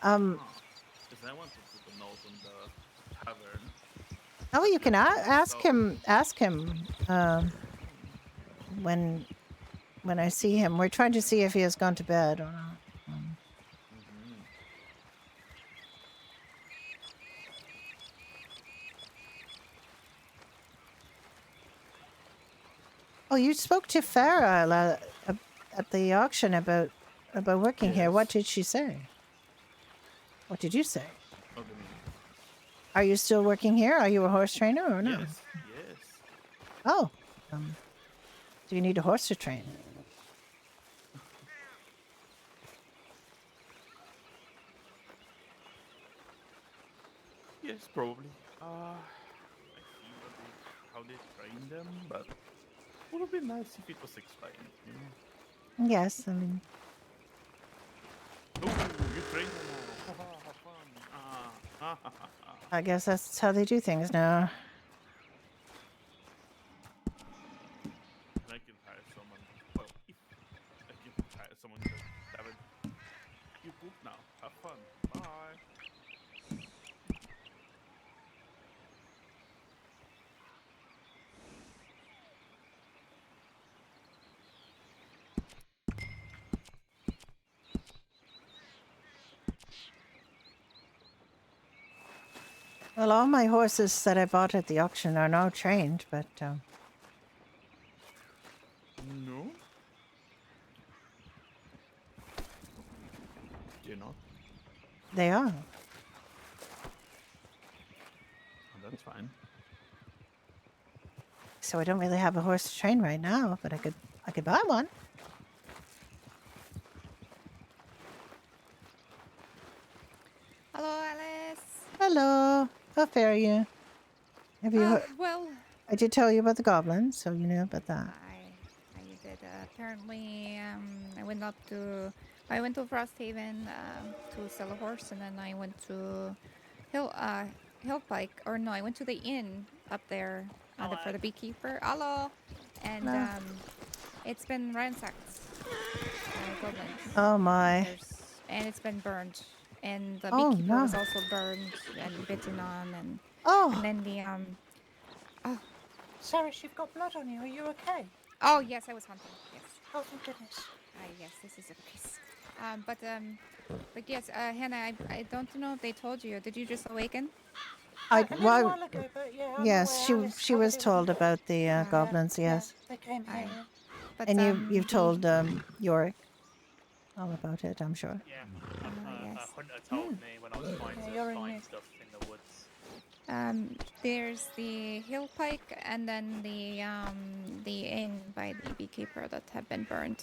Because I want to put a note on the tavern. Oh, you can ask So- him. Ask him when I see him. We're trying to see if he has gone to bed or not. Oh, you spoke to Farah at the auction about working here. What did she say? What did you say? What do you mean? Are you still working here? Are you a horse trainer or no? Yes, yes. Oh, do you need a horse to train? Yes, probably. I see how they train them, but it would have been nice if it was explained, you know? Yes, I mean, Oh, you train them now. Have fun. I guess that's how they do things now. And I can hire someone. Well, if I can hire someone in the tavern. You book now. Have fun. Bye. Well, all my horses that I bought at the auction are now trained, but No. You're not. they are. Oh, that's fine. So I don't really have a horse to train right now, but I could buy one. Hello, Alice. Hello. How fare you? Have you heard? Well, I did tell you about the goblins, so you know about that. I did. Apparently, I went to Frosthaven to sell a horse, and then I went to Hillpike, or no, I went to the inn up there for the beekeeper. Hello, and Hello. it's been ransacked by goblins. Oh my. And it's been burned, and the Oh, beekeeper was no. also burned and bitten on, and Oh. then the Cyrus, you've got blood on you. Are you okay? Oh yes, I was hunting. Yes. Oh, thank goodness. Yes, this is a case. But yes, Hannah, I don't know if they told you. Did you just awaken? A little while ago, but yeah, I'm yes, aware Alice she covered was it with told me. about the goblins. Yes, They came here. Yeah. But and you've told Yorick all about it, I'm sure. Yeah, yes. a hunter told me when I was trying to find stuff in the woods. There's the hill pike and then the inn by the beekeeper that have been burned,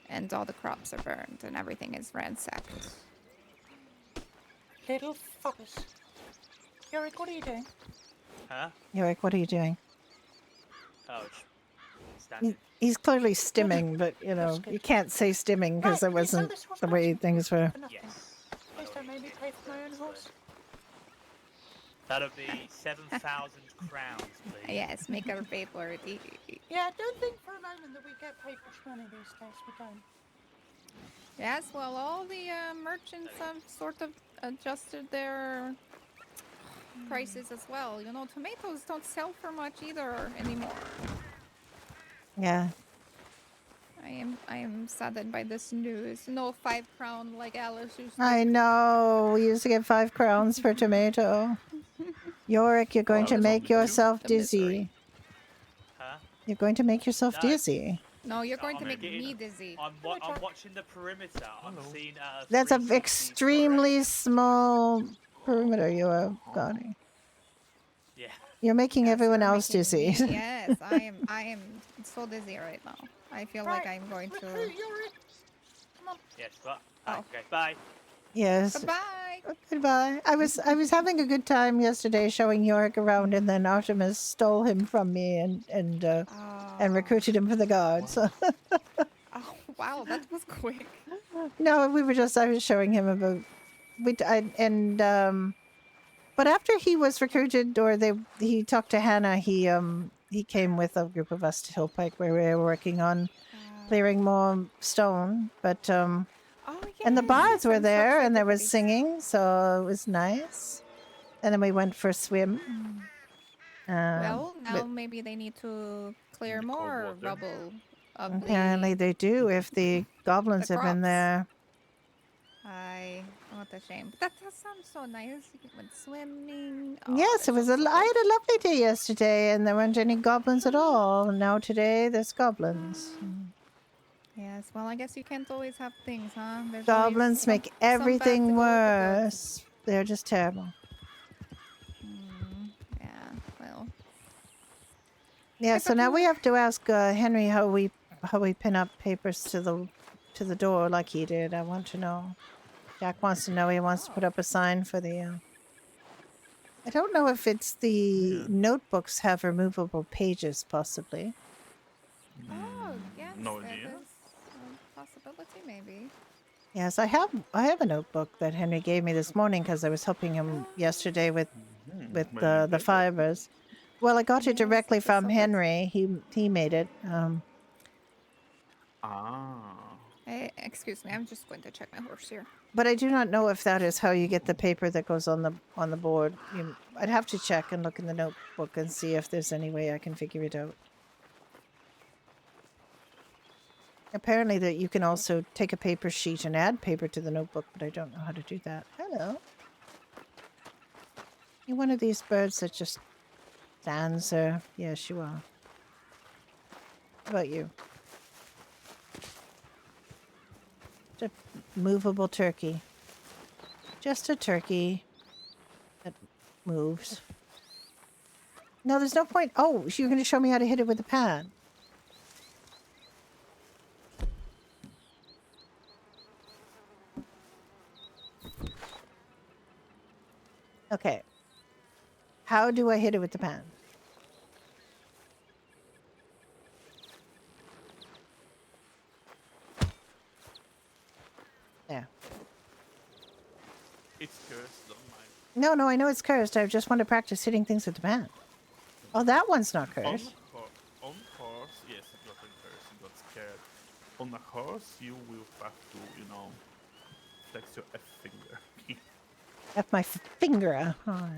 and all the crops are burned and everything is ransacked. Little fuckers. Yorick, what are you doing? Huh? Yorick, what are you doing? Oh, standing. He's clearly stimming, but you know you can't say stimming because that wasn't the way things were. Yes. Please don't make me pay for my own horse. That'll be 7,000 crowns, please. Yes, make her pay for it. Yeah, don't think for a moment that we get paid much money these days. We don't. Yes, well, all the merchants have sort of adjusted their prices as well. You know, tomatoes don't sell for much either anymore. Yeah. I am saddened by this news. No 5 crown like Alice used to. I know. We used to get 5 crowns per tomato. Yorick, you're going to make yourself dizzy. Huh? You're going to make yourself No. dizzy. No, you're going to I'm make getting- me dizzy. I'm watching the perimeter. I'm seeing That's an 360 extremely small perimeter you have, Connie. Yeah. You're making everyone else Making dizzy. me- yes, I am so dizzy right now. I feel like I'm going to. Yes, but Oh. okay, bye. Yes. Goodbye. Goodbye. I was having a good time yesterday showing Yorick around, and then Artemis stole him from me and recruited him for the guards. Oh wow, that was quick. No, I was showing him about but after he was recruited, or he talked to Hannah, he came with a group of us to Hillpike where we were working on clearing more stone. But and the bards were there, and there was singing, so it was nice. And then we went for a swim. Well, now but maybe they need to clear more rubble of apparently they do if the goblins have been crops. there. What a shame. But that sounds so nice. You went swimming. Yes, it was. I had a lovely day yesterday, and there weren't any goblins at all. Now today, there's goblins. Yes, well, I guess you can't always have things, huh? There's Goblins make some bad to everything go with the good. worse. They're just terrible. Yeah, well. Yeah, so now we have to ask Henry how we pin up papers to the door like he did. I want to know. Jack wants to know. He wants to put up a sign for the. I don't know if it's the notebooks have removable pages, possibly. Oh, yes. No that idea. is a possibility, maybe. Yes, I have a notebook that Henry gave me this morning because I was helping him yesterday with the fibers. Well, I got it directly from Henry. He made it. Excuse me, I'm just going to check my horse here. But I do not know if that is how you get the paper that goes on the board. I'd have to check and look in the notebook and see if there's any way I can figure it out. Apparently that you can also take a paper sheet and add paper to the notebook, but I don't know how to do that. Hello. You're one of these birds that just stands there. Yes, you are. How about you? A movable turkey. Just a turkey that moves. No, there's no point. Oh, you're going to show me how to hit it with a pan. Okay. How do I hit it with the pan? There. It's cursed, don't mind. No, I know it's cursed. I just want to practice hitting things with the pan. Oh, that one's not cursed. On horse, yes, it wasn't cursed. It got scared. On a horse, you will have to, flex your F finger. F my finger. Oh.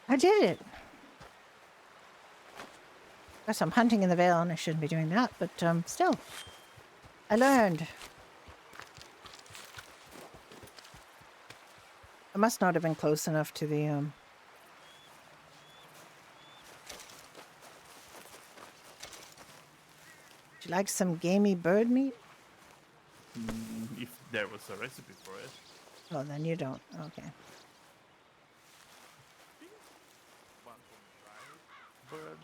I did it. Guess I'm hunting in the Vale and I shouldn't be doing that, but still. I learned. I must not have been close enough to the Would you like some gamey bird meat? If there was a recipe for it. Oh, then you don't. Okay. One from dried bird.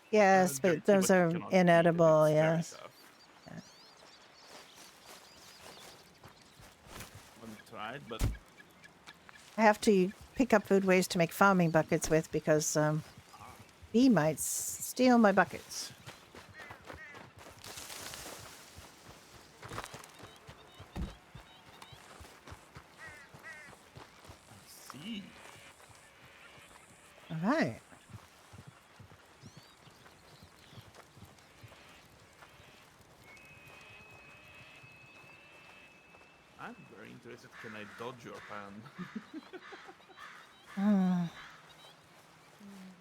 Yes, but jerky, those you are cannot eat, and inedible, it's very yes. tough. I've tried, but I have to pick up food waste to make farming buckets with because bee might steal my buckets. I see. All right. I'm very interested. Can I dodge your pan?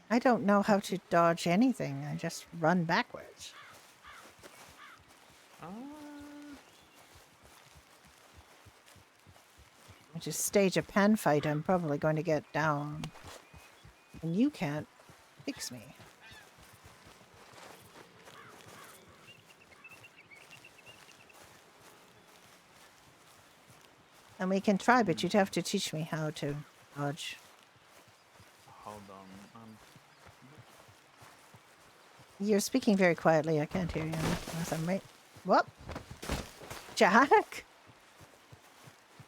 I don't know how to dodge anything. I just run backwards. I just stage a pan fight. I'm probably going to get down. And you can't fix me. And we can try, but you'd have to teach me how to dodge. Hold on. You're speaking very quietly. I can't hear you. Unless I'm right. Whoop! Jack?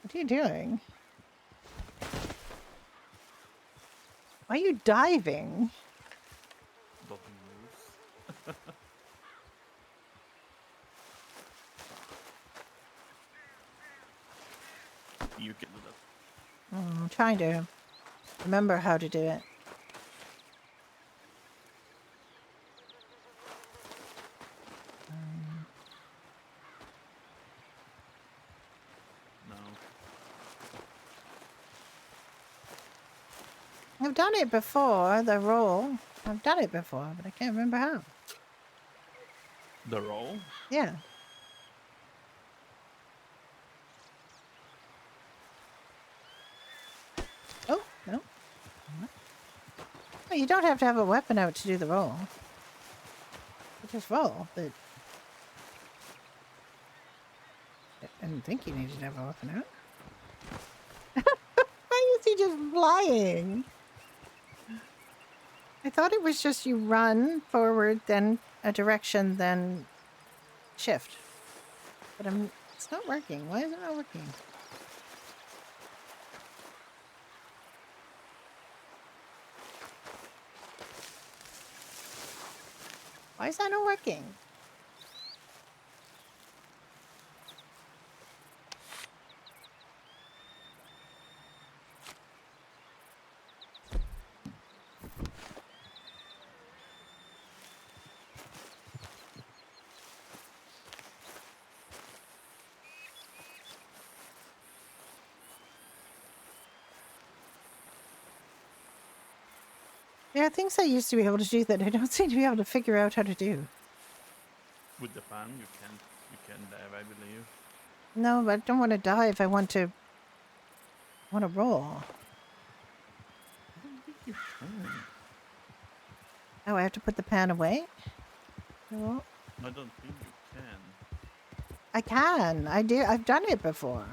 What are you doing? Why are you diving? Dodging moves. You can do that. I'm trying to remember how to do it. No. I've done it before, the roll. I've done it before, but I can't remember how. The roll? Yeah. Oh, no. Oh, you don't have to have a weapon out to do the roll. You just roll, but I didn't think you needed to have a weapon out. Why is he just flying? I thought it was just you run forward, then a direction, then shift. But it's not working. Why is it not working? Why is that not working? There are things I used to be able to do that I don't seem to be able to figure out how to do. With the pan, you can dive, I believe. No, but I don't want to dive. I want to roll. I don't think you can. Oh, I have to put the pan away? No. I don't think you can. I can. I do. I've done it before.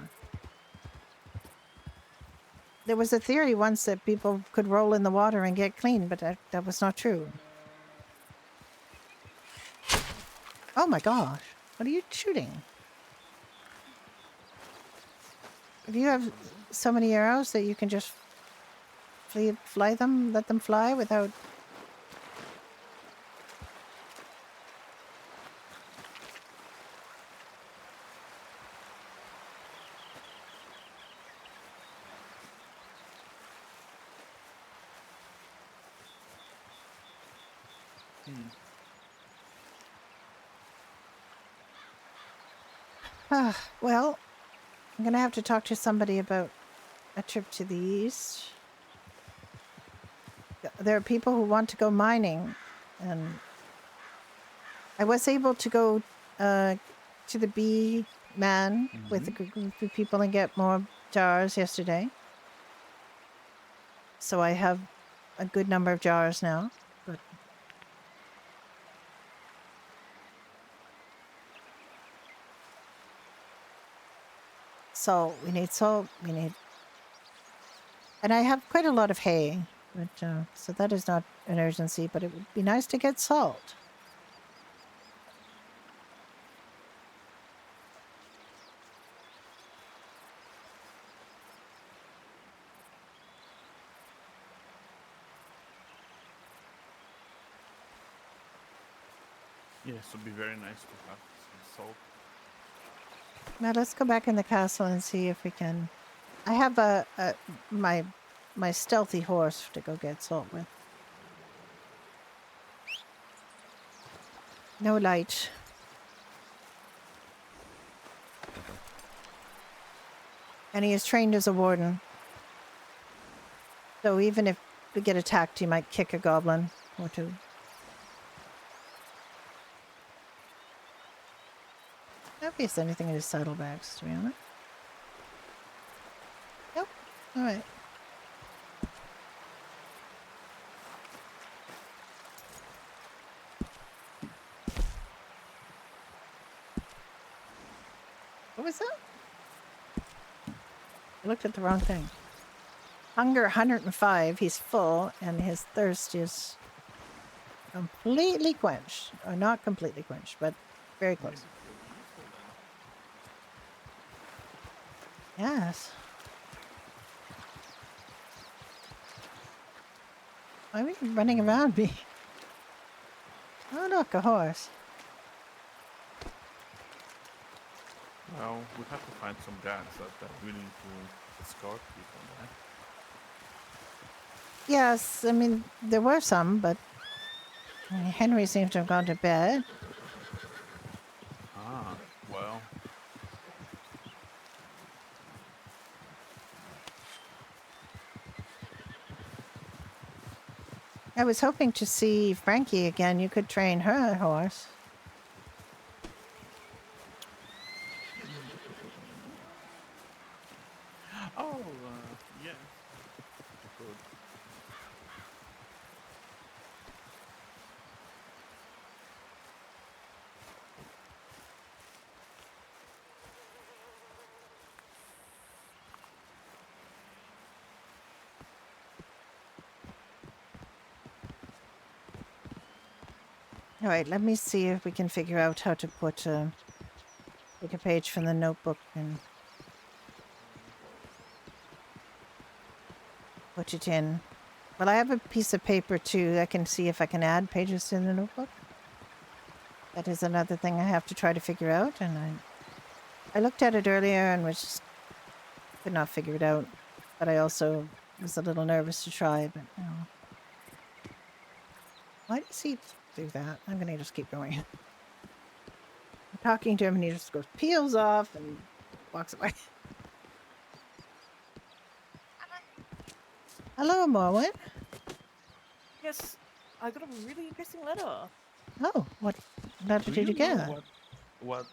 There was a theory once that people could roll in the water and get clean, but that was not true. Oh my gosh. What are you shooting? If you have so many arrows that you can just fly them, let them fly without... Well, I'm going to have to talk to somebody about a trip to the east. There are people who want to go mining, and I was able to go to the bee man with a group of people and get more jars yesterday. So I have a good number of jars now. But salt, we need salt, we need... And I have quite a lot of hay. But so that is not an urgency, but it would be nice to get salt. Yes, it would be very nice to have some salt. Now let's go back in the castle and see if we can. I have my stealthy horse to go get salt with. No light. And he is trained as a warden. So even if we get attacked, he might kick a goblin or two. Obviously anything in his saddlebags, to be honest. Nope. Alright. What was that? I looked at the wrong thing. Hunger 105, he's full, and his thirst is completely quenched. Or not completely quenched, but very close. Yes. Why are you running around me? Oh look, a horse. Well, we have to find some guys that are willing to escort people, right? Yes, I mean, there were some, but Henry seems to have gone to bed. Ah, well. I was hoping to see Frankie again. You could train her horse. Oh, yeah. Good. All right, let me see if we can figure out how to put take a page from the notebook and put it in. Well, I have a piece of paper too. I can see if I can add pages to the notebook. That is another thing I have to try to figure out, and I looked at it earlier and could not figure it out. But I also was a little nervous to try. But no. Why does he do that? I'm gonna just keep going. I'm talking to him, and he just goes peels off and walks away. Hello, Morwen. Yes, I got a really interesting letter. Oh, what letter did you get? What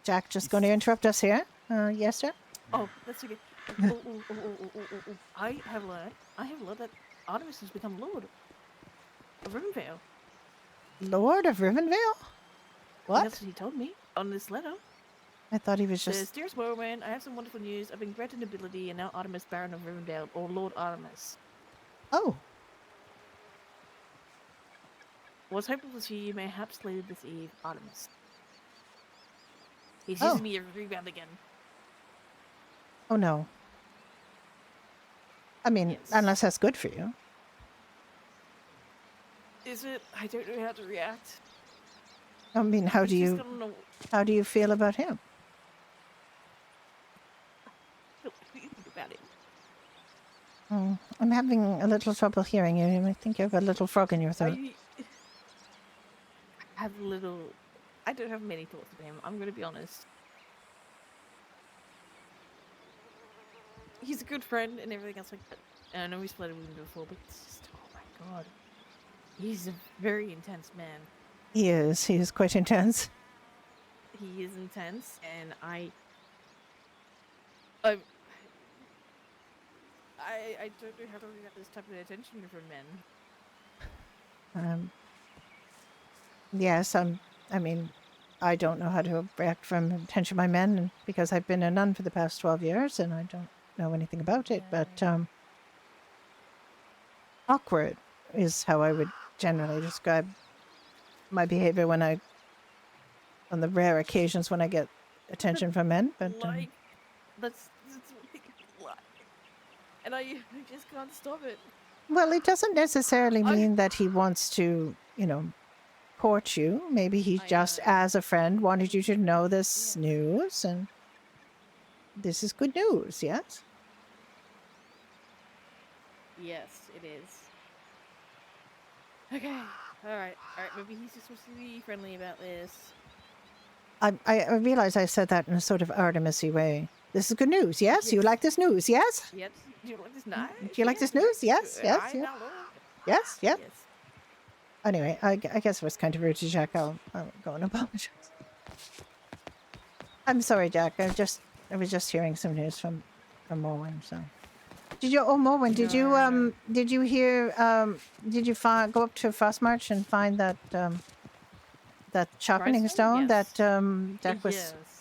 Jack just going to interrupt us here? Yes, sir? Oh, that's okay. I have learned that Artemis has become Lord of Rivendell. Lord of Rivendell? What? That's what he told me on this letter. I thought he was Says, just... Dearest Morwen, I have some wonderful news. I've been granted nobility and now Artemis Baron of Rivendell, or Lord Artemis. Oh. Was hopeful to see you mayhaps later this eve, Artemis. He sees me a rebound again. Oh, no. I mean, Yes. unless that's good for you. Is it? I don't know how to react. I mean, how do you feel about him? What do you think about it? I'm having a little trouble hearing you. I think you have a little frog in your throat. I don't have many thoughts of him. I'm going to be honest. He's a good friend and everything else like that. And I know we split with him before, but it's just, oh my god. He's a very intense man. He is. He is quite intense. He is intense, and I don't know how to react this type of attention from men. Yes, I mean, I don't know how to react from attention by men because I've been a nun for the past 12 years and I don't know anything about it. But awkward is how I would generally describe my behavior when on the rare occasions when I get attention from men. But Like, that's what people like. And I just can't stop it. well, it doesn't necessarily mean that he wants to, court you. Maybe he just, as a friend, wanted you to know this news, and this is good news. Yes. Yes, it is. Okay. All right. Maybe he's just supposed to be friendly about this. I realize I said that in a sort of Artemis-y way. This is good news. Yes, you like this news. Yes. Yes. Do you like this nice? Do you like this news? Yes. Yes. I Yes. know. Yes. Yes. Anyway, I guess it was kind of rude to Jack. I'll go and apologize. I'm sorry, Jack. I was just hearing some news from Morwen. So, did you? Oh, Morwen, did you did you hear? Did you go up to Frostmarch and find that that sharpening stone that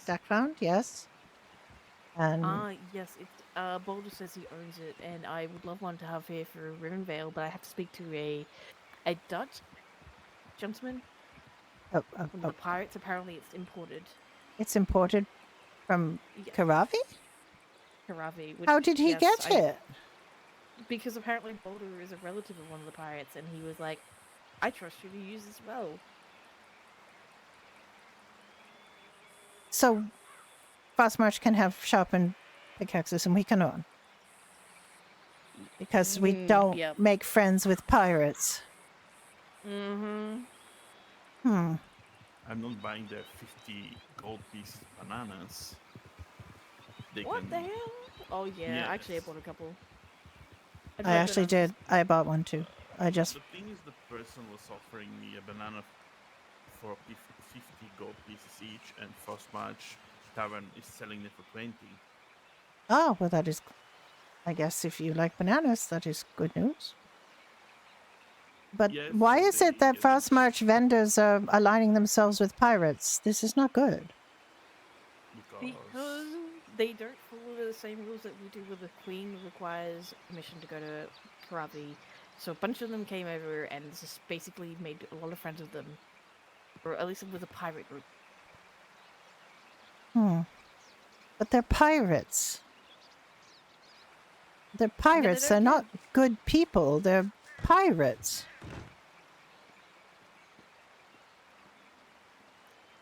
Jack found? Yes. And Yes. Boulder says he owns it, and I would love one to have here for Rivenvale, but I have to speak to a Dutch gentleman. One of the pirates. Apparently, it's imported. It's imported from Karavi? Karavi. How did he get it? Because apparently Boulder is a relative of one of the pirates, and he was like, I trust you to use this well. So, Frostmarch can have sharpened pickaxes and we cannot. Because we don't make friends with pirates. Mm-hmm. I'm not buying their 50 gold pieces of bananas. What the hell? Oh yeah, actually I bought a couple. I actually did. I bought one too. The thing is, the person was offering me a banana for 50 gold pieces each, and Frostmarch Tavern is selling it for 20. Oh, well that is, I guess if you like bananas, that is good news. But why is it that Frostmarch vendors are aligning themselves with pirates? This is not good. Because they don't follow the same rules that we do with the Queen, requires permission to go to Karavi. So a bunch of them came over and just basically made a lot of friends with them. Or at least with a pirate group. But they're pirates. They're pirates. They're not good people. They're pirates.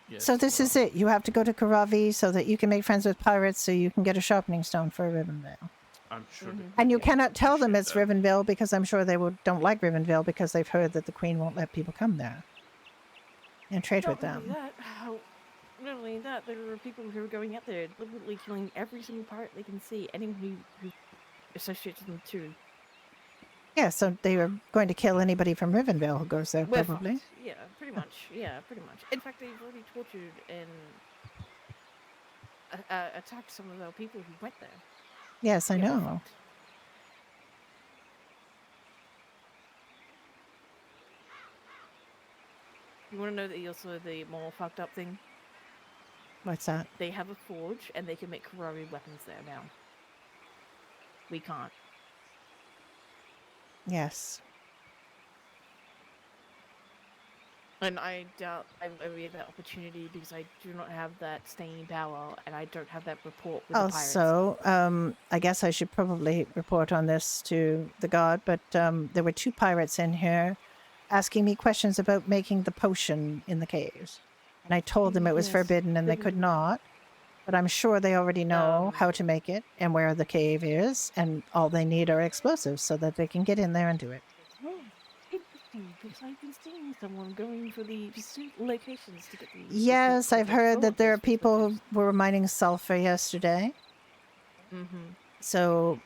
Yes, so this is it. You have to go to Karavi so that you can make friends with pirates so you can get a sharpening stone for Rivenvale. I'm sure. And you cannot tell them it's Rivenvale because I'm sure they don't like Rivenvale because they've heard that the Queen won't let people come there and trade with them. Not only that, there are people who are going out there deliberately killing every single pirate they can see, anyone who associates them too. Yeah, so they are going to kill anybody from Rivenvale who goes there, probably. Yeah, pretty much. Yeah, pretty much. In fact, they've already tortured and attacked some of our people who went there. Yes, I know. You want to know the more fucked up thing? What's that? They have a forge, and they can make Karari weapons there now. We can't. Yes. And I doubt I will get that opportunity because I do not have that staying power, and I don't have that report with the pirates. Also, I guess I should probably report on this to the god, but there were 2 pirates in here asking me questions about making the potion in the caves. And I told them it was forbidden and they could not. But I'm sure they already know how to make it and where the cave is, and all they need are explosives so that they can get in there and do it. Oh, interesting, because I've been seeing someone going for the locations to get the... Yes, I've heard that there are people who were mining sulfur yesterday. So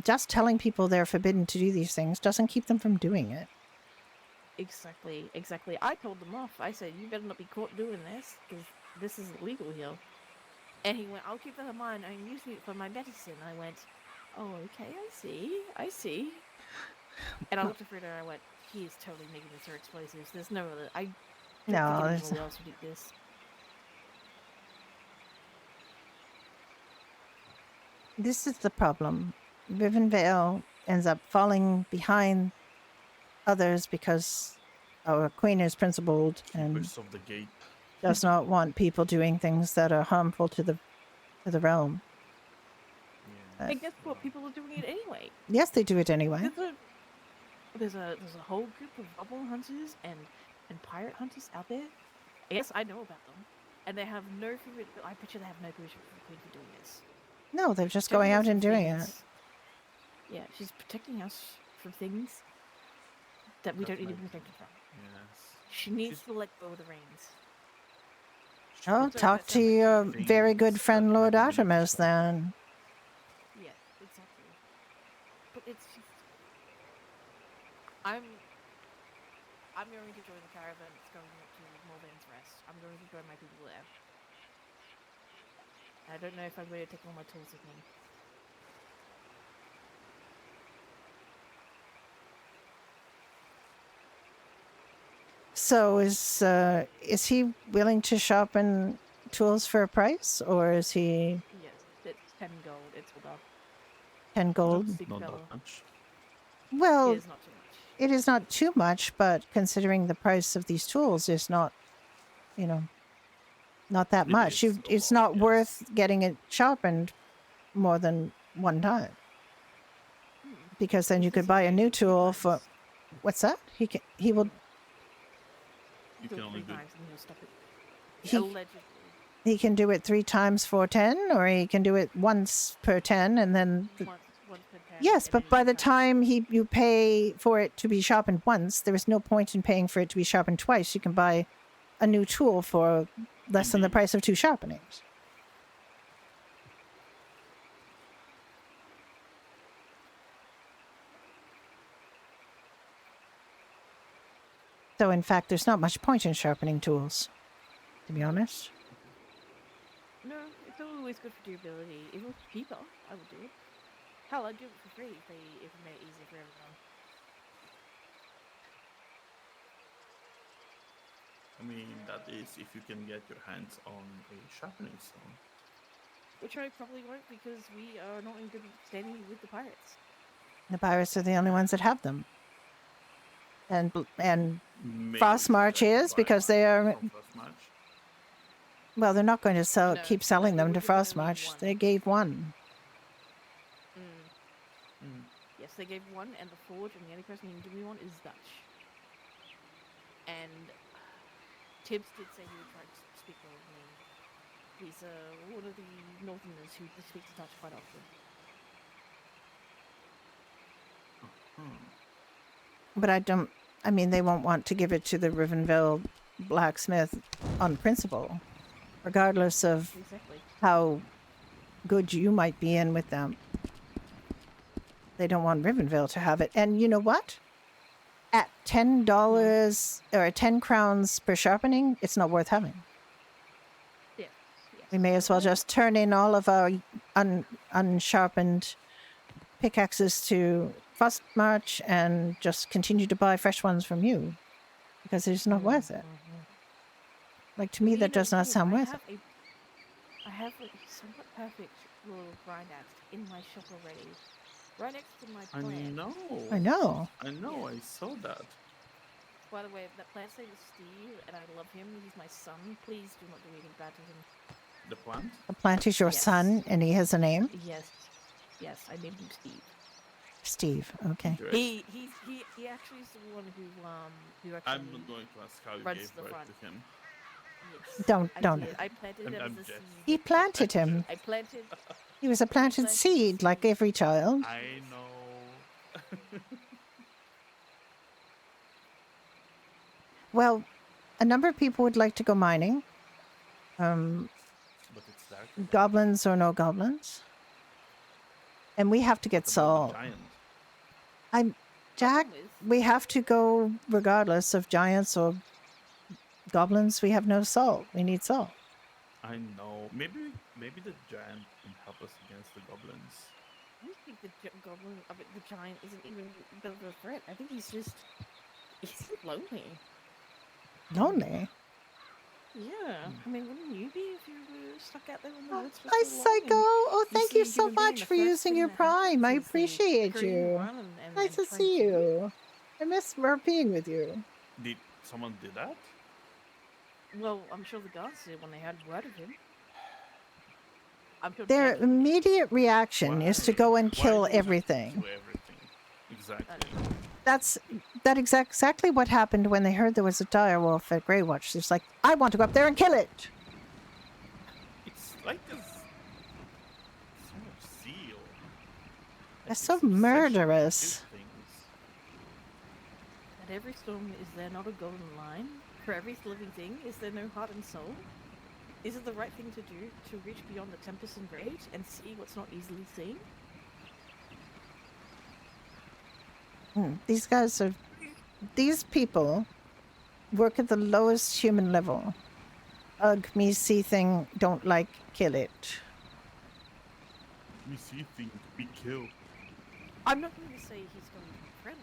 just telling people they're forbidden to do these things doesn't keep them from doing it. Exactly. I told them off. I said, you better not be caught doing this, because this is illegal here. And he went, I'll keep that in mind. I'm using it for my medicine. I went, oh, okay, I see. And I looked at Frida and I went, he is totally making this her explosives. There's no other... I don't think anyone else would eat this. This is the problem. Rivenvale ends up falling behind others because our queen is principled and Keepers of the gate. does not want people doing things that are harmful to the realm. Yeah. And guess what? People are doing it anyway. Yes, they do it anyway. There's a whole group of goblin hunters and pirate hunters out there. Yes, I know about them, and they have no fear. I bet you they have no permission from the queen for doing this. No, they're just Protecting going us out from and doing it. things- Yeah, she's protecting us from things that we don't need to be protected from. Yes. She needs to let go of the reins. Oh, Sorry, talk that to sounds like your things very good that friend Lord might be Artemis beneficial. then. Yeah, exactly. But it's just I'm going to join the caravan that's going up to Morven's Rest. I'm going to join my people there. I don't know if I'm going to take all my tools with me. So is he willing to sharpen tools for a price, or is he Yes, it's 10 gold. It's all up. 10 gold? Big Not fellow. that much. Well, It is not too much. it is not too much, but considering the price of these tools is not, not that It much. is a It's lot, not yes. worth getting it sharpened more than one time, because then He you could says buy he a can new do it 3 tool for times. what's that? He will You Do can it only 3 do. times and he'll stop it. he Allegedly. he can do it 3 times for 10, or he can do it once per 10 and then Once per 10. yes, and but then by 2 the times. time you pay for it to be sharpened once, there is no point in paying for it to be sharpened twice. You can buy a new tool for less than the Indeed. price of 2 sharpenings. So in fact, there's not much point in sharpening tools, to be honest. No, it's always good for durability. If it was cheaper, I would do it. Hell, I'd do it for free if it made it easier for everyone. I mean, that is if you can get your hands on a sharpening stone. Which I probably won't because we are not in good standing with the pirates. The pirates are the only ones that have them. And Maybe Frost we should March try to is buy because one they are from Frost March. well, they're not going to No, keep selling they them were to given Frost only March. one. They gave one. Yes, they gave one, and the forge, and the only person who can give me one is Dutch. And Tibbs did say he would try to speak with me. He's one of the Northerners who speaks Dutch quite often. But I mean, they won't want to give it to the Rivenville blacksmith on principle, regardless of Exactly. how good you might be in with them. They don't want Rivenville to have it. And you know what? At $10 or 10 crowns per sharpening, it's not worth having. Yes. We may as well just turn in all of our unsharpened pickaxes to Frost March and just continue to buy fresh ones from you, because it's not worth it. Like, to me, that does not sound worth it. I have a somewhat perfect little grind axe in my shop already. Right next to my I plant. know. I know. I know. I saw that. By the way, that plant's name is Steve, and I love him. He's my son. Please do not do anything bad to him. The plant? The plant is your Yes. son, and he has a name? Yes. Yes, I named him Steve. Steve, okay. Great. He actually is the one who actually I'm not going to ask how you runs gave the birth front. to him. Yes, Don't. I planted him I'm as a just- seed. He planted him. I planted. He was a planted seed, like every child. I know. Well, a number of people would like to go mining. But it's dark. Goblins or no goblins. And we have to get salt. Jack, we have to go regardless of giants or goblins. We have no salt. We need salt. I know. Maybe the giant can help us against the goblins. I don't think the giant isn't even a bit of a threat. I think he's lonely. Lonely. Yeah, I mean, wouldn't you be if you were stuck out there in the woods for Hi, so long? Psycho. Oh, and thank see you a so human being, much the for first using thing your that Prime. happens I is they appreciate scream, you. run, and Nice to try and see kill you. I miss being with you. Did someone did that? Well, I'm sure the guards did when they had word of him. I'm sure Their Jackie did. immediate reaction is to go and Why kill do you have to everything. do everything? Exactly. That's exactly what happened when they heard there was a direwolf at Grey Watch. It's like, I want to go up there and kill it. It's like this so much zeal. That's this so obsession to murderous. do things. At every storm, is there not a golden line? For every living thing, is there no heart and soul? Is it the right thing to do to reach beyond the tempest and great and see what's not easily seen? These people work at the lowest human level. Ugh, me see thing, don't like, kill it. Me see thing, be killed. I'm not going to say he's going to be friendly,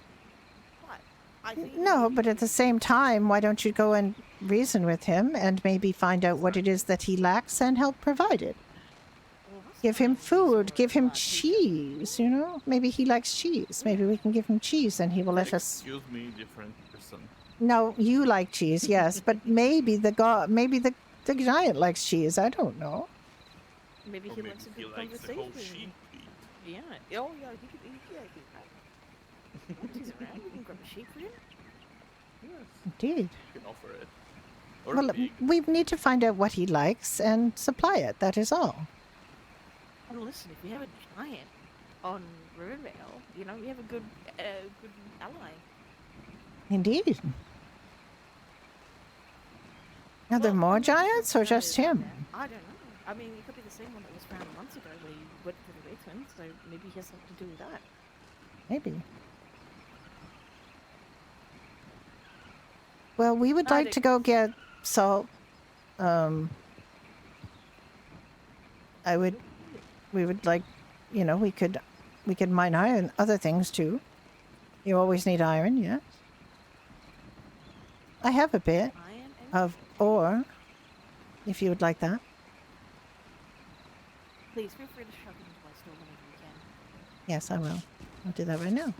but I think... No, but at the same time, why don't you go and reason with him and maybe find out what it is that he lacks and help provide it? Give him food, give him cheese, you know? Maybe he likes cheese. Maybe we can give him cheese and he will let us... Excuse me, different person. No, you like cheese, yes, but maybe the giant likes cheese. I don't know. Maybe he likes a good conversation. Yeah. Oh, yeah, he could eat that. Once he's around, we can grab a sheep for him. Yes. Indeed. You can offer it. Or Well, we need to find out what he likes and supply it. That is all. And listen, if we have a giant on Riverdale, you know, we have a good ally. Indeed. Are there more giants or just him? I don't know. I mean, it could be the same one that was found months ago where he went to the basement, so maybe he has something to do with that. Maybe. Well, we would like to go get salt. We would like, you know, we could mine iron, other things too. You always need iron, yes. I have a bit of ore, if you would like that. Please feel free to shove it into my store whenever you can. Yes, I will. I'll do that right now.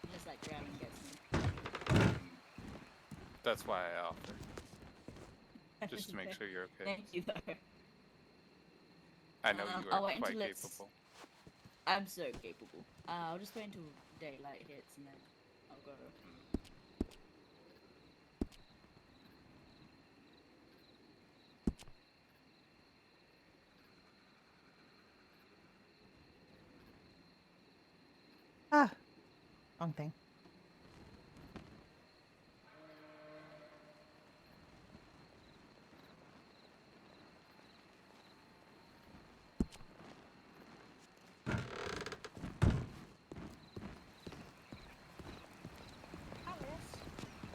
Unless that drowning gets me. That's why I offer. Just to make sure you're okay. Thank you, though. I know you I'll are wait quite until it's... capable. I'm so capable. I'll just wait until daylight hits and then I'll go. Ah, wrong thing.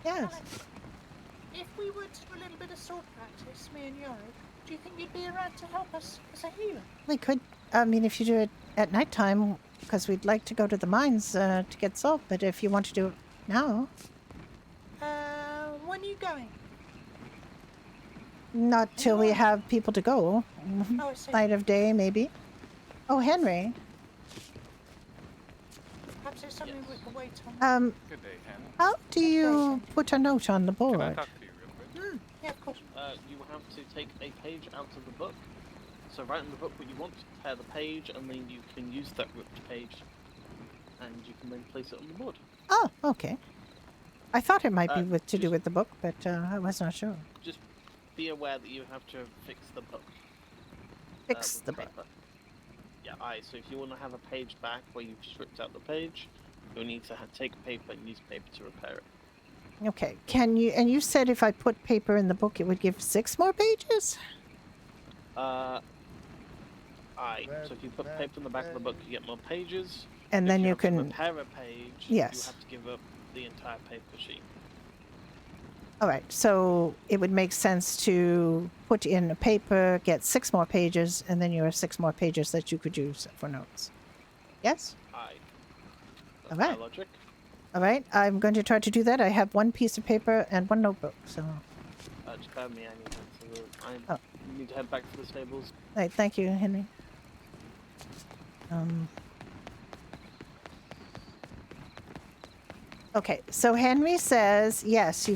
Yes. Alex, if we were to do a little bit of sword practice, me and Yorick, do you think you'd be around to help us as a healer? We could, I mean, if you do it at nighttime, because we'd like to go to the mines to get salt, but if you want to do it now... When are you going? Not till we have people to go. Oh, I see. Light of day, maybe. Oh, Henry. Perhaps there's something we can wait on. Good day, Hannah. How do you put a note on the board? Can I talk to you real quick? Yeah, of course. You have to take a page out of the book. So write in the book what you want, prepare the page, and then you can use that ripped page, and you can then place it on the board. Oh, okay. I thought it might be to do with the book, but I was not sure. Just be aware that you have to fix the book. Fix with the book. paper. Yeah, so if you want to have a page back where you've just ripped out the page, you'll need to take paper and use paper to repair it. Okay, can you, and you said if I put paper in the book, it would give 6 more pages? So if you put paper in the back of the book, you get more pages. And If then you have to can... repair a page, Yes. you have to give up the entire paper sheet. All right, so it would make sense to put in a paper, get 6 more pages, and then you have 6 more pages that you could use for notes. Yes? That's All right. my logic. All right, I'm going to try to do that. I have 1 piece of paper and 1 notebook, so... just bear me anything, so I Oh. need to head back to the stables. Right, thank you, Henry. Okay, so Henry says yes.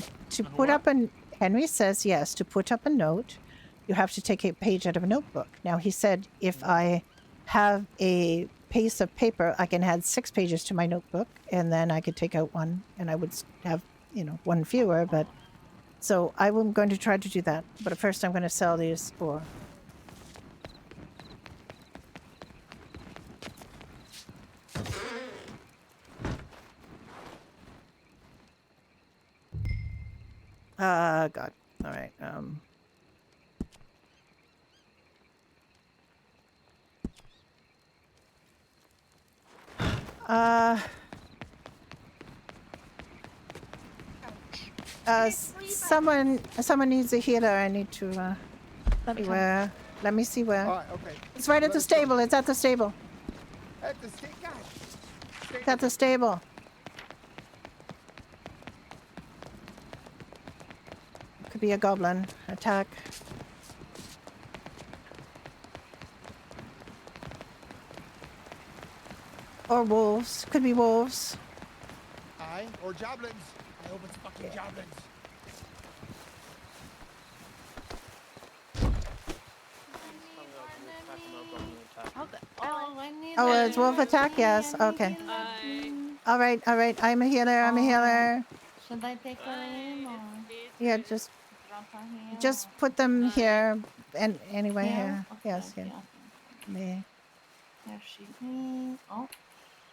Henry says yes to put up a note. You have to take a page out of a notebook. Now he said if I have a piece of paper, I can add 6 pages to my notebook, and then I could take out one, and I would have one fewer. But so I'm going to try to do that. But first, I'm going to sell these for. God. All right. Someone needs a healer. I need to. Where? Let me see where. All right, okay. It's right at the stable. It's at the stable. At the stable. It's at the stable. Could be a goblin attack. Or wolves. Could be wolves. Aye, or joblins. I hope it's fucking joblins. I need Oh, it's wolf attack? Yes. Okay. All right. I'm a healer. I'm a healer. Should I take her in or Yeah, drop her here? just put them here. And anyway, Here? here. Okay, Yes, okay, here. okay. Me. There she is. Oh,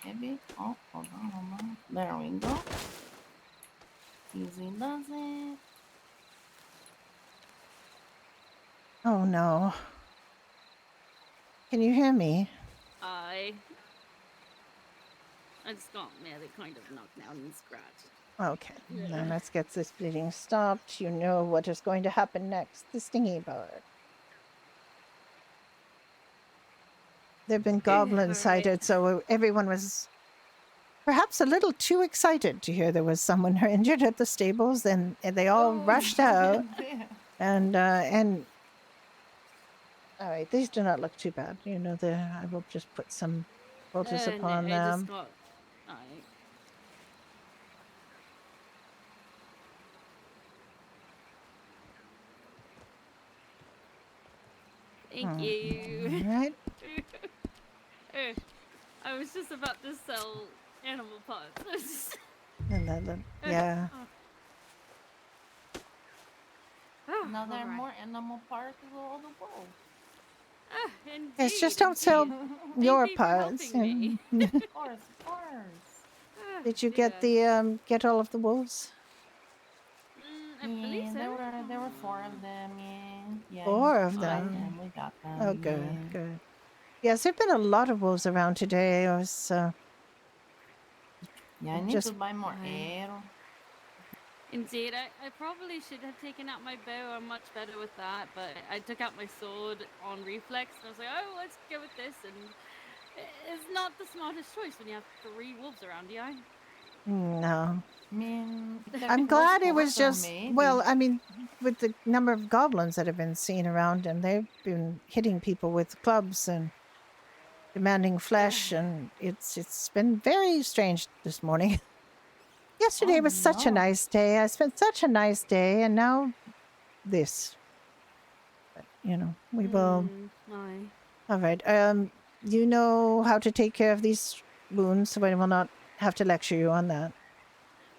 maybe. Oh, hold on. There we go. Easy does it. Oh no. Can you hear me? I just got merely kind of knocked down and scratched. Okay. Then let's get this bleeding stopped. You know what is going to happen next. The stingy bug. There have been goblins sighted, so everyone was perhaps a little too excited to hear there was someone injured at the stables, and they all rushed out. And all right, these do not look too bad. I will just put some poultice upon I them. just got. Thank you. All right. I was just about to sell animal parts. And then, yeah. Now there are more animal parts all the world. Yes, just don't sell your parts. Of course. Did you get the get all of the wolves? I believe so. There were 4 of them. Yeah. 4 of them. We got them. Oh, good. Yes, there've been a lot of wolves around today. I was. I need to buy more arrow. Indeed, I probably should have taken out my bow. I'm much better with that, but I took out my sword on reflex, and I was like, oh, let's go with this, and it's not the smartest choice when you have 3 wolves around you. No. I mean, I'm glad it was just. Well, I mean, with the number of goblins that have been seen around, and they've been hitting people with clubs and demanding flesh, and it's been very strange this morning. Yesterday was such a nice day. I spent such a nice day, and now this. But, we will. All right. You know how to take care of these wounds, so I will not have to lecture you on that.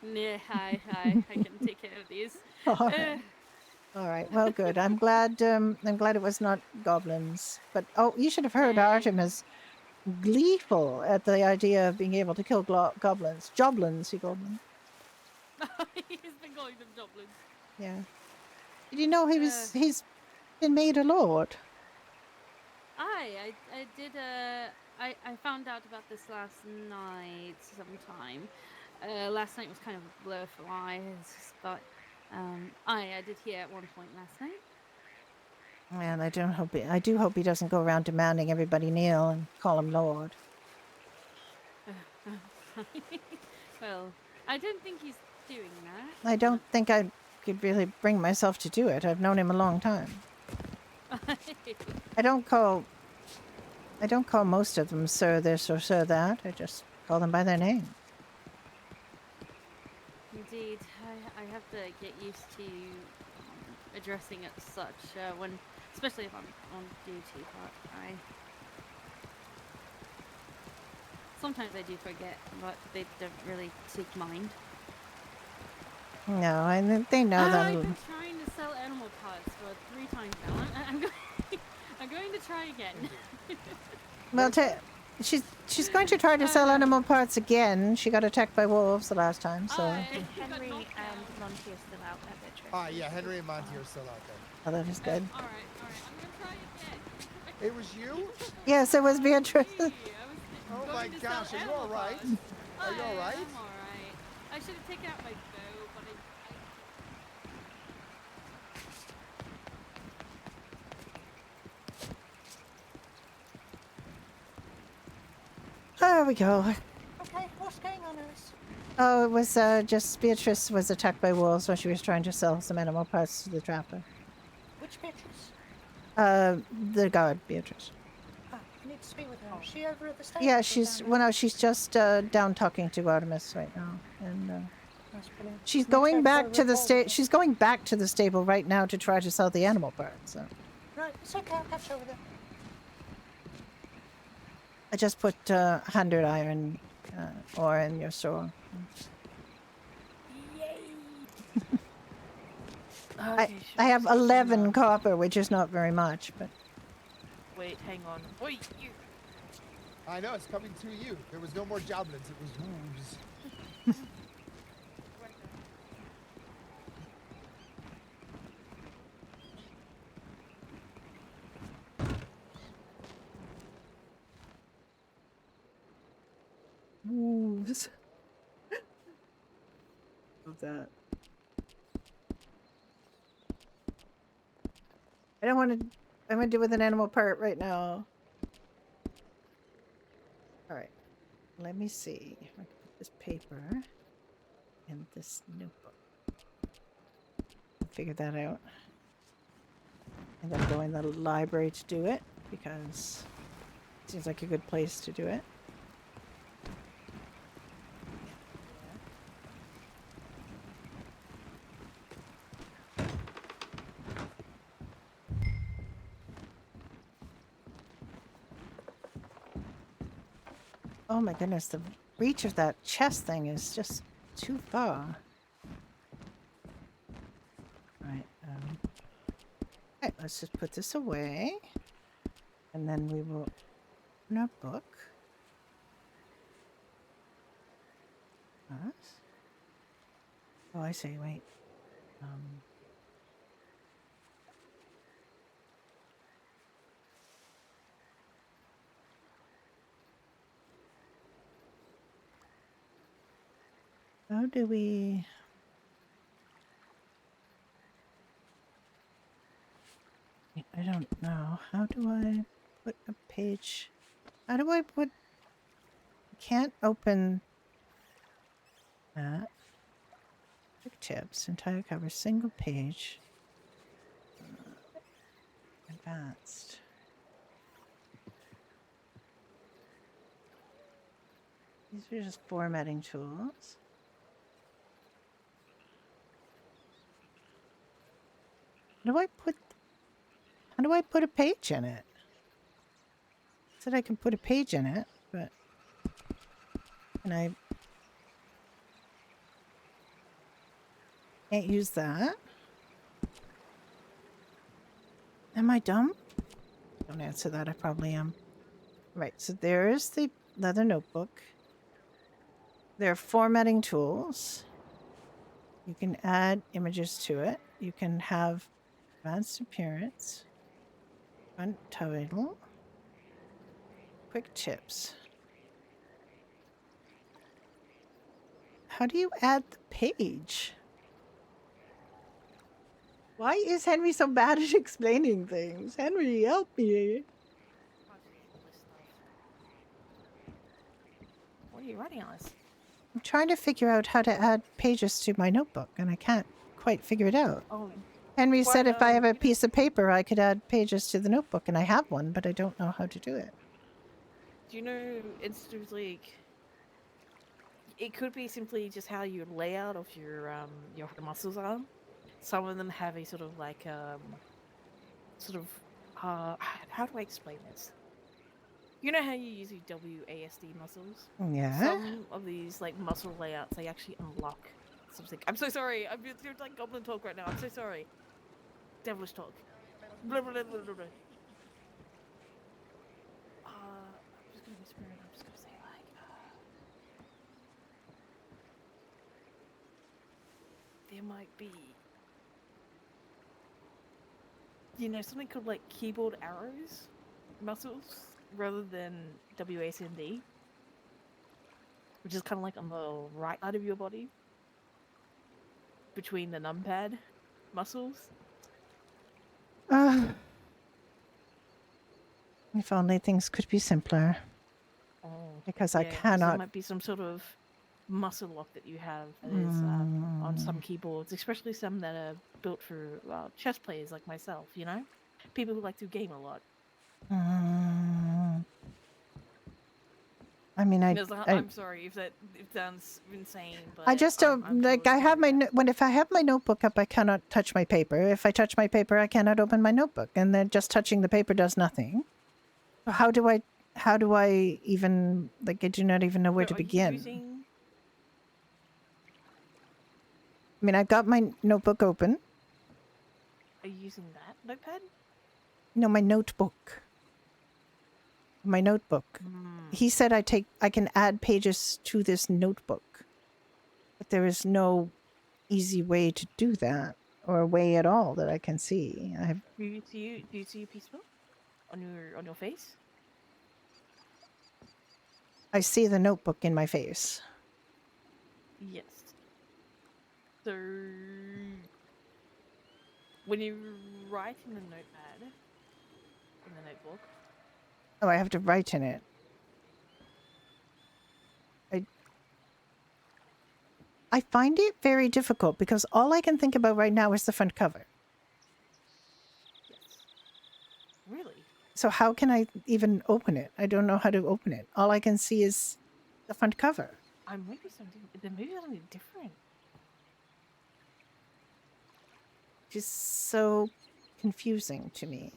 Yeah, I can take care of these. All right. Well, good. I'm glad it was not goblins. But you should have heard Artemis gleeful at the idea of being able to kill goblins. Joblins, he called them. He's been calling them goblins. Yeah. Did you know he's been made a lord? I did. I found out about this last night sometime. Last night was kind of a blur for my eyes, but I did hear at one point last night. And I do hope he doesn't go around demanding everybody kneel and call him lord. Well, I don't think he's doing that. I don't think could really bring myself to do it. I've known him a long time. I don't call most of them sir this or sir that. I just call them by their name. Indeed, I have to get used to addressing it such when, especially if I'm on duty. But sometimes I do forget, but they don't really take mind. No, they know that. I've been trying to sell animal parts for 3 times now. I'm going to try again. Well, she's going to try to sell animal parts again. She got attacked by wolves the last time, so. Henry and Monty are still out there, Beatrice. Yeah, Henry and Monty are still out there. Oh, that is good. All right. I'm gonna try again. It was you? Yes, it was Beatrice. Oh my gosh, are you all right? Are you all right? I'm all right. I should have taken out my bow, but There we go. Okay, what's going on, Alice? Oh, it was just Beatrice was attacked by wolves while she was trying to sell some animal parts to the trapper. Which Beatrice? The guard, Beatrice. Ah, I need to speak with her. Is she over at the station? Yeah, she's she's just down talking to Artemis right now, and That's brilliant. she's Make going her back go to the report. She's going back to the stable right now to try to sell the animal parts. So Right, it's okay. I'll catch up with her. I just put 100 iron ore in your store. I have 11 copper, which is not very much, but Wait, hang on. Wait, you. I know, it's coming to you. There was no more goblins, it was wolves. wolves. Love that. I don't want to. I'm gonna do with an animal part right now. All right. Let me see. I can put this paper in this notebook. Figure that out. And then go in the library to do it because it seems like a good place to do it. Oh my goodness, the reach of that chest thing is just too far. Right, right, let's just put this away. And then we will open our book. Us. Oh, I see, wait. How do we... I don't know. How do I put a page... How do I put... I can't open that. Quick tips, entire cover, single page. Advanced. These are just formatting tools. How do I put a page in it? I said I can put a page in it, but can I can't use that? Am I dumb? Don't answer that, I probably am. Right, so there is the leather notebook. There are formatting tools. You can add images to it. You can have advanced appearance, front title, quick tips. How do you add the page? Why is Henry so bad at explaining things? Henry, help me. What are you writing, Alice? I'm trying to figure out how to add pages to my notebook, and I can't quite figure it out. Oh, Henry said if I have a you know, piece of paper, I could add pages to the notebook, and I have one, but I don't know how to do it. do you know instead of like, it could be simply just how your layout of your muscles are. Some of them have a sort of like sort of how do I explain this? You know how you use your WASD muscles? Yeah. Some of these like muscle layouts they actually unlock something. I'm so sorry. I'm doing like goblin talk right now. I'm so sorry. Devilish talk. Blah, blah, blah, blah, blah. I'm just gonna whisper and I'm just gonna say like there might be, you know, something called like keyboard arrows muscles rather than WASD, which is kind of like on the right side of your body between the numpad muscles. If only things could be simpler. Oh, because yeah, I 'cause cannot. there might be some sort of muscle lock that you have that is on some keyboards, especially some that are built for chess players like myself. You know, people who like to game a lot. I mean, I'm sorry if that sounds insane, but I just don't I'm like. totally I have my that. when if I have my notebook up, I cannot touch my paper. If I touch my paper, I cannot open my notebook, and then just touching the paper does nothing. So how do I even like? I do not even know where to begin. I mean, I've got my notebook open. Are you using that notepad? No, my notebook. My notebook. He said I can add pages to this notebook, but there is no easy way to do that, or a way at all that I can see. Do you see a piece of on your face? I see the notebook in my face. Yes. So when you write in the notepad, in the notebook. Oh, I have to write in it. I find it very difficult because all I can think about right now is the front cover. Yes. Really? So how can I even open it? I don't know how to open it. All I can see is the front cover. Maybe something. Then maybe something different. Just so confusing to me.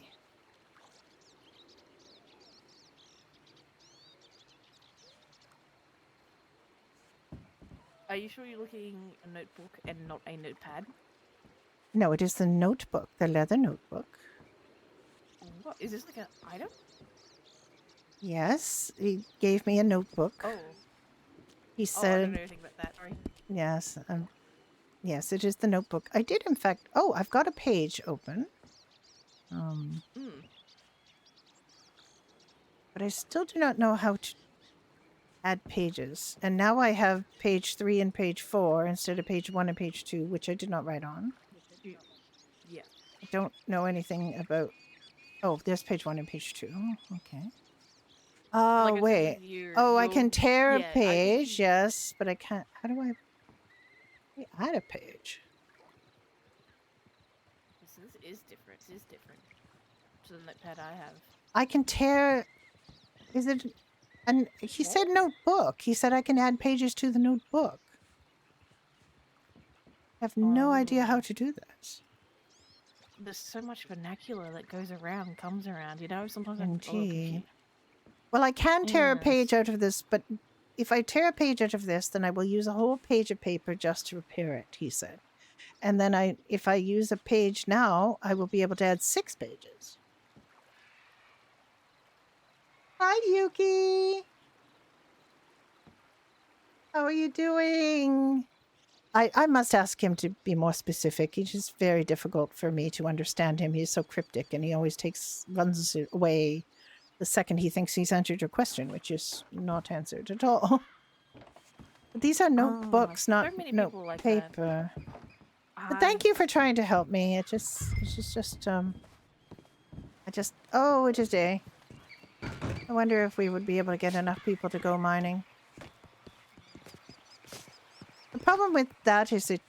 Are you sure you're looking at a notebook and not a notepad? No, it is the notebook, the leather notebook. What is this, like an item? Yes, he gave me a notebook. Oh. He I said. don't know anything about that. Sorry. Yes, yes, it is the notebook. I did, in fact. Oh, I've got a page open. But I still do not know how to add pages. And now I have page 3 and page 4 instead of page 1 and page 2, which I did not write on. Yeah. I don't know anything about. Oh, there's page 1 and page 2. Okay. Oh, Like I said, wait. I can tear a page, yes, but I can't. How do I add a page? This is different. This is different to the notepad I have. I can tear. Is it? And he said notebook. He said I can add pages to the notebook. I have no idea how to do this. There's so much vernacular that goes around, comes around. You know, sometimes Indeed. Well, I can tear a page out of this, but if I tear a page out of this, then I will use a whole page of paper just to repair it, he said. And then if I use a page now, I will be able to add 6 pages. Hi, Yuki. How are you doing? I must ask him to be more specific. He's just very difficult for me to understand him. He's so cryptic, and he always runs away the second he thinks he's answered your question, which is not answered at all. But these are notebooks, not paper. But thank you for trying to help me. It is day. I wonder if we would be able to get enough people to go mining. The problem with that is it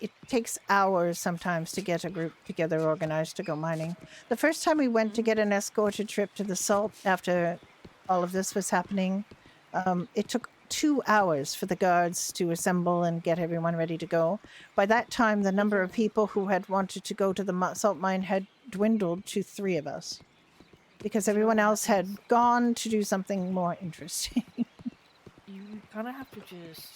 it takes hours sometimes to get a group together organized to go mining. The first time we went to get an escorted trip to the salt after all of this was happening, it took 2 hours for the guards to assemble and get everyone ready to go. By that time, the number of people who had wanted to go to the salt mine had dwindled to 3 of us because everyone else had gone to do something more interesting. You kind of have to just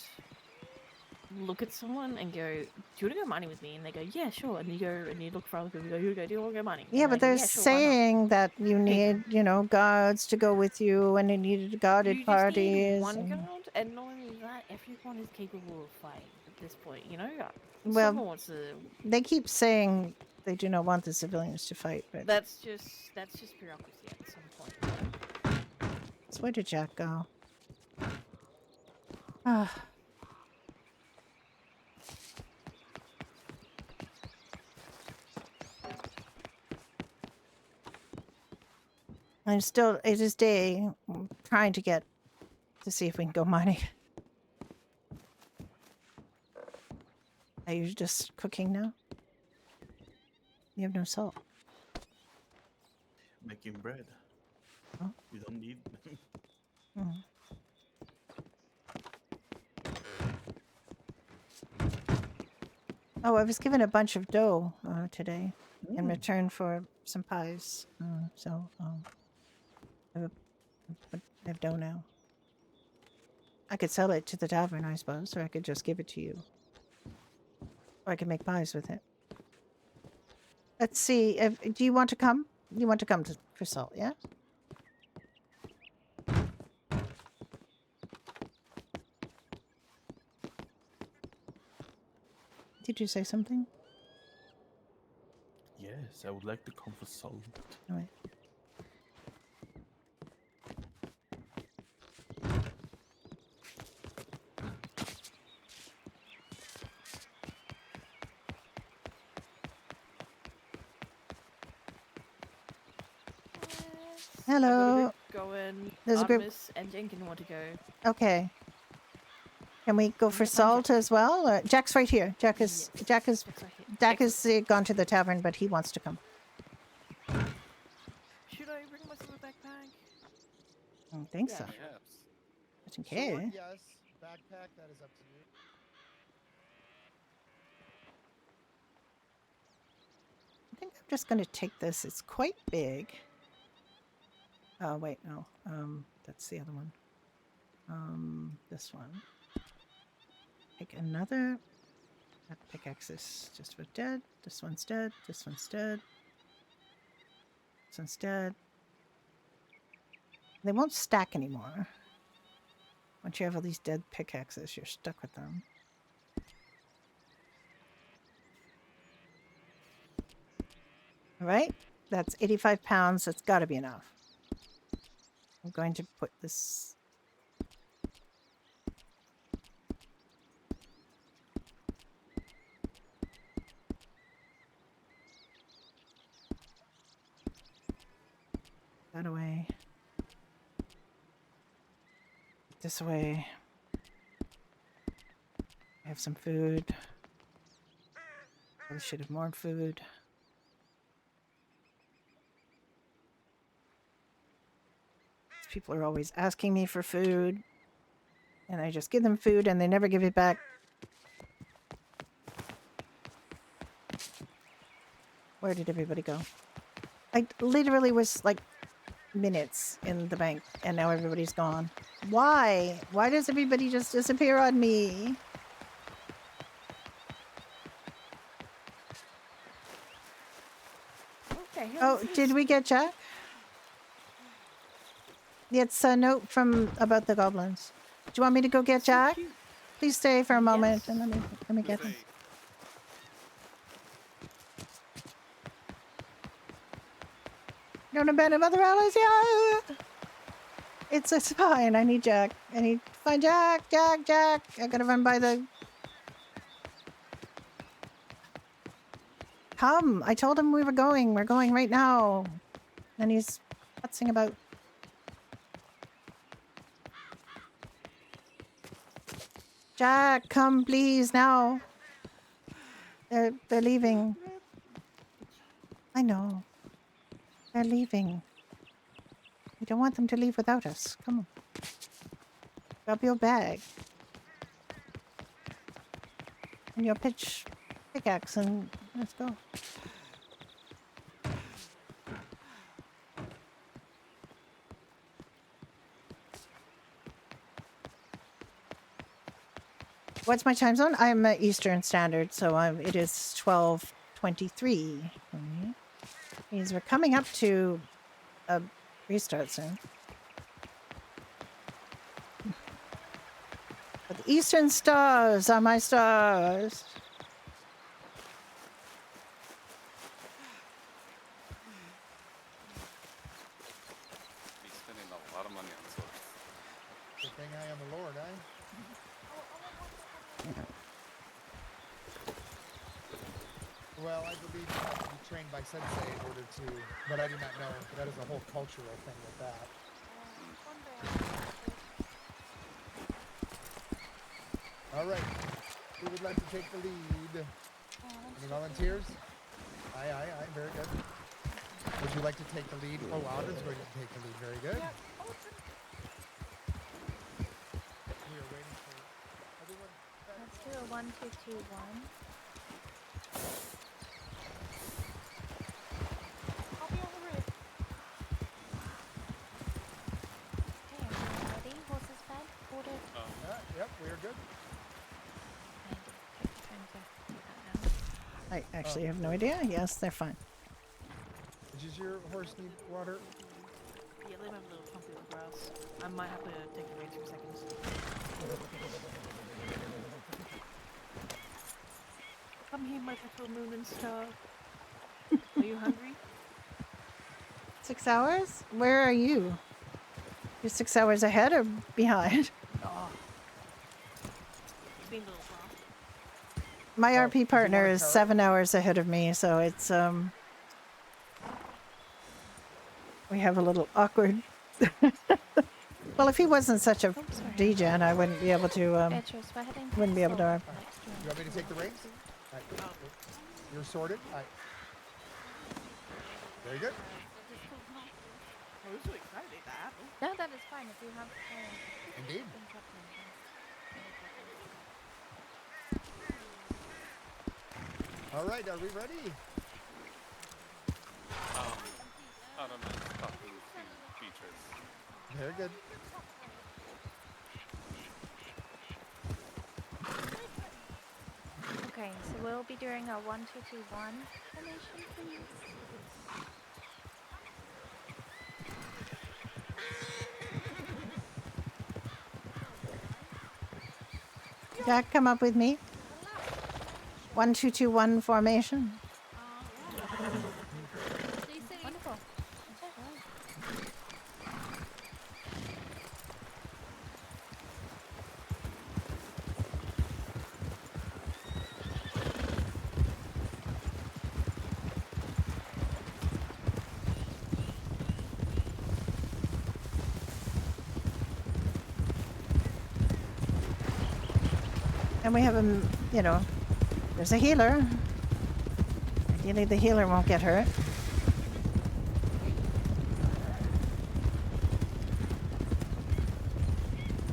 look at someone and go, "Do you want to go mining with me?" And they go, "Yeah, sure." And you go and you look for other people. You go, "You go, do you want to go mining?" Yeah, And but they go, they're "Yeah, sure, why not?" saying that you need, guards to go with you and you needed guarded You just need parties. one and- guard, and not only that, everyone is capable of fighting at this point. Well, Someone wants to. They keep saying they do not want the civilians to fight, but That's just bureaucracy at some point. so where did Jack go? Ah. I'm still, it is day, I'm trying to get to see if we can go mining. Are you just cooking now? You have no salt. Making bread. Oh. You don't need. Mm. Oh, I was given a bunch of dough today in return for some pies. I have dough now. I could sell it to the tavern, I suppose, or I could just give it to you. Or I could make pies with it. Let's see. Do you want to come? You want to come for salt, yeah? Did you say something? Yes, I would like to come for salt. All right. Hello. Going. There's a group. Artemis and Jenkins want to go. Okay. Can we go for salt as well? Jack's right here. Jack is right here. gone to the tavern, but he wants to come. Should I bring myself a backpack? I don't think so. Yes. Just in case. Sword, yes. Backpack, that is up to you. I think I'm just going to take this. It's quite big. Oh, wait, no. That's the other one. This one. Take another. That pickaxe is just for dead. This one's dead. This one's dead. This one's dead. They won't stack anymore. Once you have all these dead pickaxes, you're stuck with them. All right, that's 85 pounds. That's got to be enough. I'm going to put this. That away. This way. I have some food. I should have more food. These people are always asking me for food. And I just give them food and they never give it back. Where did everybody go? I literally was like minutes in the bank and now everybody's gone. Why? Why does everybody just disappear on me? Okay. Oh, did we get Jack? It's a note from about the goblins. Do you want me to go get Jack? Please stay for a moment and let me get him. Don't abandon other allies. Yeah. It's fine. I need Jack. I need to find Jack. Jack. I gotta run by the. Come. I told him we were going. We're going right now. And he's putzing about. Jack, come please now. They're leaving. I know. They're leaving. We don't want them to leave without us. Come on. Grab your bag. And your pickaxe and let's go. What's my time zone? I'm Eastern Standard, so it is 12:23 for me. Means we're coming up to a restart soon. But the Eastern stars are my stars. Be spending a lot of money on swords. Good thing I am a lord, eh? Well, I believe you have to be trained by sensei in order to, but I do not know. That is a whole cultural thing with that. All right. Who would like to take the lead? Any volunteers? Aye, aye, aye. Very good. Would you like to take the lead? Oh, Audrey's going to take the lead. Very good. We are waiting for everyone. Let's do a 1, 2, 2, 1. I'll be on the roof. Okay, everyone ready? Horses fed? Ordered? Yep, we are good. I actually have no idea. Yes, they're fine. Does your horse need water? Yeah, they have a little pumpy with grass. I might have to take the reins for seconds. Come here, my little moon and star. Are you hungry? 6 hours? Where are you? You're 6 hours ahead or behind? Oh. You've been a little far. My RP partner is 7 hours ahead of me, so it's we have a little awkward. Well, if he wasn't such a degen, I wouldn't be able to wouldn't be able to. You want me to take the reins? Right. You're sorted. Very good. I was so excited that happened. No, that is fine if you have. Indeed. All right, are we ready? I don't know. Talking to Beatrice. Very good. Okay, so we'll be doing a 1, 2, 2, 1 formation, please. Jack, come up with me. 1, 2, 2, 1 formation. Wonderful. And we have there's a healer. Ideally, the healer won't get hurt.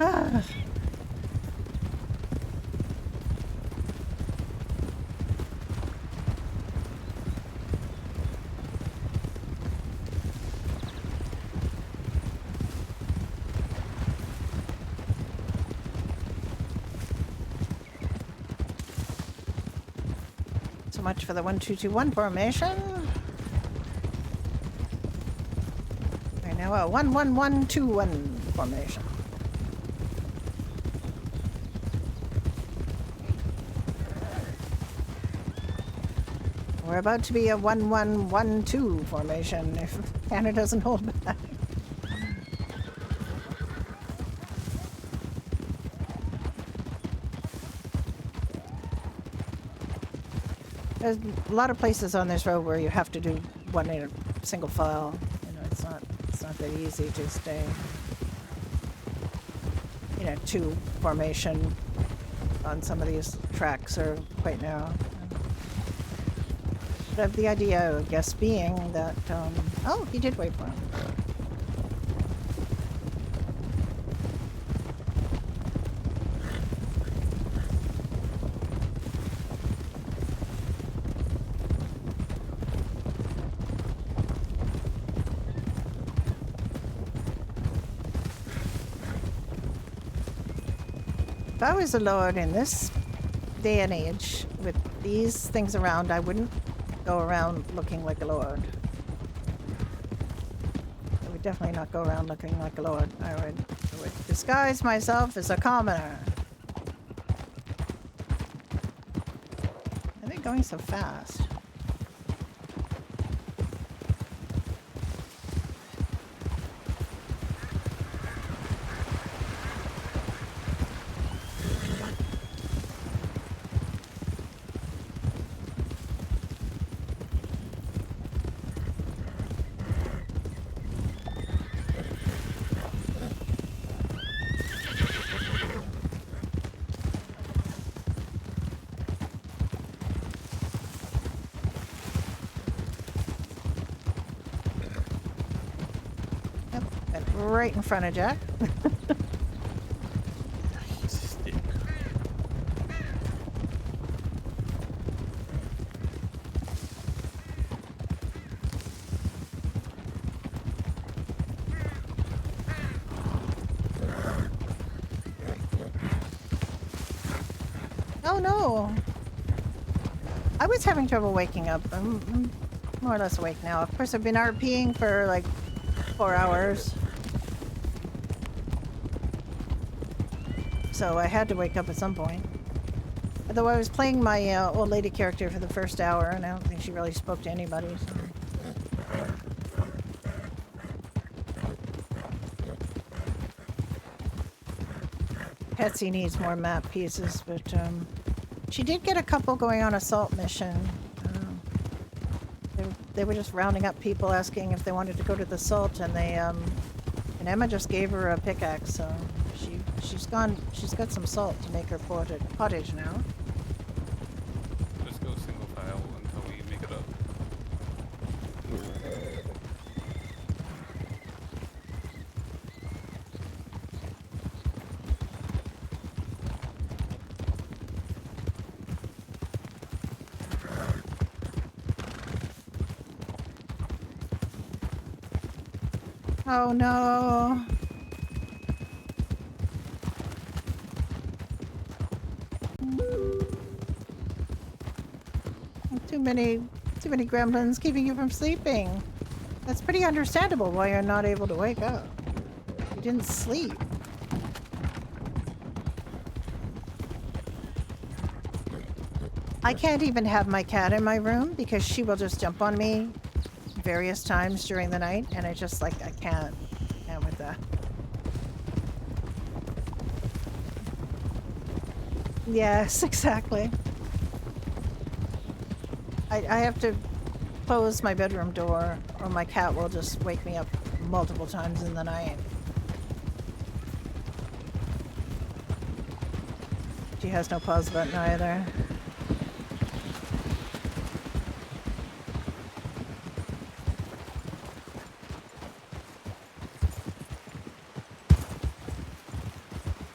Ah. So much for the 1, 2, 2, 1 formation. Right now, a 1, 1, 1, 2, 1 formation. We're about to be a 1, 1, 1, 2 formation if Hannah doesn't hold back. There's a lot of places on this road where you have to do one in a single file. It's not that easy to stay. 2 formation on some of these tracks are quite narrow. But the idea, I guess, being that, oh, he did wait for him. If I was a lord in this day and age with these things around, I wouldn't go around looking like a lord. I would definitely not go around looking like a lord. I would disguise myself as a commoner. Are they going so fast? Right in front of Jack. Oh no! I was having trouble waking up. I'm more or less awake now. Of course, I've been RPing for like 4 hours. So I had to wake up at some point. Although I was playing my old lady character for the first hour, and I don't think she really spoke to anybody. So. Petsy needs more map pieces, but she did get a couple going on assault mission. They were just rounding up people asking if they wanted to go to the assault, and and Emma just gave her a pickaxe, so she's got some salt to make her pottage now. Just go single file until we make it up. Oh no. Too many gremlins keeping you from sleeping. That's pretty understandable why you're not able to wake up. You didn't sleep. I can't even have my cat in my room because she will just jump on me various times during the night, and I just like I can't with that. Yes, exactly. I have to close my bedroom door or my cat will just wake me up multiple times in the night. She has no pause button either.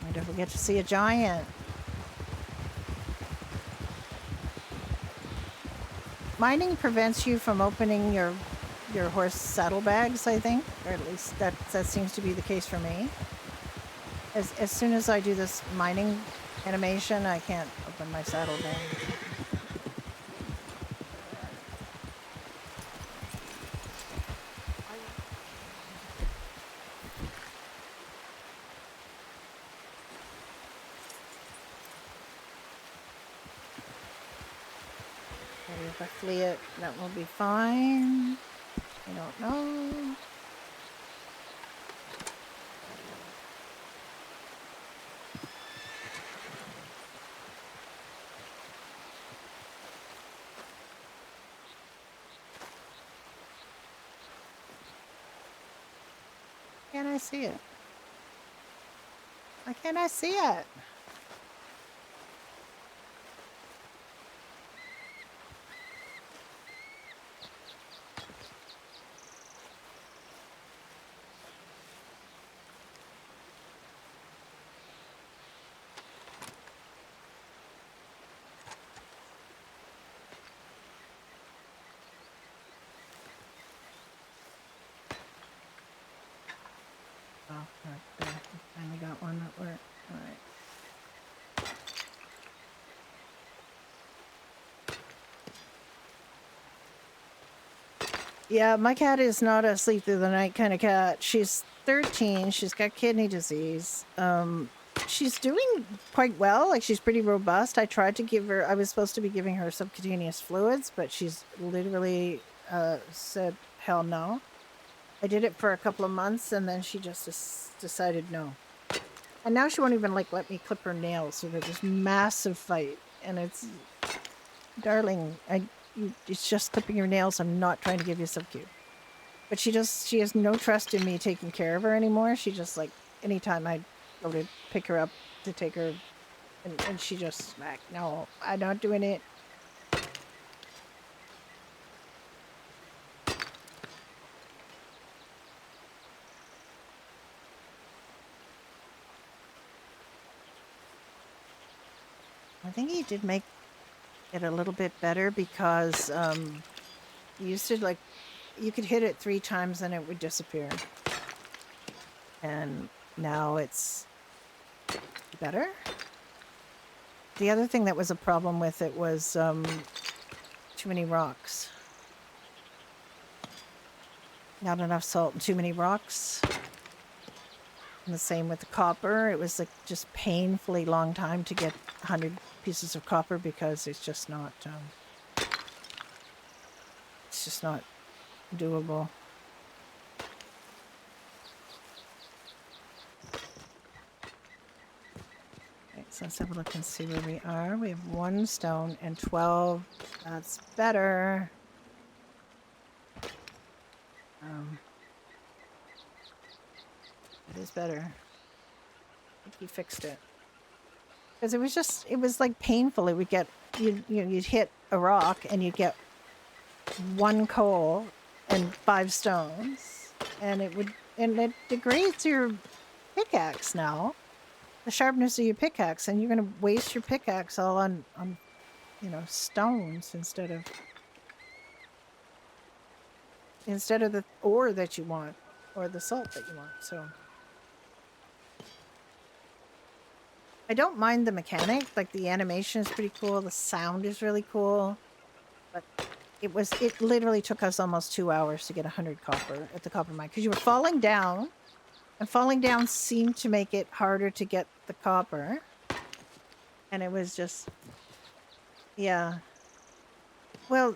I don't forget to see a giant. Mining prevents you from opening your horse saddlebags, I think, or at least that seems to be the case for me. As soon as I do this mining animation, I can't open my saddlebag. Maybe if I flee it, that will be fine. I don't know. Can I see it? Why can't I see it? that work? All right. Yeah, my cat is not a sleep through the night kind of cat. She's 13. She's got kidney disease. She's doing quite well. Like, she's pretty robust. I tried to give her, I was supposed to be giving her subcutaneous fluids, but she's literally said, hell no. I did it for a couple of months and then she just decided no. And now she won't even like let me clip her nails. So there's this massive fight. And it's, darling, it's just clipping your nails. I'm not trying to give you sub-Q. But she has no trust in me taking care of her anymore. She just like, anytime I go to pick her up to take her, and she just like, no, I'm not doing it. I think he did make it a little bit better because you used to like, you could hit it 3 times and it would disappear. And now it's better. The other thing that was a problem with it was too many rocks. Not enough salt and too many rocks. And the same with the copper. It was like just painfully long time to get 100 pieces of copper because it's just not doable. Okay, so let's have a look and see where we are. We have 1 stone and 12. That's better. It is better. I think he fixed it. Because it was like painful. It would get, you'd hit a rock and you'd get 1 coal and 5 stones. And it degrades your pickaxe now. The sharpness of your pickaxe. And you're going to waste your pickaxe all on stones instead of the ore that you want or the salt that you want. So I don't mind the mechanic. Like, the animation is pretty cool. The sound is really cool. But it literally took us almost 2 hours to get 100 copper at the copper mine because you were falling down, and falling down seemed to make it harder to get the copper. And it was just, yeah. Well,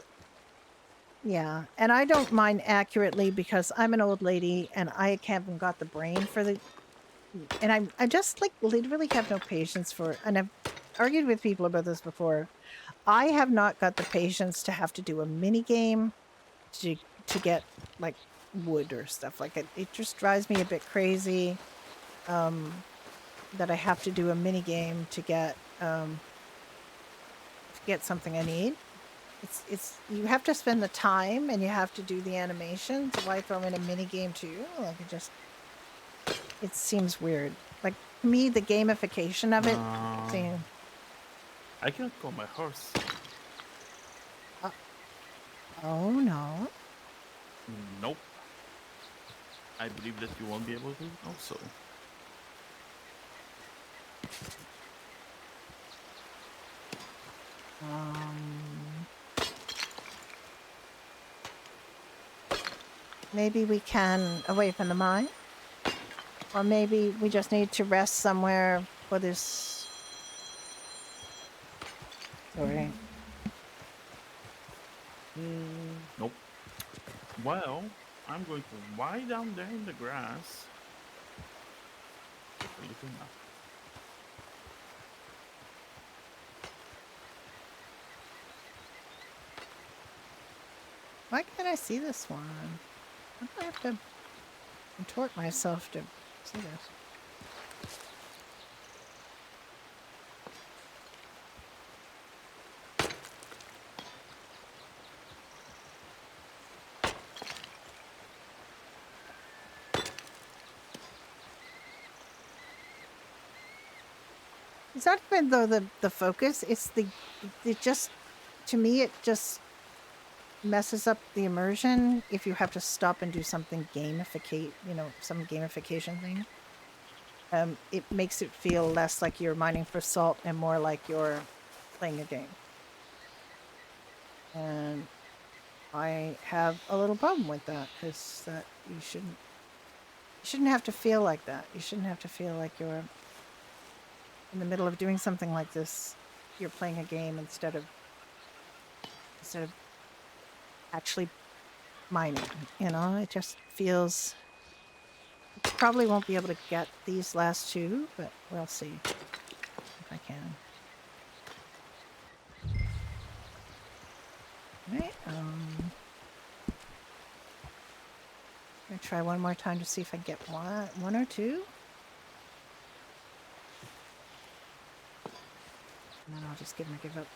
yeah. And I don't mind accurately because I'm an old lady and I haven't got the brain for the, and I just like literally have no patience for, and I've argued with people about this before. I have not got the patience to have to do a mini game to get like wood or stuff like it. It just drives me a bit crazy that I have to do a mini game to get something I need. It's you have to spend the time and you have to do the animations. Why throw in a mini game too? Like, it seems weird. Like, to me, the gamification of it seems. I cannot call my horse. Oh no. Nope. I believe that you won't be able to also. Maybe we can away from the mine. Or maybe we just need to rest somewhere for this. Sorry. Nope. Well, I'm going to lie down there in the grass. Take a little nap. Why can't I see this one? Why do I have to contort myself to see this? It's not even though the focus, it's it just, to me, it just messes up the immersion if you have to stop and do something some gamification thing. it makes it feel less like you're mining for salt and more like you're playing a game. And I have a little problem with that because that you shouldn't have to feel like that. You shouldn't have to feel like you're in the middle of doing something like this. You're playing a game instead of actually mining. You know, it just feels. Probably won't be able to get these last two, but we'll see if I can. Right. I'm gonna try one more time to see if I get one or two. And then I'll just give up.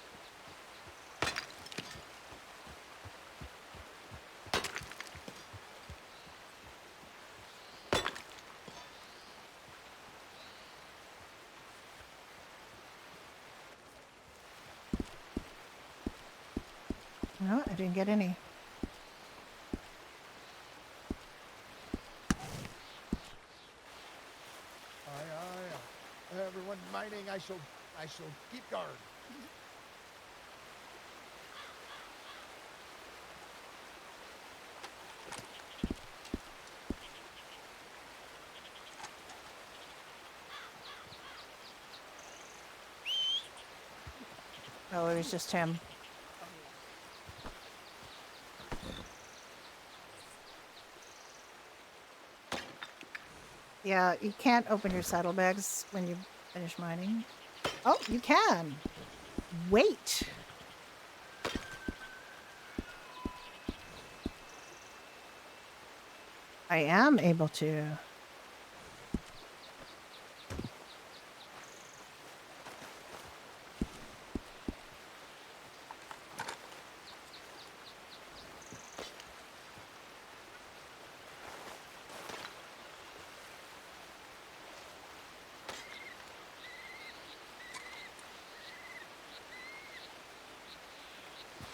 No, I didn't get any. Aye. Everyone mining, I shall keep guard. Oh, it was just him. Yeah, you can't open your saddlebags when you finish mining. Oh, you can. Wait. I am able to.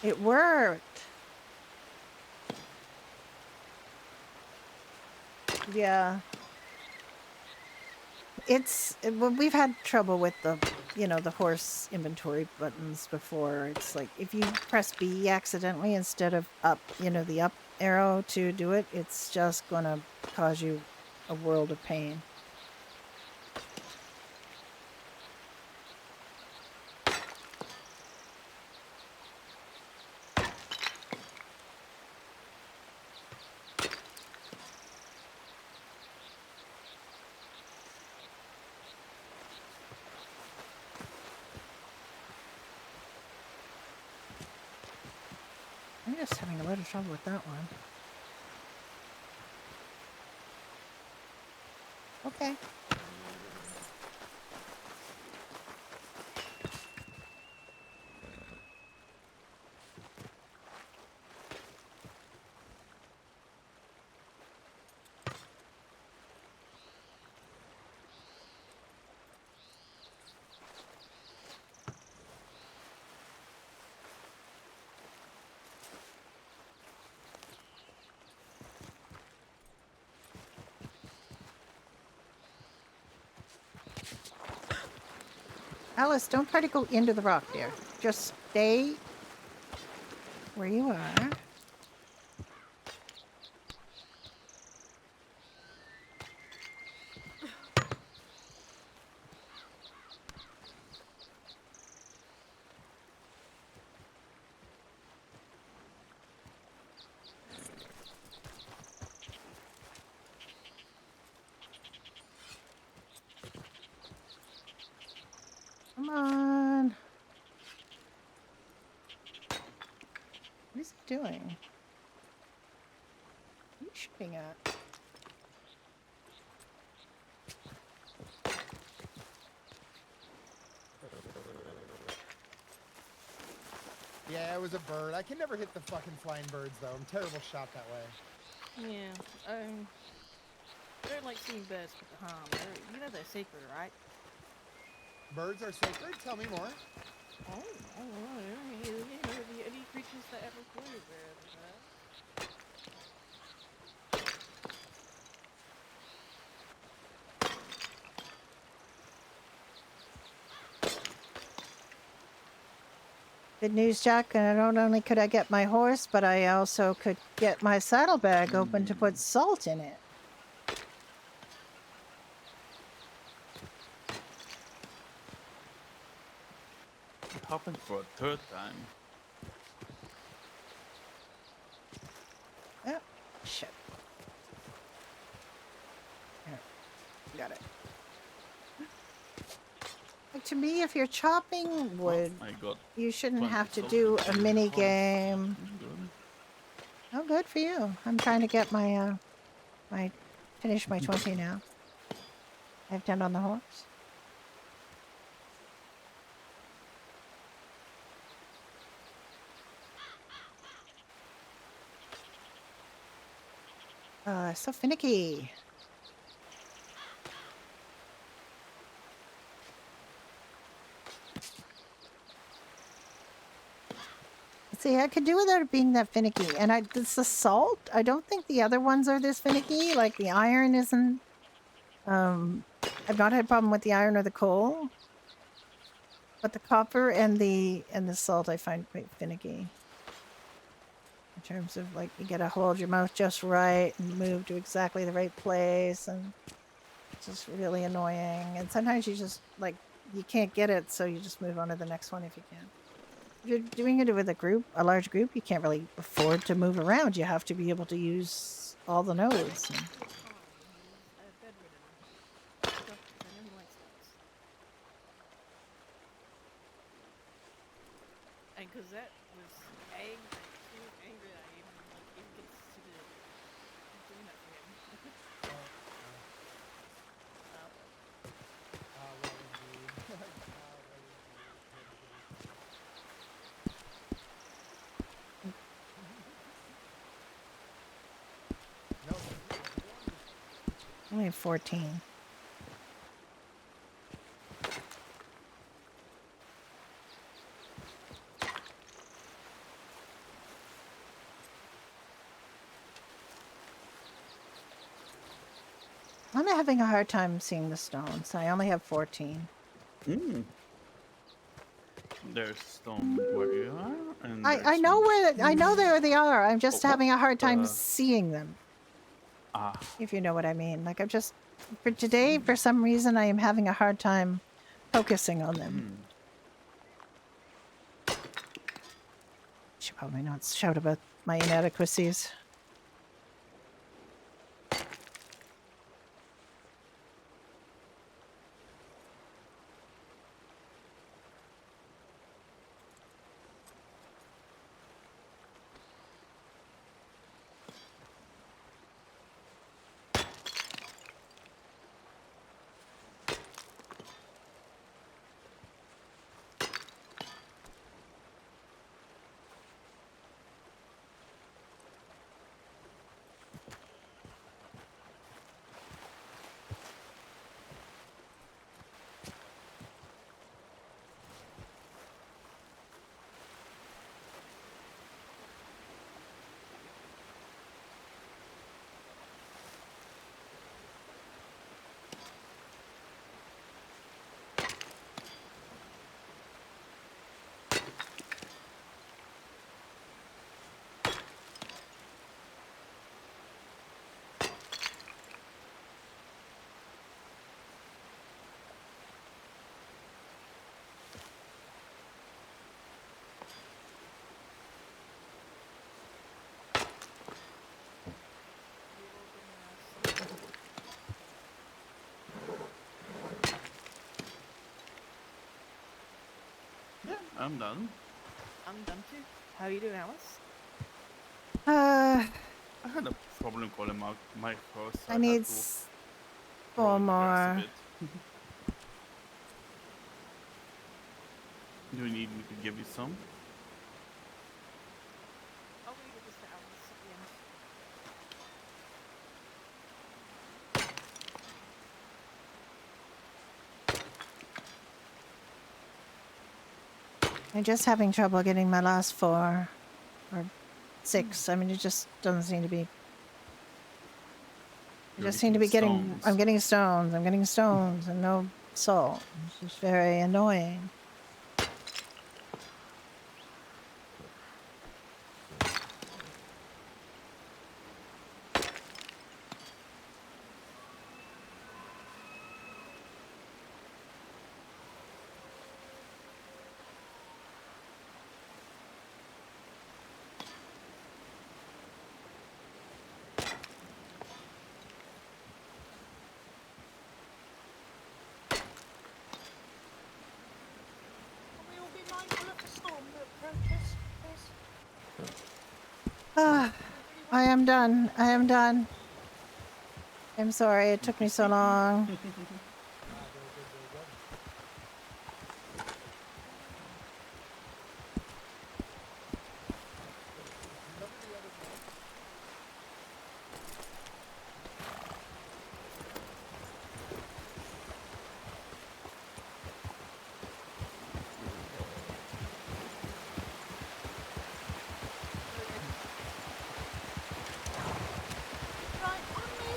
It worked. Yeah. Well, we've had trouble with the horse inventory buttons before. It's like if you press B accidentally instead of up, the up arrow to do it, it's just gonna cause you a world of pain. I'm just having a little trouble with that one. Okay. Alice, don't try to go into the rock there. Just stay where you are. Come on. What is he doing? What are you shooting at? Yeah, it was a bird. I can never hit the fucking flying birds, though. I'm a terrible shot that way. Yeah, I don't like seeing birds put to harm. They're sacred, right? Birds are sacred? Tell me more. Oh, the only creatures that ever flew there. Good news, Jack. Not only could I get my horse, but I also could get my saddlebag open to put salt in it. It happened for a third time. Oh, shit. Here, got it. Like, to me, if you're chopping wood, I got you shouldn't 20 have to salt do in a the mini house. game. Good. Oh, good for you. I'm trying to get my finish my 20 now. I have 10 on the horse. So finicky. See, I could do without it being that finicky. And it's the salt. I don't think the other ones are this finicky. Like the iron isn't. I've not had a problem with the iron or the coal. But the copper and the salt I find quite finicky. In terms of like you gotta hold your mouth just right and move to exactly the right place, and it's just really annoying. And sometimes you just like you can't get it, so you just move on to the next one if you can. If you're doing it with a large group, you can't really afford to move around. You have to be able to use all the nodes. He's bedridden. Because I know he likes dogs. And Cosette was angry. She was angry that I even considered doing that for him. Well, indeed. Well, indeed. No, Only have 14. I'm having a hard time seeing the stones. I only have 14. There's stone where you are, and I know where they are. I'm just having a hard time seeing them. If you know what I mean. Like for today, for some reason, I am having a hard time focusing on them. Should probably not shout about my inadequacies. Yeah, I'm done. I'm done too. How are you doing, Alice? I had a problem calling my horse. I need had to 4 roll the grass a more. bit. Do you need me to give you some? I'll leave this to Alice at the end. I'm just having trouble getting my last 4 or 6. I mean, it just doesn't seem to be. I just seem to be getting. I'm getting stones. I'm getting stones and no salt. It's just very annoying. apprentice, please? Ah, I am done. I am done. I'm sorry it took me so long. Right, on me.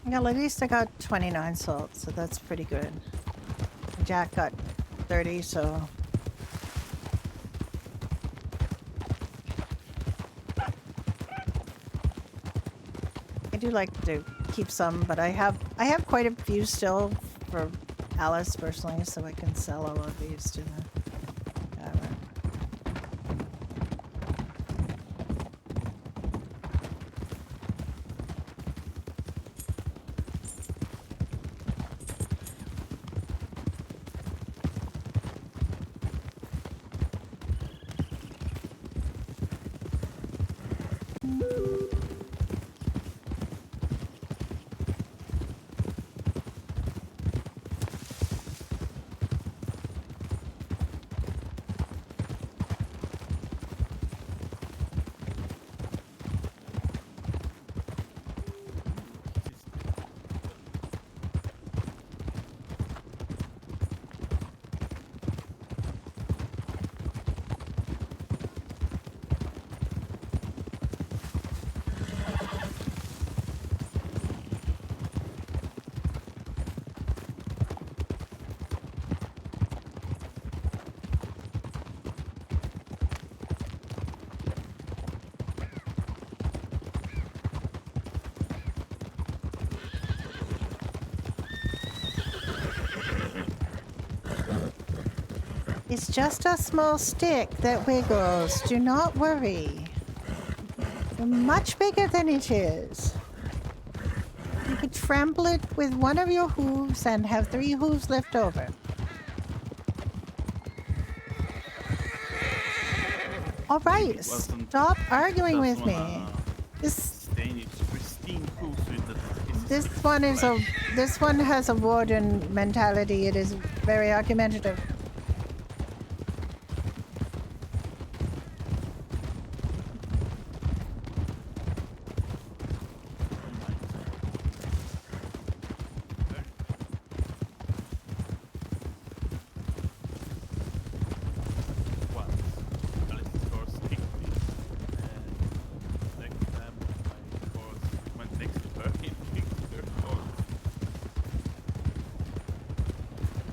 Well, at least I got 29 salt, so that's pretty good. Jack got 30, so... I do like to keep some, but I have quite a few still for Alice personally, so I can sell all of these to the tavern. It's just a small stick that wiggles. Do not worry. You're much bigger than it is. You could trample it with one of your hooves and have 3 hooves left over. All right, stop arguing with me. This one has a warden mentality. It is very argumentative.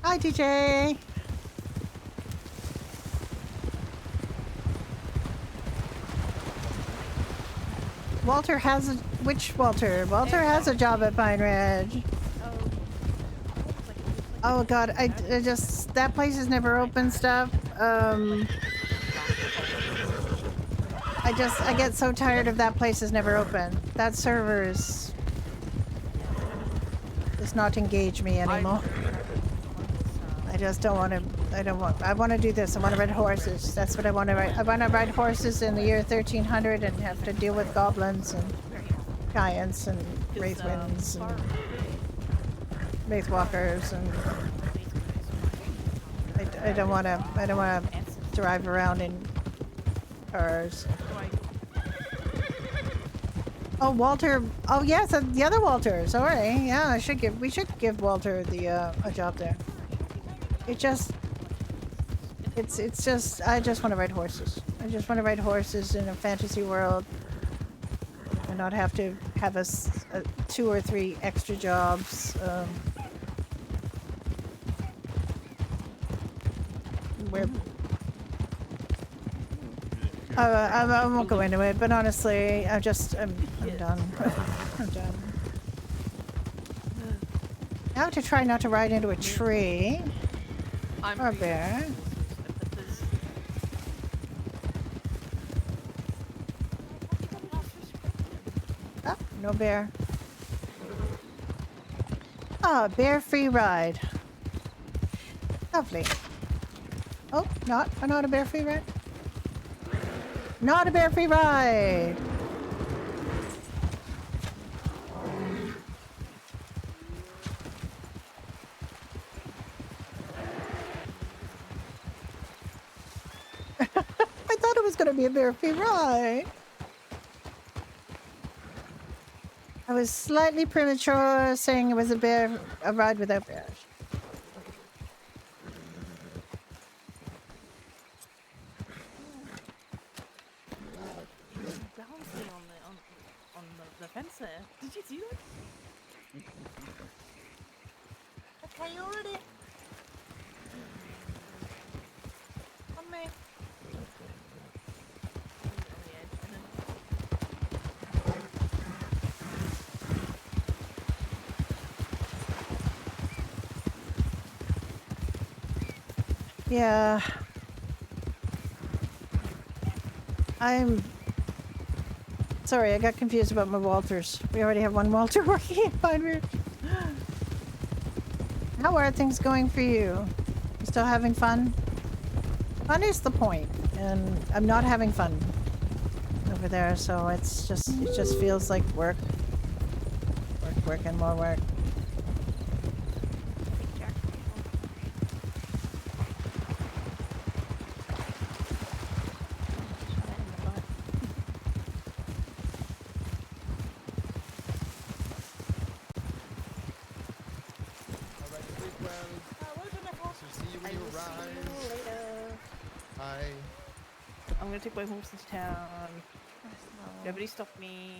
Hi, DJ. Walter has a... Which Walter? Walter has a job at Pine Ridge. Oh god, I just... That place is never open stuff. I get so tired of that place is never open. That server is... does not engage me anymore. I just don't want to... I want to do this. I want to ride horses. That's what I want to ride. I want to ride horses in the year 1300 and have to deal with goblins and giants and wraithwinds and wraithwalkers, and I don't want to drive around in cars. Oh, Walter. Oh yes, the other Walter. Sorry. Yeah, we should give Walter the a job there. It's just I just want to ride horses. I just want to ride horses in a fantasy world and not have to have us 2 or 3 extra jobs. Where I won't go into it, but honestly, I'm done. I'm done. Now to try not to ride into a tree or a bear. Oh, no bear. Ah, bear-free ride. Lovely. Oh, not a bear-free ride? Not a bear-free ride! I thought it was going to be a bear-free ride. I was slightly premature saying it was a ride without bears. Bouncing on the fence there. Did you see that? Okay, you ready? On me. Yeah. I'm sorry, I got confused about my Walters. We already have one Walter working at Pine How are things going for you? You still having fun? Fun is the point, and I'm not having fun over there, so it just feels like work. Work and more work. I'm gonna take my horse into town. Nobody stop me.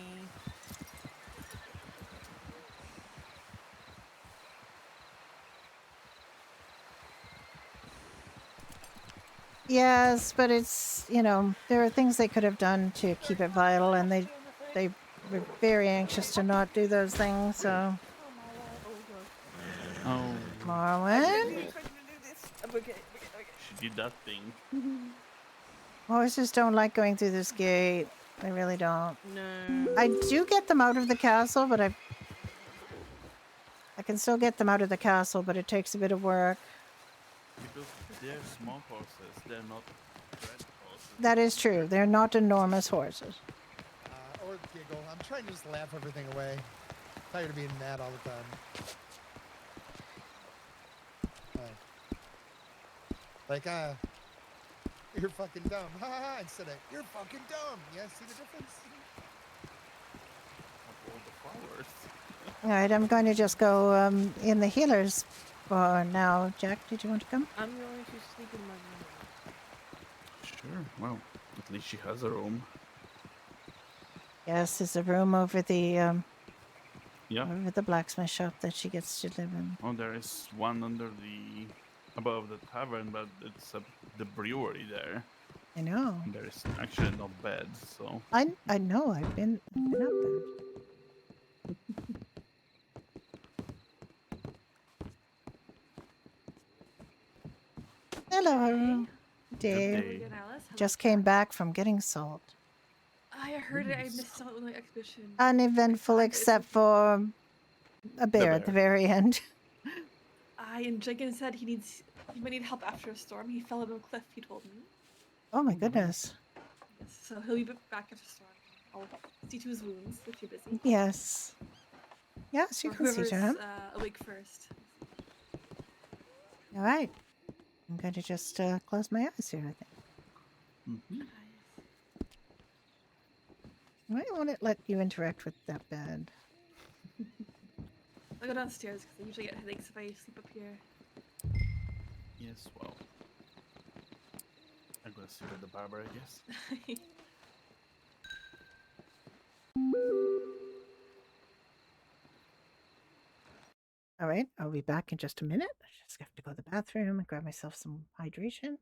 Yes, but it's, you know, there are things they could have done to keep it vital, and they were very anxious to not do those things, so. Oh. Marwin? She did that thing. Horses don't like going through this gate. They really don't. No. I do get them out of the castle, but I can still get them out of the castle, but it takes a bit of work. Because they're small horses, they're not bred horses. That is true. They're not enormous horses. Or giggle. I'm trying to just laugh everything away. Tired of being mad all the time. You're fucking dumb. Ha ha ha. Instead of, you're fucking dumb. Yeah, see the difference? Of all the flowers. Alright, I'm going to just go in the healers for now. Jack, did you want to come? I'm going to sleep in my room. Sure, well, at least she has a room. Yes, there's a room over the Yeah. over the blacksmith shop that she gets to live in. Oh, there is one above the tavern, but it's the brewery there. I know. And there is actually no bed, so. I know. I've been up there. Hello, Dave. Just came back from getting salt. I heard it. I missed out on the expedition. Uneventful except for a bear at the very end. And Jenkins said he might need help after a storm. He fell on a cliff, he told me. Oh my goodness. Yes, so he'll be back after storm. I'll see to his wounds if you're busy. Yes. Yes, you or can see to him. Awake first. All right. I'm going to just close my eyes here, I think. Mm-hmm. Why won't it let you interact with that bed? I'll go downstairs because I usually get headaches if I sleep up here. Yes, well. I'm gonna sleep at the barber, I guess. right, I'll be back in just a minute. I just have to go to the bathroom and grab myself some hydration.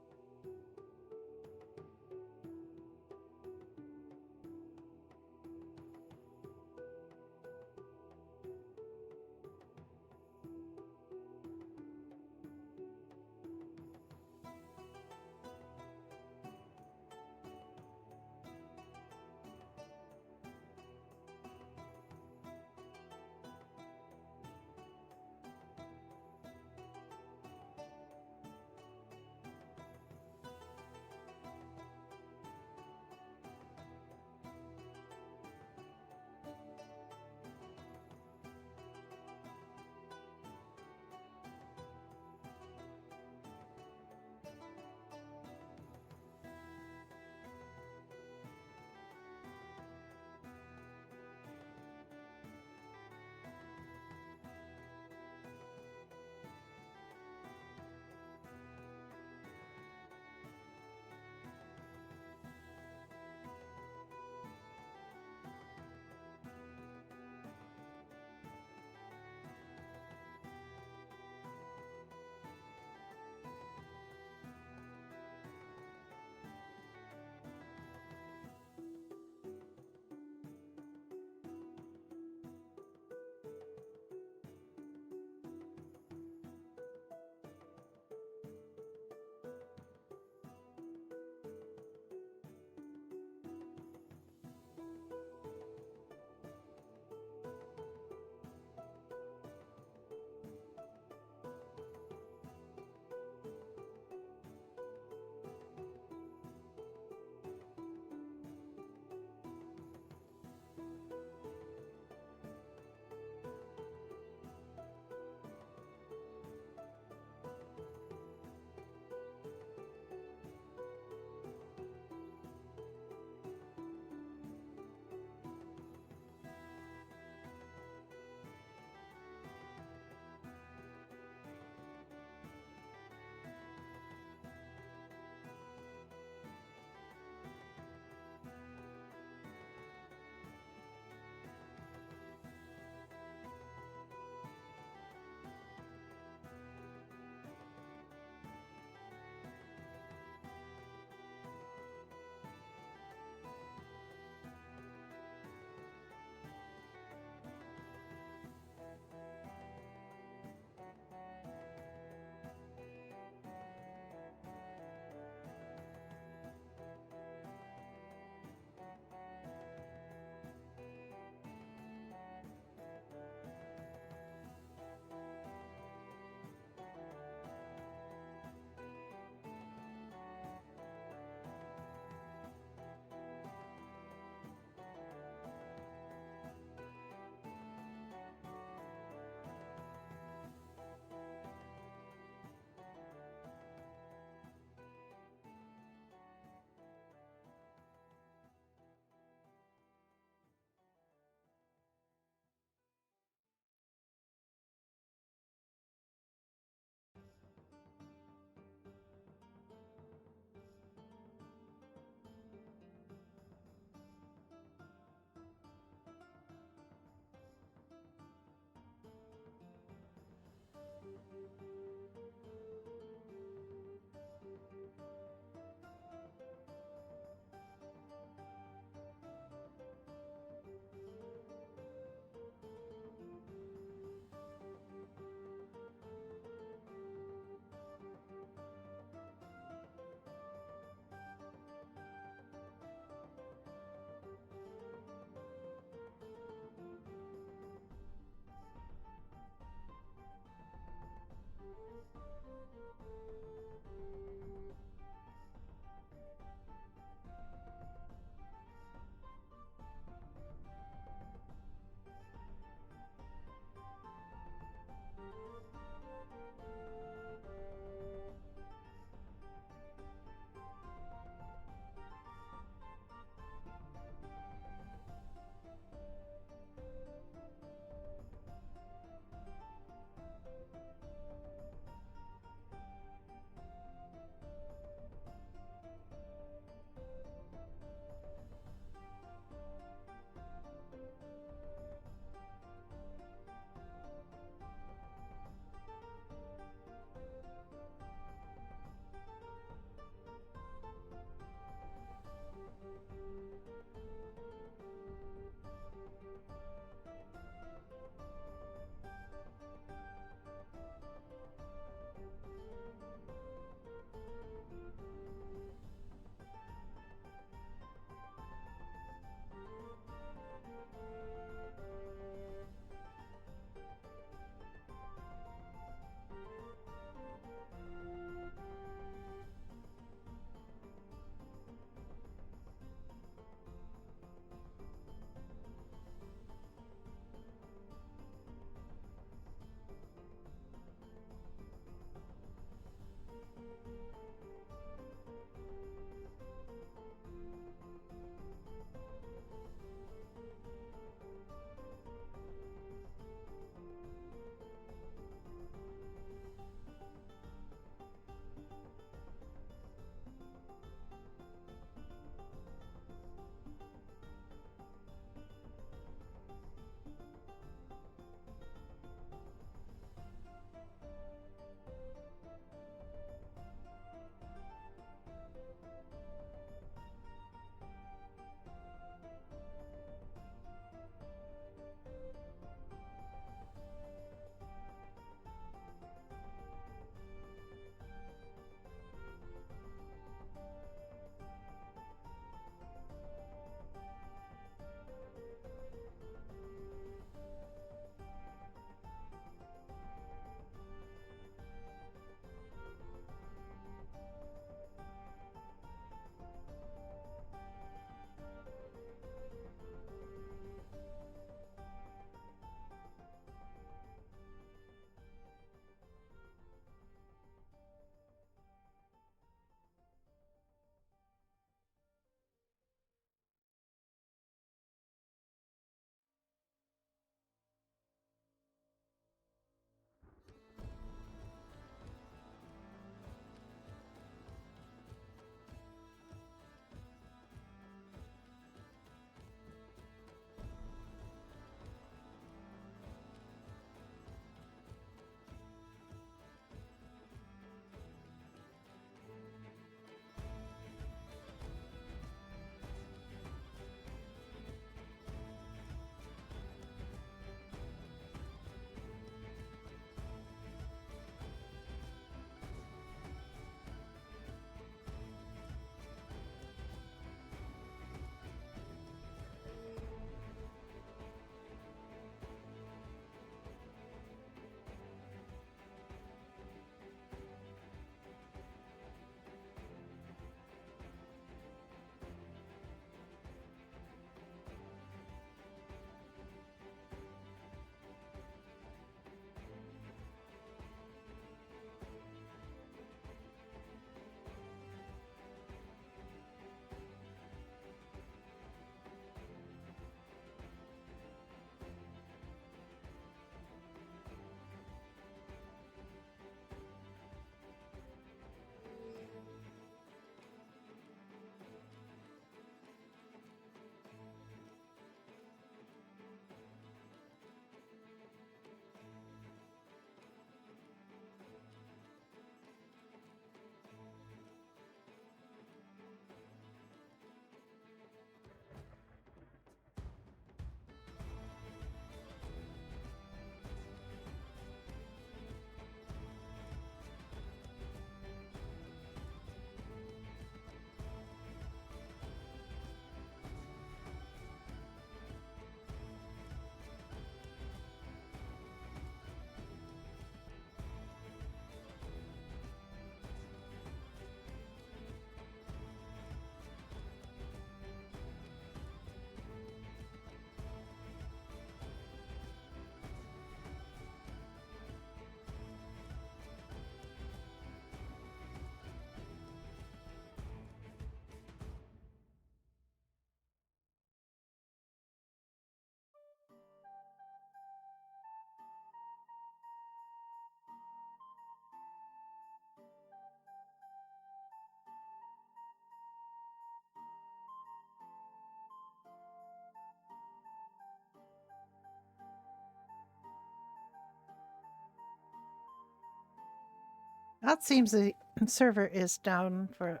That seems the server is down for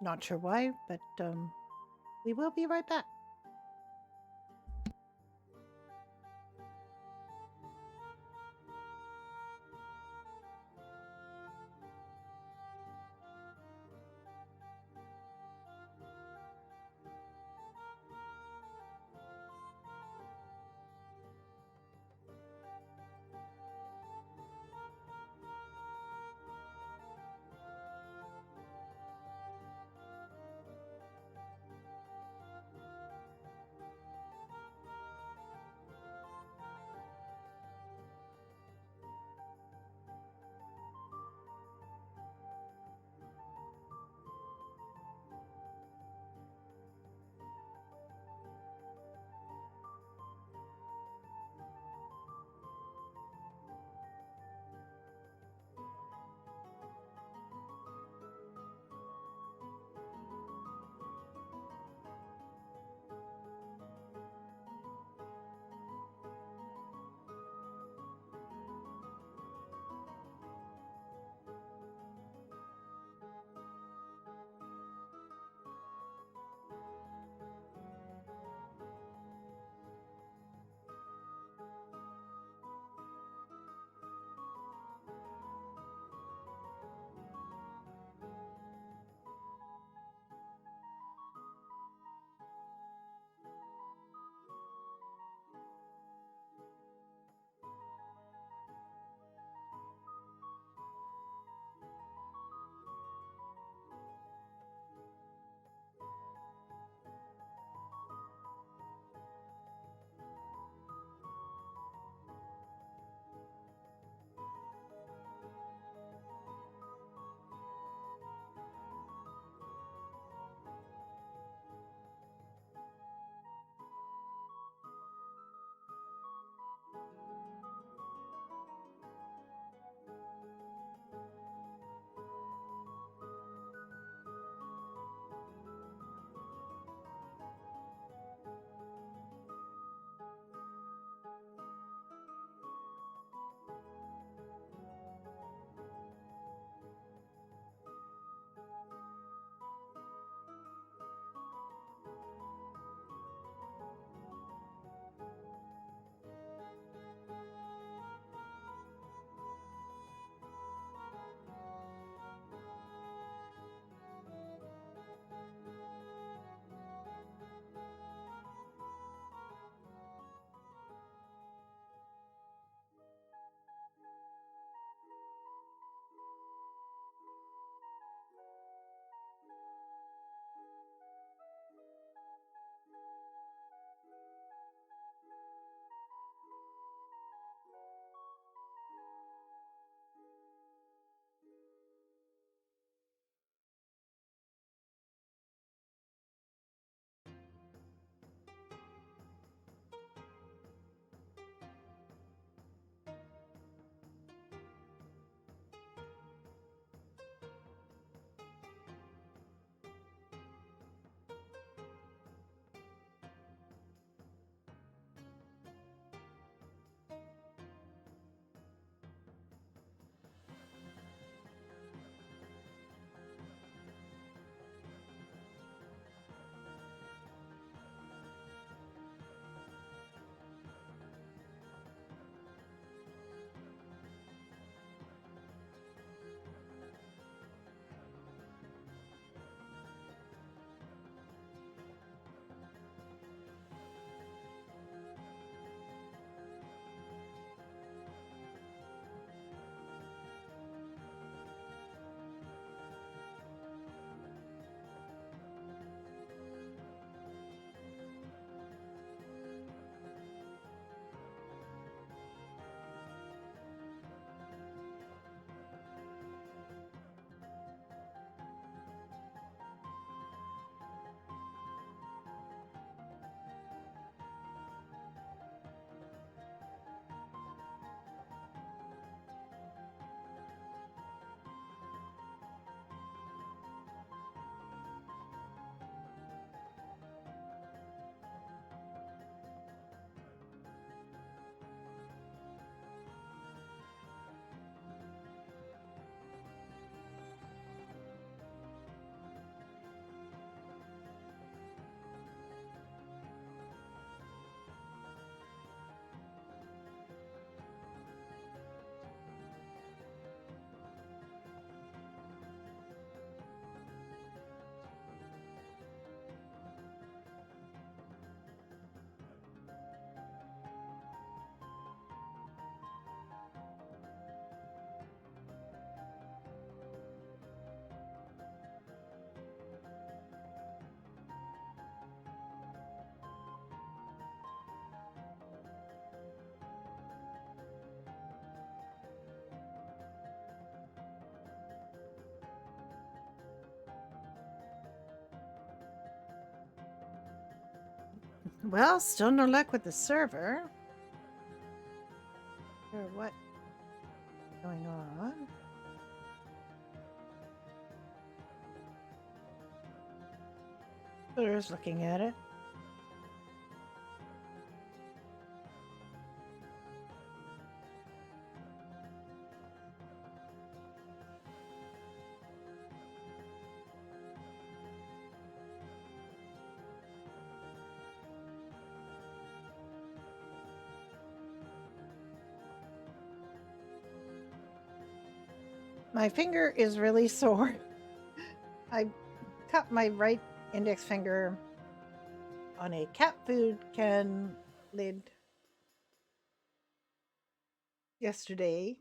not sure why, but we will be right back. Well, still no luck with the server. Or what going on? There's looking at it. My finger is really sore. I cut my right index finger on a cat food can lid yesterday.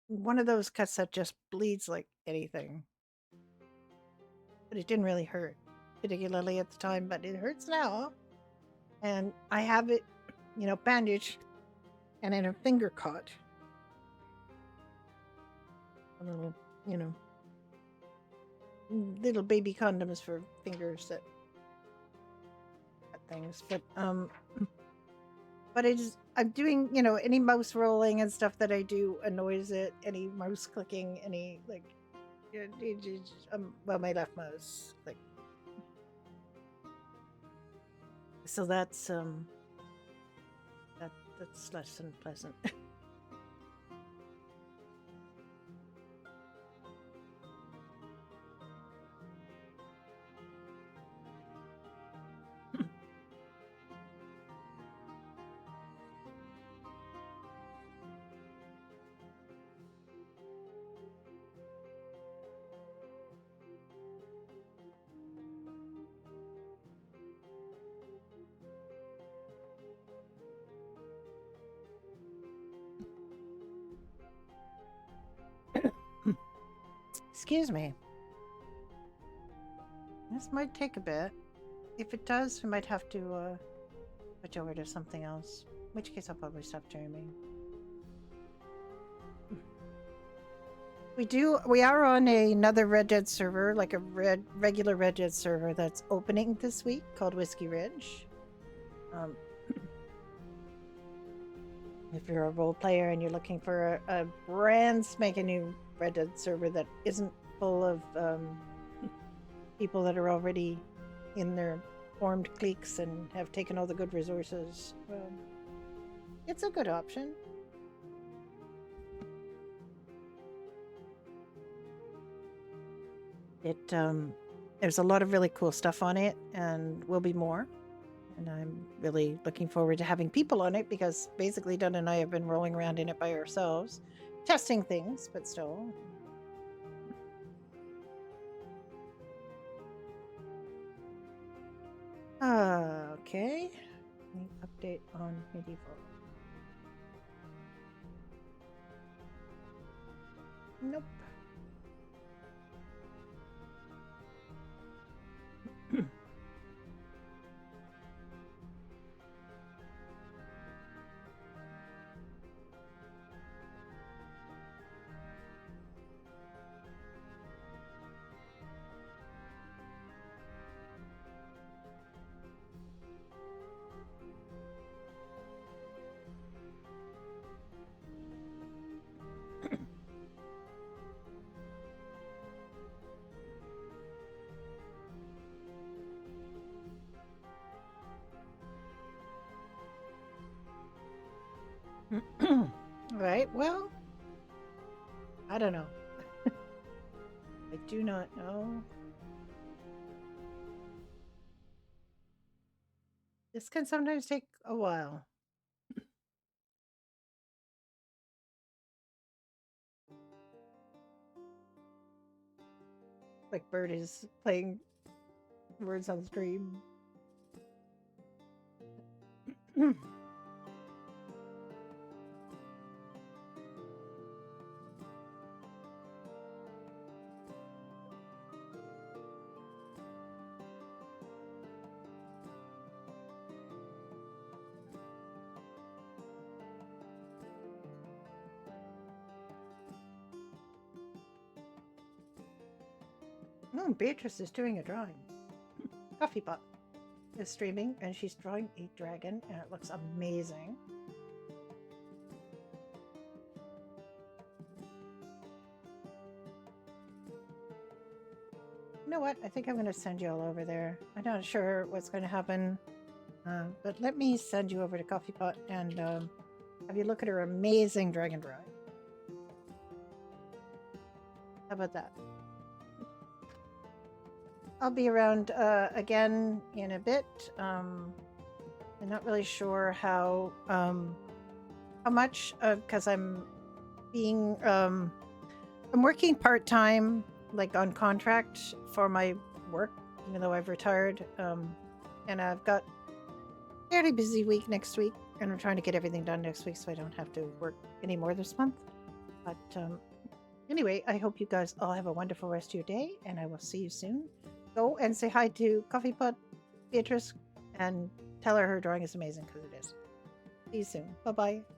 One of those cuts that just bleeds like anything. But it didn't really hurt, particularly at the time, but it hurts now. And I have it, bandaged and in a finger cut. A little, little baby condoms for fingers that cut things. But I'm doing, any mouse rolling and stuff that I do annoys it. Any mouse clicking, any well, my left mouse click. So that's less than pleasant. Excuse me. This might take a bit. If it does, we might have to switch over to something else. In which case I'll probably stop streaming. We are on another Red Dead server, like a regular Red Dead server that's opening this week called Whiskey Ridge. If you're a role player and you're looking for a brand spanking new Red Dead server that isn't full of people that are already in their formed cliques and have taken all the good resources, it's a good option. There's a lot of really cool stuff on it, and will be more. And I'm really looking forward to having people on it, because basically Dunn and I have been rolling around in it by ourselves, testing things, but still. Okay. Update on medieval. Nope. Right, well, I don't know. I do not know. This can sometimes take a while. Like Bird is playing words on stream. Beatrice is doing a drawing. Coffee pot. is streaming, and she's drawing a dragon, and it looks amazing. You know what? I think I'm going to send you all over there. I'm not sure what's going to happen, but let me send you over to Coffee Pot and have you look at her amazing dragon drawing. How about that? I'll be around again in a bit. I'm not really sure how much because I'm working part-time, like on contract for my work, even though I've retired. And I've got a fairly busy week next week, and I'm trying to get everything done next week so I don't have to work anymore this month. But anyway, I hope you guys all have a wonderful rest of your day, and I will see you soon. Go and say hi to Coffee Pot Beatrice and tell her drawing is amazing, because it is. See you soon. Bye-bye.